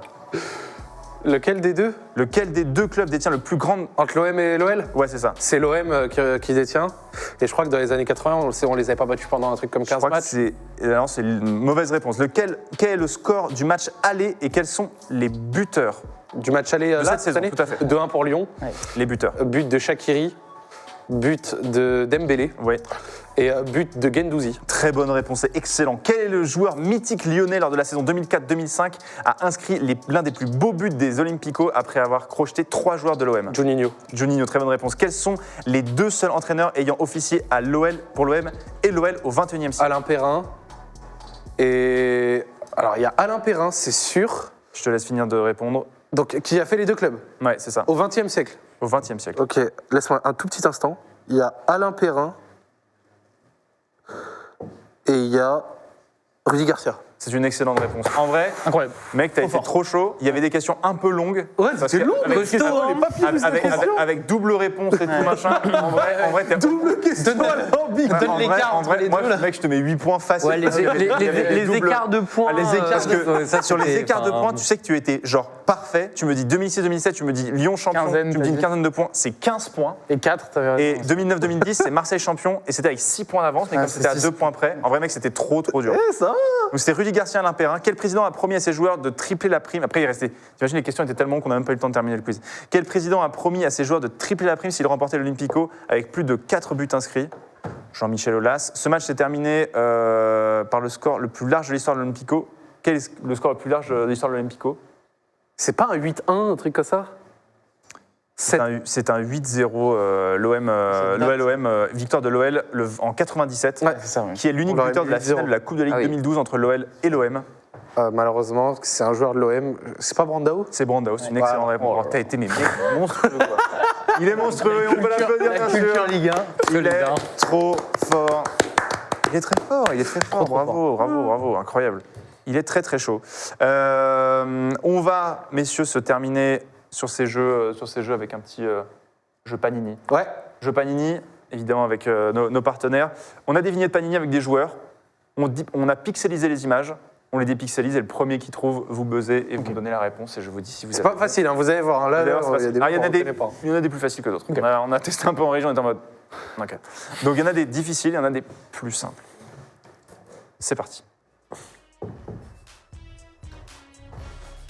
Lequel des deux? Lequel des deux clubs détient le plus grand... Entre l'OM et l'OL? Ouais, c'est ça. C'est l'OM qui détient. Et je crois que dans les années 80, on les avait pas battus pendant un truc comme Je 15 crois que matchs. c'est... Non, c'est une mauvaise réponse. Quel est le score du match aller et quels sont les buteurs? Du match aller là, cette saison, année tout à fait. 2-1 pour Lyon. Les buteurs. But de Shaqiri. But de Dembélé. Oui. Et but de Guendouzi. Très bonne réponse, c'est excellent. Quel est le joueur mythique lyonnais lors de la saison 2004-2005 a inscrit l'un des plus beaux buts des Olympico après avoir crocheté 3 joueurs de l'OM? Juninho. Juninho, très bonne réponse. Quels sont les 2 seuls entraîneurs ayant officié à l'OL pour l'OM et l'OL au XXIe siècle? Alain Perrin. Et. Alors, il y a Alain Perrin, c'est sûr. Je te laisse finir de répondre. Donc, qui a fait les deux clubs Ouais, c'est ça. au XXe siècle. Au XXe siècle. Ok, laisse-moi un tout petit instant. Il y a Alain Perrin. Et il y a Rudy Garcia. C'est une excellente réponse. En vrai, Incroyable. mec, t'as été trop chaud. Il y avait des questions un peu longues. Ouais, Parce c'était que long, avec- costaud, hein. Les papiers, avec double réponse et tout machin. En vrai, t'es... Double question Ouais, Donne en l'écart vrai, en entre vrai, les moi, deux, là. mec, je te mets 8 points faciles. Ouais, parce qu'il y avait- il y avait les double- écarts de points. Ah, les écarts, parce que ça, sur les c'était- écarts de enfin, points, tu sais que tu étais genre parfait. Tu me dis 2006-2007, tu me dis Lyon champion, Quinzaine, tu me dis une t'as dit. quinzaine de points, c'est 15 points. Et 4, t'avais Et raison. 2009-2010, c'est Marseille champion, et c'était avec 6 points d'avance, mais Ah, comme c'est c'était à six. 2 points près, en vrai, mec, c'était trop dur. Eh, ça va. Donc c'était Rudy Garcia Alain Perrin. Quel président a promis à ses joueurs de tripler la prime? Après, il restait. T'imagines, les questions étaient tellement longues qu'on n'a même pas eu le temps de terminer le quiz. Quel président a promis à ses joueurs de tripler la prime s'il remportait l'Olympico avec plus de 4 buts inscrits? Jean-Michel Aulas. Ce match s'est terminé par le score le plus large de l'histoire de l'Olympico. Quel est le score le plus large de l'histoire de l'Olympico? C'est pas un 8-1, un truc comme ça? C'est un 8-0, l'OL-OM, victoire de l'OL en 97, Ouais, c'est ça, ouais. qui est l'unique On l'aurait buteur de la dit finale 8-0. de la Coupe de Ligue Ah oui. 2012 entre l'OL et l'OM. Malheureusement, c'est un joueur de l'OM. C'est pas Brandao? C'est Brandao, c'est une Ouais. excellente réponse. Oh là Alors, t'as été mais mec, monstrueux quoi. Il est monstrueux et on peut l'applaudir bien La sûr. culture Ligue 1. Il est trop fort. Il est très fort, il est très fort. Bravo, incroyable. Il est très très chaud. On va, messieurs, se terminer sur ces jeux avec un petit jeu Panini. Ouais. Jeu Panini, évidemment avec nos partenaires. On a des vignettes Panini avec des joueurs. On a pixelisé les images. On les dépixelise et le premier qui trouve, vous buzzez et vous me donnez la réponse et je vous dis si vous C'est avez... pas facile, hein, vous allez voir. Là, D'ailleurs, c'est il y a facile. des Ah, il y en a mots qu'on des- connaît pas. il y en a des plus faciles que d'autres. On a testé un peu en région, on était en mode... Ok. Donc il y en a des difficiles, il y en a des plus simples. C'est parti.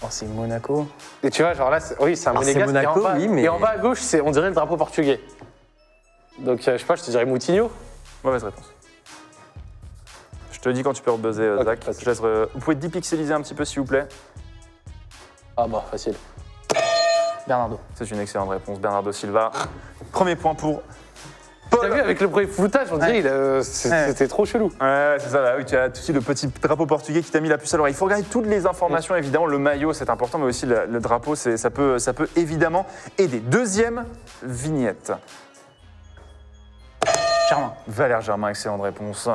Oh, c'est Monaco. Et tu vois, genre là, oui, c'est un Alors, c'est Monégasque. Monaco, et en bas, oui, mais- Et en bas à gauche, on dirait le drapeau portugais. Donc, je sais pas, je te dirais Moutinho. Mauvaise réponse. Je te dis quand tu peux rebuzzer, Ok, Zach. facile. Je laisse vous pouvez dépixeliser un petit peu, s'il vous plaît. Ah bah, facile. Bernardo. C'est une excellente réponse, Bernardo Silva. Premier point pour Paul. T'as vu, avec le premier floutage, on dirait c'était trop chelou. Ouais, c'est ça, là, oui, tu as tout de suite le petit drapeau portugais qui t'a mis la puce à l'oreille. Il faut regarder toutes les informations, évidemment. Le maillot, c'est important, mais aussi le drapeau, ça peut évidemment aider. Deuxième vignette. Germain. Valère Germain, excellente réponse.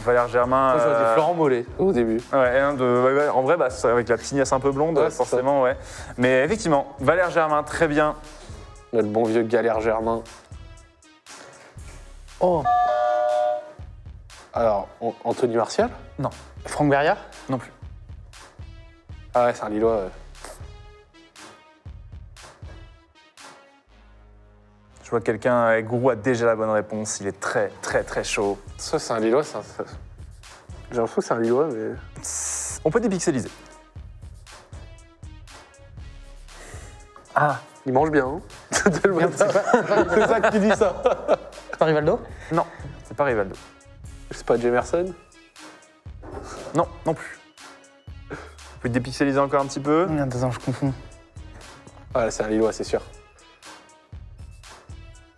Valère Germain. Moi, j'aurais dit Florent Mollet au début. Ouais, en vrai, c'est avec la tignasse un peu blonde, Ouais, c'est forcément, ouais. Mais effectivement, Valère Germain, très bien. Le bon vieux Galère Germain. Oh, Alors, Anthony Martial? Franck Verrière. Non plus. Ah ouais, c'est un Lillois. Ouais. Je vois que quelqu'un, Gourou, a déjà la bonne réponse. Il est très, très, très chaud. Ça, c'est un Lillois, j'ai l'impression que c'est un Lillois, mais. On peut dépixeliser. Ah, Il mange bien, hein? C'est ça qui dit ça. c'est pas Rivaldo. Non, c'est pas Rivaldo. C'est pas Jemerson? Non, non plus. Vous pouvez dépixeliser encore un petit peu. Attends, je confonds. Ah là, c'est un Lillois, c'est sûr.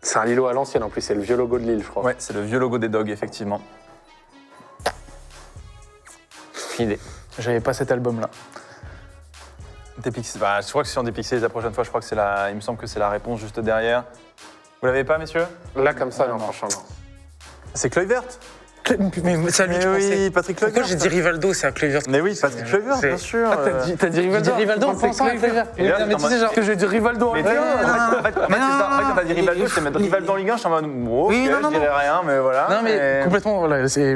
C'est un Lillois à l'ancienne en plus, c'est le vieux logo de Lille, je crois. Ouais, c'est le vieux logo des Dogs, effectivement. Idée. J'avais pas cet album-là. Je crois que si on dépixelise la prochaine fois, je crois que il me semble que c'est la réponse juste derrière. Vous l'avez pas, messieurs? Là, comme ça, non, franchement, non. C'est Kluivert. Mais c'est à lui que je pensais. oui, Patrick Kluivert. Pourquoi j'ai dit Rivaldo, c'est à Kluivert. Mais oui, Patrick Kluivert, C'est- bien sûr. T'as dit J'ai dit Rivaldo en pensant à Kluivert. Et là, Mais tu sais, genre. que j'ai dit Rivaldo en Mais Ligue 1. en fait, c'est ça. En fait, quand t'as dit Rivaldo, c'est mettre Rivaldo en Ligue 1, je suis en mode, ok, Oui, non, je dirais rien, mais voilà. Non, mais complètement, voilà, c'est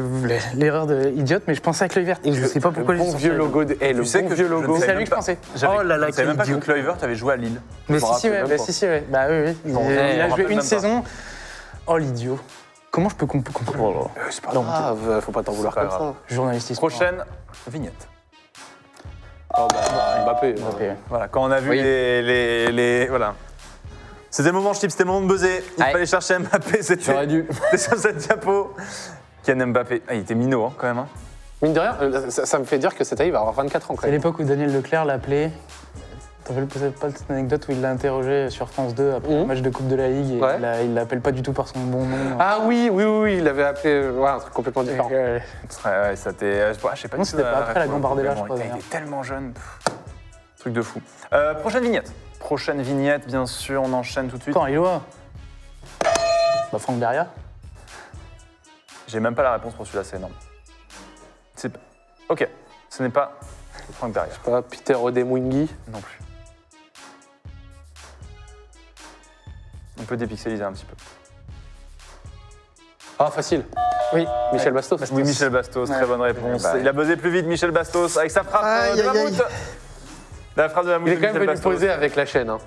l'erreur de idiote, mais je pensais à Kluivert et je sais pas pourquoi Le j'ai bon sorti vieux Rivaldo. logo de. Eh, le Tu sais bon que vieux je logo. ne C'est savais à lui que je pas. pensais. J'avais- Oh là là, je savais même pas quel que idiot. Kluivert avait joué à Lille. Mais Je me si, rappelle ouais, même bah pas. si, ouais. Bah oui, oui. m'en Il rappelle a joué même une pas. saison. Oh l'idiot. Comment je peux comprendre C'est pas Non, grave, faut pas t'en vouloir pas comme grave. ça. Journalistique. Prochaine vignette. Oh bah, Mbappé. Mbappé. Voilà, quand on a vu Oui. les voilà. C'était le moment, je c'était le moment de buzzer. Il Ouais. fallait chercher Mbappé, J'aurais dû. c'était sur cette diapo. Kylian Mbappé. Ah, il était minot, hein, quand même. Hein. Mine de rien, ça me fait dire que cette année, il va avoir 24 ans quand C'est même. l'époque où Daniel Leclerc l'appelait. T'as pas cette anecdote où il l'a interrogé sur France 2 après le match de Coupe de la Ligue et Ouais. il l'appelle pas du tout par son bon nom. Ah oui, il avait appelé ouais, un truc complètement différent. Ouais, c'était. Je sais pas Non, du tout c'était pas après la réponse, Gambardella, mais je crois, Il d'ailleurs. était tellement jeune. Truc de fou. Prochaine vignette. Prochaine vignette, bien sûr, on enchaîne tout de suite. Attends, Lillois. Bah, Franck Verrière. J'ai même pas la réponse pour celui-là, c'est énorme. Ok, ce n'est pas Franck derrière. Pas Peter Odemwingie. Non plus. On peut dépixeliser un petit peu. Ah, facile. Oui. Michel Bastos. Oui, Michel Bastos, très bonne réponse. Bah, Il a buzzé plus vite, Michel Bastos, avec sa frappe Aïe, de aïe, Mammouth. La frappe de Mammouth Il est de quand même Michel venu Bastos. poser avec la chaîne. Hein.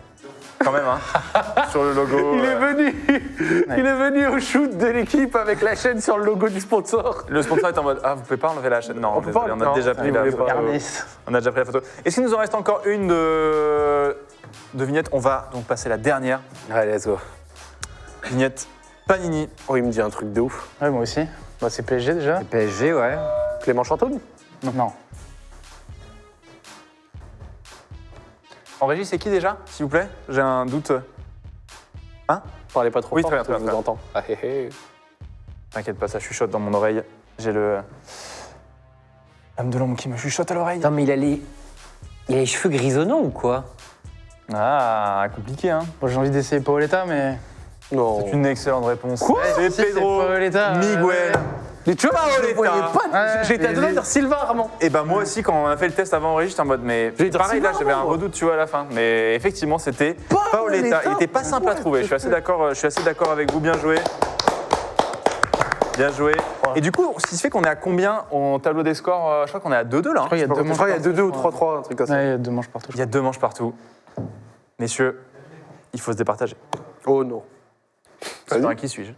Quand même, hein. Sur le logo. Il est venu au shoot de l'équipe avec la chaîne sur le logo du sponsor. Le sponsor est en mode, ah, vous pouvez pas enlever la chaîne. Non, On peut pas désolé, on a enlever- déjà non, pris il la voulait photo. pas. Ernest. On a déjà pris la photo. Est-ce qu'il nous en reste encore une de vignette? On va donc passer la dernière Allez, let's go. vignette Panini. Oh, il me dit un truc de ouf. Ouais, moi aussi. Bah, c'est PSG déjà. PSG, ouais. Clément Chantôme. Non. En régie, c'est qui déjà, s'il vous plaît? J'ai un doute. Hein? Parlez pas trop Oui, fort, très bien, parce que très je bien. vous entends. Ah, hé, hé. T'inquiète pas, ça chuchote dans mon oreille. J'ai le... l'âme de l'ombre qui me chuchote à l'oreille. Non, mais il a les cheveux grisonnants ou quoi? Ah, compliqué, hein? Bon, j'ai envie d'essayer Paoletta, mais. Non. C'est une excellente réponse. Quoi? C'est Si, c'est Pedro Paoletta, Miguel. Mais tu vois, je le voyais Paoletta. pas. Ouais, J'étais à deux mais doigts de dire Sylvain Armand. Et ben moi aussi, quand on a fait le test avant en régie, j'étais en mode, mais J'allais dire pareil, là, Sylvain j'avais un Armand, redoute, tu vois, à la fin. Mais effectivement, c'était Paoletta. Il était pas simple à trouver. Je suis assez d'accord avec vous. Bien joué. Bien joué. Et du coup, ce qui se fait qu'on est à combien au tableau des scores? Je crois qu'on est à 2-2 là. Je crois qu'il y a deux Je manches crois qu'il y a partout. 2-2 ou 3-3, un truc comme ça. Ouais, il y a 2 manches partout. Il y a 2 manches partout. Messieurs, il faut se départager. Oh non. C'est un qui suis-je?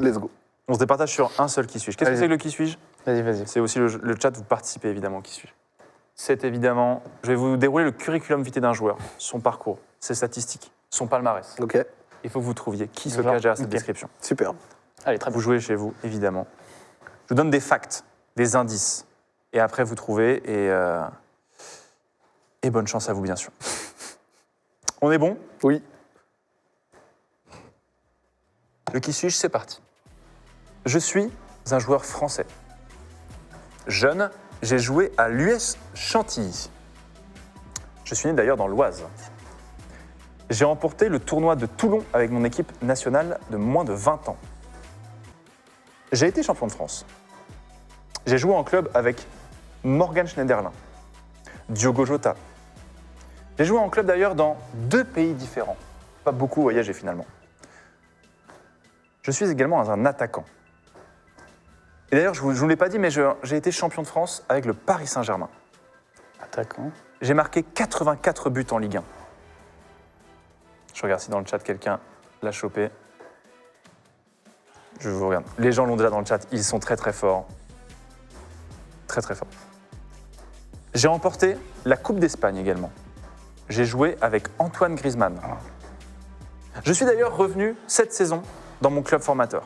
Let's go. On se départage sur un seul qui suis-je. Qu'est-ce que Allez. c'est que le qui suis-je? Vas-y. C'est aussi le chat, vous participez évidemment au qui suis-je. C'est évidemment, je vais vous dérouler le curriculum vitae d'un joueur, son parcours, ses statistiques, son palmarès. Ok, Il faut que vous trouviez qui se Genre, cache derrière cette ok. description. super. Allez, très bien. Vous jouez chez vous, évidemment. Je vous donne des facts, des indices, et après vous trouvez, et bonne chance à vous, bien sûr. On est bon? Oui. Le qui suis-je, c'est parti. Je suis un joueur français. Jeune, j'ai joué à l'US Chantilly. Je suis né d'ailleurs dans l'Oise. J'ai remporté le tournoi de Toulon avec mon équipe nationale de moins de 20 ans. J'ai été champion de France. J'ai joué en club avec Morgan Schneiderlin, Diogo Jota. J'ai joué en club d'ailleurs dans 2 pays différents. Pas beaucoup voyagé finalement. Je suis également un attaquant. Et d'ailleurs, je ne vous l'ai pas dit, mais j'ai été champion de France avec le Paris Saint-Germain. Attaquant. J'ai marqué 84 buts en Ligue 1. Je regarde si dans le chat, quelqu'un l'a chopé. Je vous regarde. Les gens l'ont déjà dans le chat, ils sont très très forts. Très très forts. J'ai remporté la Coupe d'Espagne également. J'ai joué avec Antoine Griezmann. Je suis d'ailleurs revenu cette saison dans mon club formateur.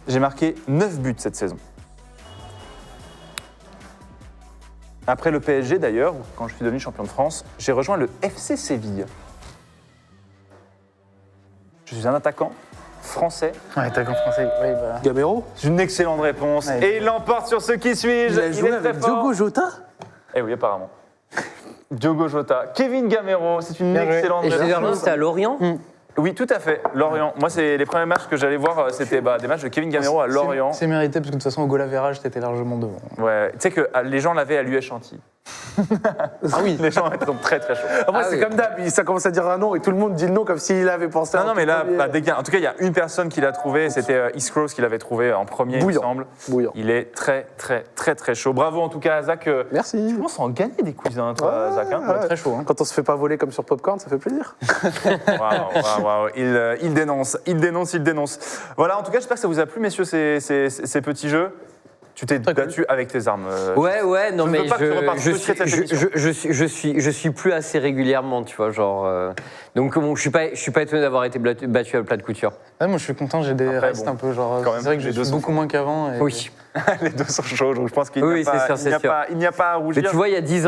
J'ai marqué 9 buts cette saison. Après le PSG d'ailleurs, quand je suis devenu champion de France, j'ai rejoint le FC Séville. Je suis un attaquant français. Ouais, attaquant français. Oui, bah. Gamero. C'est une excellente réponse. Ouais. Et il l'emporte sur ce qui suis-je. Il a joué est avec très fort. Diogo Jota. Eh oui, apparemment. Diogo Jota. Kevin Gamero, c'est une Bien joué. excellente Et réponse. Schneiderlin, c'était à Lorient? Oui, tout à fait. Lorient. Moi, c'est les premiers matchs que j'allais voir, c'était des matchs de Kevin Gamero à Lorient. C'est mérité parce que de toute façon, au goal average, t'étais largement devant. Ouais. Tu sais que les gens l'avaient à l'US Chantilly. Ah oui. Les gens étaient très très chauds. Après, Ah c'est oui. comme d'hab, ça commence à dire un nom et tout le monde dit le nom comme s'il avait pensé à Non, non, mais là, premier. bah, en tout cas, il y a une personne qui l'a trouvé, c'était East Cross qui l'avait trouvé en premier, Bouillant. il me semble. Bouillant. Il est très, très, très, très chaud. Bravo en tout cas à Zach. Tu Merci. commences à en gagner des cousins, toi, Ouais, Zach. Hein ouais. Très chaud, hein. Quand on se fait pas voler comme sur Popcorn, ça fait plaisir. Waouh. Il dénonce, il dénonce. Voilà, en tout cas, j'espère que ça vous a plu, messieurs, ces petits jeux. Tu t'es battu avec tes armes. Ouais, non je mais veux pas que tu repartes frustré de cette émission. je suis plus assez régulièrement, tu vois, genre. Donc bon, je suis pas étonné d'avoir été battu à plat de couture. Ouais, moi, je suis content, j'ai des Après, restes bon, un peu. Genre, quand c'est même, vrai que les je deux suis sont beaucoup moins qu'avant. et- Oui. Les deux sont chauds, donc je pense qu'il Oui, n'y a, c'est pas, sûr, il n'y a, c'est sûr. pas- il n'y a pas à Mais rougir. tu vois, il y a 10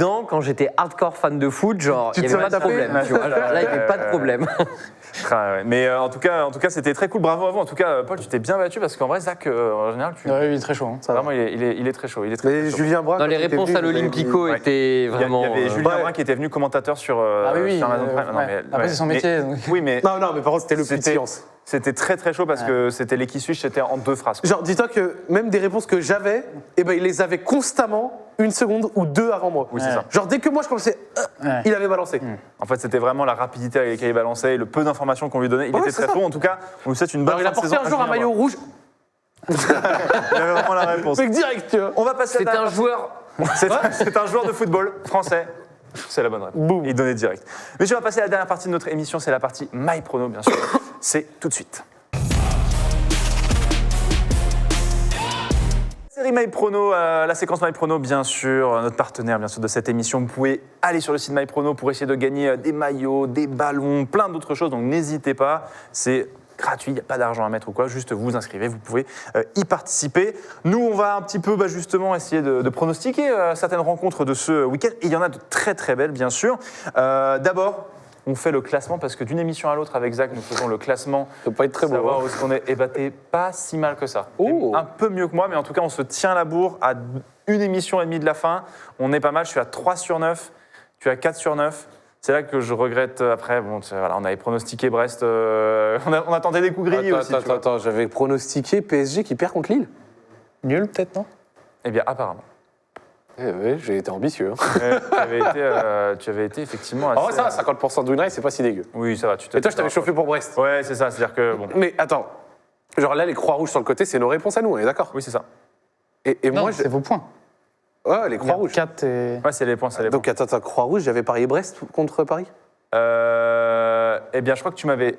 ans, quand j'étais hardcore fan de foot, genre, Tu il te n'y avait pas serais de tapé problème. Tu vois, genre, là, il n'y avait pas de problème. Ah ouais. Mais en tout cas, c'était très cool. Bravo à vous. En tout cas, Paul, tu t'es bien battu parce qu'en vrai, Zach, en général, Ouais, oui, très chaud. hein. Ça va. vraiment, il est très chaud. Il est très, Mais très chaud. Julien Brun. Dans les quand il était réponses venu, à il nous avait l'Olympico Ouais. étaient Il y vraiment. avait Julien ouais. Brun qui était venu commentateur sur, Ah oui, sur Amazon Prime. Non, ouais. mais- Après, ouais. c'est son Mais- métier. donc. Oui, mais dit. Non, mais par contre, c'était le plus de C'était- science. c'était très très chaud parce que c'était les qui suis-je, c'était en 2 phrases. Genre, dis-toi que même des réponses que j'avais, eh ben, il les avait constamment 1 seconde ou 2 avant moi. Oui, c'est Ouais. ça. Genre, dès que moi je commençais, Ouais. il avait balancé. En fait, c'était vraiment la rapidité avec laquelle il balançait et le peu d'informations qu'on lui donnait. Il Ouais, était c'est très ça. chaud. En tout cas, on lui souhaite une bonne Alors, il a fin de porté saison. un jour un Julien maillot rouge. Brun. Il avait vraiment la réponse. C'est direct, tu vois. On va passer à C'était la un joueur. C'est un joueur de football français. C'est la bonne réponse. Boum. Il donnait direct. Mais je vais passer à la dernière partie de notre émission, c'est la partie My Prono, bien sûr. C'est tout de suite. Série My Prono, la séquence My Prono, bien sûr, notre partenaire bien sûr de cette émission. Vous pouvez aller sur le site My Prono pour essayer de gagner des maillots, des ballons, plein d'autres choses. Donc n'hésitez pas. C'est gratuit, il n'y a pas d'argent à mettre ou quoi, juste vous vous inscrivez, vous pouvez y participer. Nous, on va un petit peu justement essayer de pronostiquer certaines rencontres de ce week-end, et il y en a de très très belles, bien sûr. D'abord, on fait le classement, parce que d'une émission à l'autre, avec Zach, nous faisons le classement. Ça peut pas être très beau. Savoir hein. où est-ce qu'on est. Et bah, t'es pas si mal que ça. Oh. T'es un peu mieux que moi, mais en tout cas, on se tient la bourre à une émission et demie de la fin. On est pas mal, je suis à 3 sur 9, tu es à 4 sur 9. C'est là que je regrette après. Bon, voilà, on avait pronostiqué Brest, on a tenté des coups grillés aussi. Attends, j'avais pronostiqué PSG qui perd contre Lille. Nul, peut-être, non? Eh bien, apparemment. Oui, j'ai été ambitieux. Tu avais été effectivement assez... En vrai, ça va, 50% de win rate, c'est pas si dégueu. Oui, ça va. Et toi, je t'avais chauffé pour Brest. Ouais, c'est ça, c'est-à-dire que... Bon. Mais attends, genre là, les croix rouges sur le côté, c'est nos réponses à nous, on est d'accord? Oui, c'est ça. Et Non, moi, c'est vos points. Ouais, les croix rouges. 4 et... Ouais, c'est les points, c'est les points. Donc attends, croix rouge, j'avais parié Brest contre Paris? Eh bien, je crois que tu m'avais...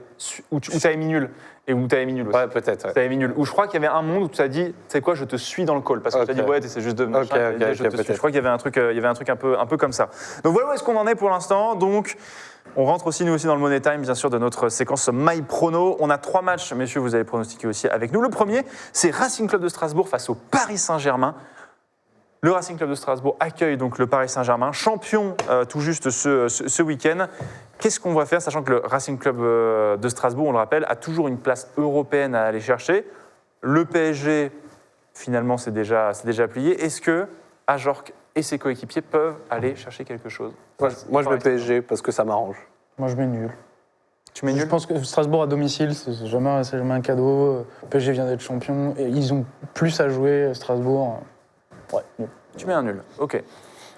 Ou tu avais mis nul. Et où tu avais mis nul aussi. Ouais, peut-être. Ouais. Tu avais mis nul. Ou je crois qu'il y avait un monde où tu as dit, tu sais quoi, je te suis dans le call. Parce que tu as dit, ouais, c'est juste de machin. Ok, je te suis. peut-être. Je crois qu'il y avait un truc, un peu comme ça. Donc voilà où est-ce qu'on en est pour l'instant. Donc, on rentre aussi, nous aussi, dans le Money Time, bien sûr, de notre séquence My Prono. On a 3 matchs, messieurs, vous avez pronostiqué aussi avec nous. Le premier, c'est Racing Club de Strasbourg face au Paris Saint-Germain. Le Racing Club de Strasbourg accueille donc le Paris Saint-Germain, champion tout juste ce week-end. Qu'est-ce qu'on va faire, sachant que le Racing Club de Strasbourg, on le rappelle, a toujours une place européenne à aller chercher. Le PSG, finalement, c'est déjà plié. Est-ce que Ajorc et ses coéquipiers peuvent aller chercher quelque chose? Moi, je mets PSG parce que ça m'arrange. Moi, je mets nul. Tu mets nul? Je pense que Strasbourg à domicile, c'est jamais un cadeau. PSG vient d'être champion. Et ils ont plus à jouer, Strasbourg. Ouais, nul. Tu mets un nul, ok.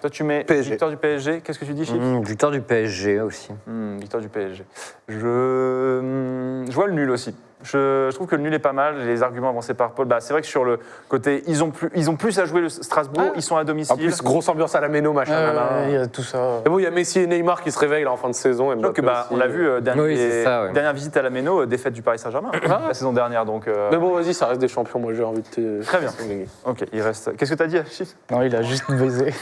Toi, tu mets PSG. victoire du PSG. Qu'est-ce que tu dis, Chips? Victoire du PSG aussi. Victoire du PSG. Je vois le nul aussi. Je trouve que le nul est pas mal. Les arguments avancés par Paul, c'est vrai que sur le côté, ils ont plus à jouer le Strasbourg, ils sont à domicile. En plus, grosse ambiance à la Méno, machin. Il y a tout ça. Et bon, il y a Messi et Neymar qui se réveillent là en fin de saison. Et Donc, Mbappé on l'a aussi. vu, Oui, c'est ça, ouais. dernière visite à la Méno, défaite du Paris Saint-Germain la saison dernière. Donc, Mais bon, vas-y, ça reste des champions. Moi, j'ai envie de te. Très bien. Ok, il reste. Qu'est-ce que tu as dit, Chips? Non, il a juste baisé.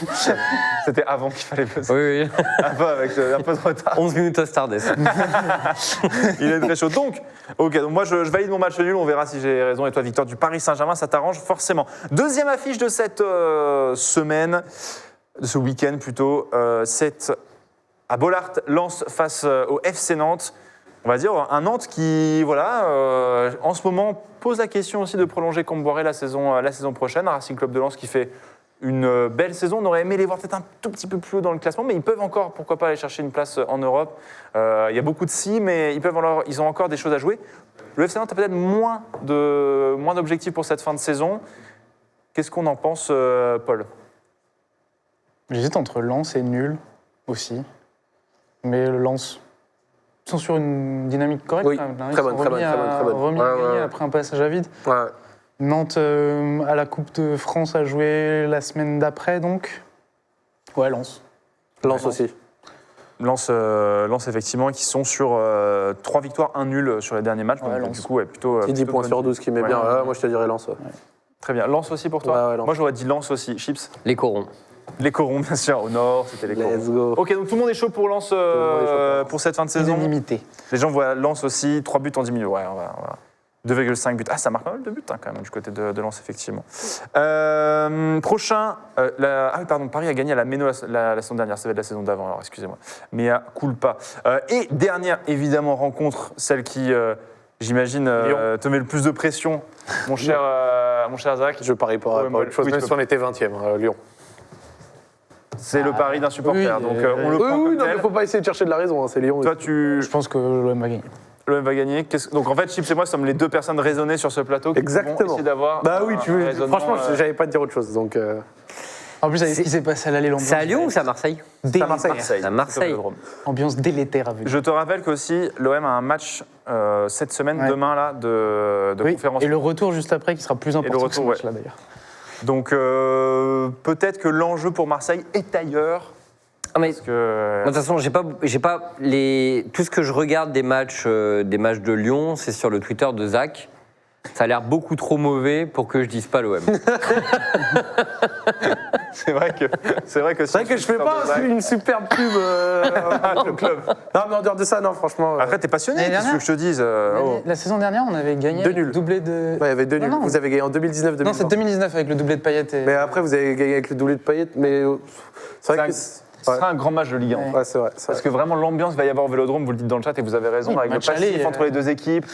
C'était avant qu'il fallait passer. Oui, oui. Un peu avec un peu de retard. 11 minutes au Stardust. Il est très chaud. Donc moi, je valide mon match nul. On verra si j'ai raison. Et toi, victoire du Paris Saint-Germain, ça t'arrange forcément. Deuxième affiche de cette semaine, de ce week-end plutôt, c'est à Bollaert, Lens face au FC Nantes. On va dire un Nantes qui, voilà, en ce moment pose la question aussi de prolonger Comboiré la saison prochaine. Un Racing Club de Lens qui fait une belle saison. On aurait aimé les voir peut-être un tout petit peu plus haut dans le classement, mais ils peuvent encore, pourquoi pas, aller chercher une place en Europe. Il y a beaucoup de si, mais ils ont encore des choses à jouer. Le FC Nantes a peut-être moins d'objectifs pour cette fin de saison. Qu'est-ce qu'on en pense, Paul? J'hésite entre Lens et nul aussi. Mais le Lens, ils sont sur une dynamique correcte Oui, quand même. Ils très sont bonne, très bonne, très bonne. remis à gagner après un passage à vide. Ouais. Nantes à la Coupe de France a joué la semaine d'après, donc. Ouais, Lens. Lens aussi. Lens, effectivement, qui sont sur 3 victoires, 1 nul sur les derniers matchs. Ouais, donc, Lens. du coup, plutôt. Et 10 plutôt points bonne- sur 12 qui met Ouais. bien. Ouais, moi, je te dirais Lens. Ouais. Très bien. Lens aussi pour toi? Ouais, Lens. Moi, j'aurais dit Lens aussi. Chips? Les corons. Les Corons, bien sûr. Au nord, c'était les Corons. Let's go. Ok, donc tout le monde est chaud pour Lens le monde est chaud pour Lens. pour cette fin de saison. Unanimité. Les gens voient Lens aussi, 3 buts en 10 minutes. Ouais, on va. 2,5 buts. Ah, ça marque pas mal de buts quand même du côté de Lens, effectivement. Prochain. Paris a gagné à la Méno la saison dernière. Ça va être la saison d'avant, alors excusez-moi. Mais à culpa. Et dernière, évidemment, rencontre, celle qui, j'imagine, te met le plus de pression, mon cher Zach. Je parie pas Ouais, autre chose, oui, même tu si on était 20e, Lyon. C'est le pari d'un supporter. oui, donc on le prend Oui, comme non, tel. mais faut pas essayer de chercher de la raison, hein, c'est Lyon. Toi, Je pense que l'OM va gagner. l'OM va gagner. Donc en fait, Chips et moi sommes les deux personnes raisonnées sur ce plateau qui vont Exactement. essayer d'avoir. Bah oui, un raisonnement, franchement, j'avais pas te dire autre chose. Donc, En plus, avec ce qui s'est passé à l'aller, l'ambiance. C'est à Lyon ou c'est à Marseille? à Marseille. À Marseille. Ambiance délétère à venir. Je te rappelle qu'aussi, l'OM a un match cette semaine, Ouais. demain, là, de Oui, conférence. et le retour juste après qui sera plus important que ce retour, ouais. match-là d'ailleurs. Donc peut-être que l'enjeu pour Marseille est ailleurs. Ah, mais Parce que, moi, de toute façon, j'ai pas les tout ce que je regarde des matchs de Lyon, c'est sur le Twitter de Zach. Ça a l'air beaucoup trop mauvais pour que je dise pas l'OM. C'est vrai que je fais pas une superbe pub le club. Non, mais en dehors de ça, non, franchement. Après, t'es passionné, L'année qu'est-ce que tu veux que je te dise La saison dernière, on avait gagné 2 avec le nuls. doublé de. Ouais, il y avait 2 nuls. Non, non. Vous avez gagné en 2019-2020. Non, c'est 2019 avec le doublé de Payet. Mais après, vous avez gagné avec le doublé de Payet, mais c'est vrai que. Ce sera un grand match de Ligue 1. Ouais. Ouais, c'est vrai. Parce que vraiment, l'ambiance va y avoir au Vélodrome, vous le dites dans le chat et vous avez raison, Oui, avec le match passif aller, entre les deux équipes.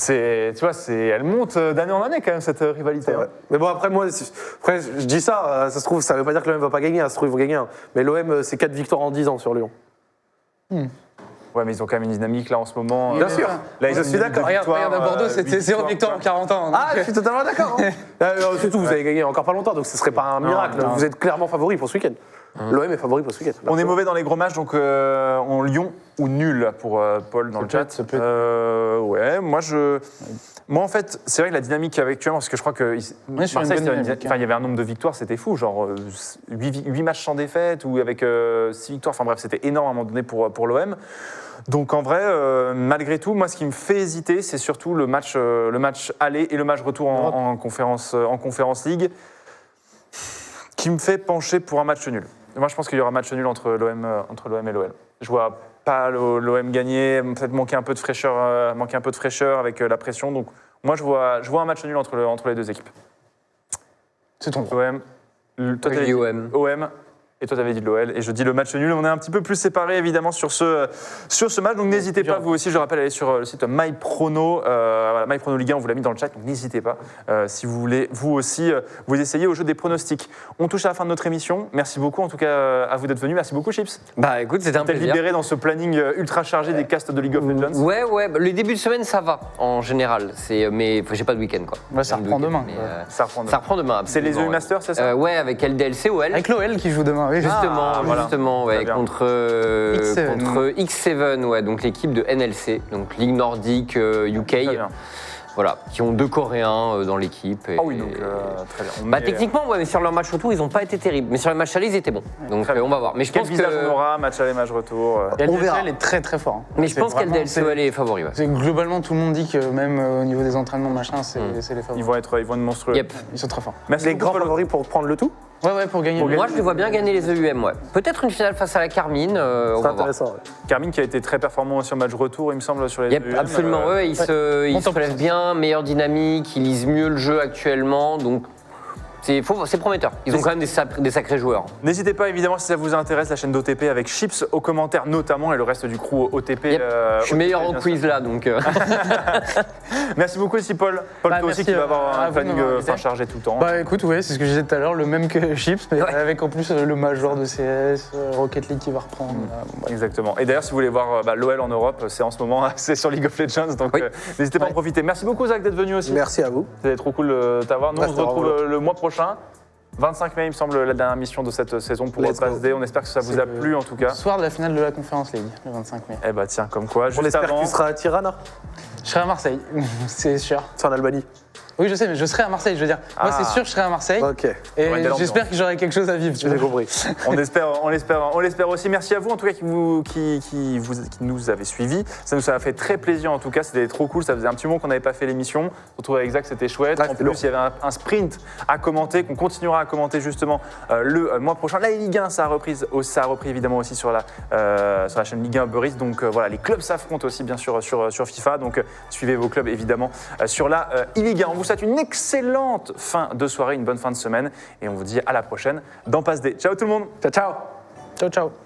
Tu vois, elle monte d'année en année quand même, cette rivalité. Ouais. Mais bon, après, moi, je dis ça, ça se trouve, ça veut pas dire que l'OM va pas gagner, ça se trouve, ils vont gagner. Mais l'OM, c'est 4 victoires en 10 ans sur Lyon. Ouais, mais ils ont quand même une dynamique là en ce moment. Bien sûr. Là, Je suis d'accord. Regarde, à Bordeaux, c'était 0 victoire en 40 ans. Ah, je suis totalement d'accord. C'est tout, vous avez gagné encore pas longtemps, donc ce serait pas un miracle. non. Vous êtes clairement favori pour ce week-end. L'OM est favori pour ce week-end. On est mauvais dans les gros matchs, donc on Lyon ou nul pour Paul dans le chat. Ça peut être. Ouais, moi en fait, c'est vrai que la dynamique actuellement, parce que je crois que Ouais, sur une bonne dynamique, il y avait un nombre de victoires, c'était fou, genre 8 matchs sans défaite ou avec 6 victoires, enfin bref, c'était énorme à un moment donné pour l'OM. Donc en vrai, malgré tout, moi ce qui me fait hésiter, c'est surtout le match aller et le match retour en conférence League, qui me fait pencher pour un match nul. Moi je pense qu'il y aura un match nul entre l'OM et l'OL. Je vois pas l'OM gagner, peut-être manquer un peu de fraîcheur avec la pression. Donc moi je vois un match nul entre les deux équipes. C'est ton droit. OM. Toi, Moi, je dis OM. OM. Et toi, tu avais dit de l'OL. Et je dis le match nul. On est un petit peu plus séparés, évidemment, sur ce match. Donc, n'hésitez pas, vous aussi, je rappelle, aller sur le site MyProno. Voilà, MyProno Ligue 1, on vous l'a mis dans le chat. Donc, n'hésitez pas, si vous voulez, vous aussi, vous essayer au jeu des pronostics. On touche à la fin de notre émission. Merci beaucoup, en tout cas, à vous d'être venus. Merci beaucoup, Chips. Bah écoute, c'était un T'es plaisir. libéré dans ce planning ultra chargé des casts de League of Legends. Ouais, bah, le début de semaine, ça va, en général. Mais j'ai pas de week-end, quoi. Ouais, ça Pas de reprend week-end, demain, mais, quoi. Ça reprend. Ça reprend demain. C'est les absolument, EU Masters, c'est ça Ouais, avec LDLC OL. Avec l'OL qui joue demain, oui. Justement, voilà. justement, ouais, Très bien. contre X7. contre X7, ouais, donc l'équipe de NLC, donc Ligue Nordique UK, Très bien. voilà, qui ont 2 Coréens dans l'équipe. Ah oui, donc très bien. On Bah, est- techniquement, ouais, mais sur leur match retour, ils n'ont pas été terribles. Mais sur les matchs aller, ils étaient bons. Donc Très bien. on va voir. Mais je Quel pense visage on que, aura, match aller, match retour Et On verra. LDL est très très fort. Hein. mais je C'est pense vraiment- qu'LDLC OL est favori. Ouais. c'est globalement, tout le monde dit que même au niveau des entraînements, machin, c'est les Ils favoris. vont être monstrueux. Yep. Ils sont très forts. Merci Les beaucoup, grands Paul. favoris pour prendre le tout. Ouais, pour gagner. Moi, je les vois bien gagner les EUM. Ouais. Peut-être une finale face à la Carmine. On C'est va voir. intéressant. Ouais. Carmine qui a été très performant sur match retour, il me semble, sur les Yep, EUM, absolument. Ouais, ils se Monte en relèvent bien, meilleure dynamique, ils lisent mieux le jeu actuellement. Donc, c'est prometteur. Ils ont quand même des sacrés joueurs. N'hésitez pas, évidemment, si ça vous intéresse, la chaîne d'OTP avec Chips aux commentaires notamment et le reste du crew OTP. Yep. Je suis OTP, meilleur en bien sûr. quiz là, donc. Merci beaucoup aussi, Paul. Paul, Bah, toi aussi merci, qui va avoir à un vous de planning m'avoir invité. chargé tout le temps. Bah écoute, ouais, c'est ce que je disais tout à l'heure, le même que Chips, mais Ouais. avec en plus le major de CS, Rocket League qui va reprendre. Bon, bref. Exactement. Et d'ailleurs, si vous voulez voir l'OL en Europe, c'est en ce moment, c'est sur League of Legends, donc Oui. n'hésitez pas à en profiter. Merci beaucoup, Zach, d'être venu aussi. Merci à vous. C'était trop cool de t'avoir. Nous, Ouais, on se c'était retrouve vraiment le mois prochain. 25 mai, il me semble, la dernière mission de cette saison pour Let's go. Pass Day. On espère que ça vous C'est a le- plu en tout cas. Soir de la finale de la Conférence League, le 25 mai. Eh bah tiens, comme quoi, On juste espère avant. que tu seras à Tirana. Je serai à Marseille, c'est sûr. C'est en Albanie. Oui, je sais, mais je serai à Marseille, je veux dire. Moi, Ah. c'est sûr, je serai à Marseille. Ok. Et Ouais, belle j'espère ambiance. que j'aurai quelque chose à vivre. Tu J'ai vois. compris. On l'espère aussi. Merci à vous, en tout cas, qui nous avez suivis. Ça nous a fait très plaisir, en tout cas. C'était trop cool. Ça faisait un petit moment qu'on n'avait pas fait l'émission. On se retrouve avec Zach, c'était chouette. Ouais, En c'était plus, lourd. il y avait un sprint à commenter, qu'on continuera à commenter justement le mois prochain. La Ligue 1, ça a repris évidemment aussi sur la chaîne Ligue 1 Uber Eats. Donc voilà, les clubs s'affrontent aussi, bien sûr, sur FIFA. Donc suivez vos clubs, évidemment, sur la e-Ligue 1. On vous souhaite une excellente fin de soirée, une bonne fin de semaine. Et on vous dit à la prochaine dans Pass Day. Ciao tout le monde. Ciao, ciao. Ciao, ciao.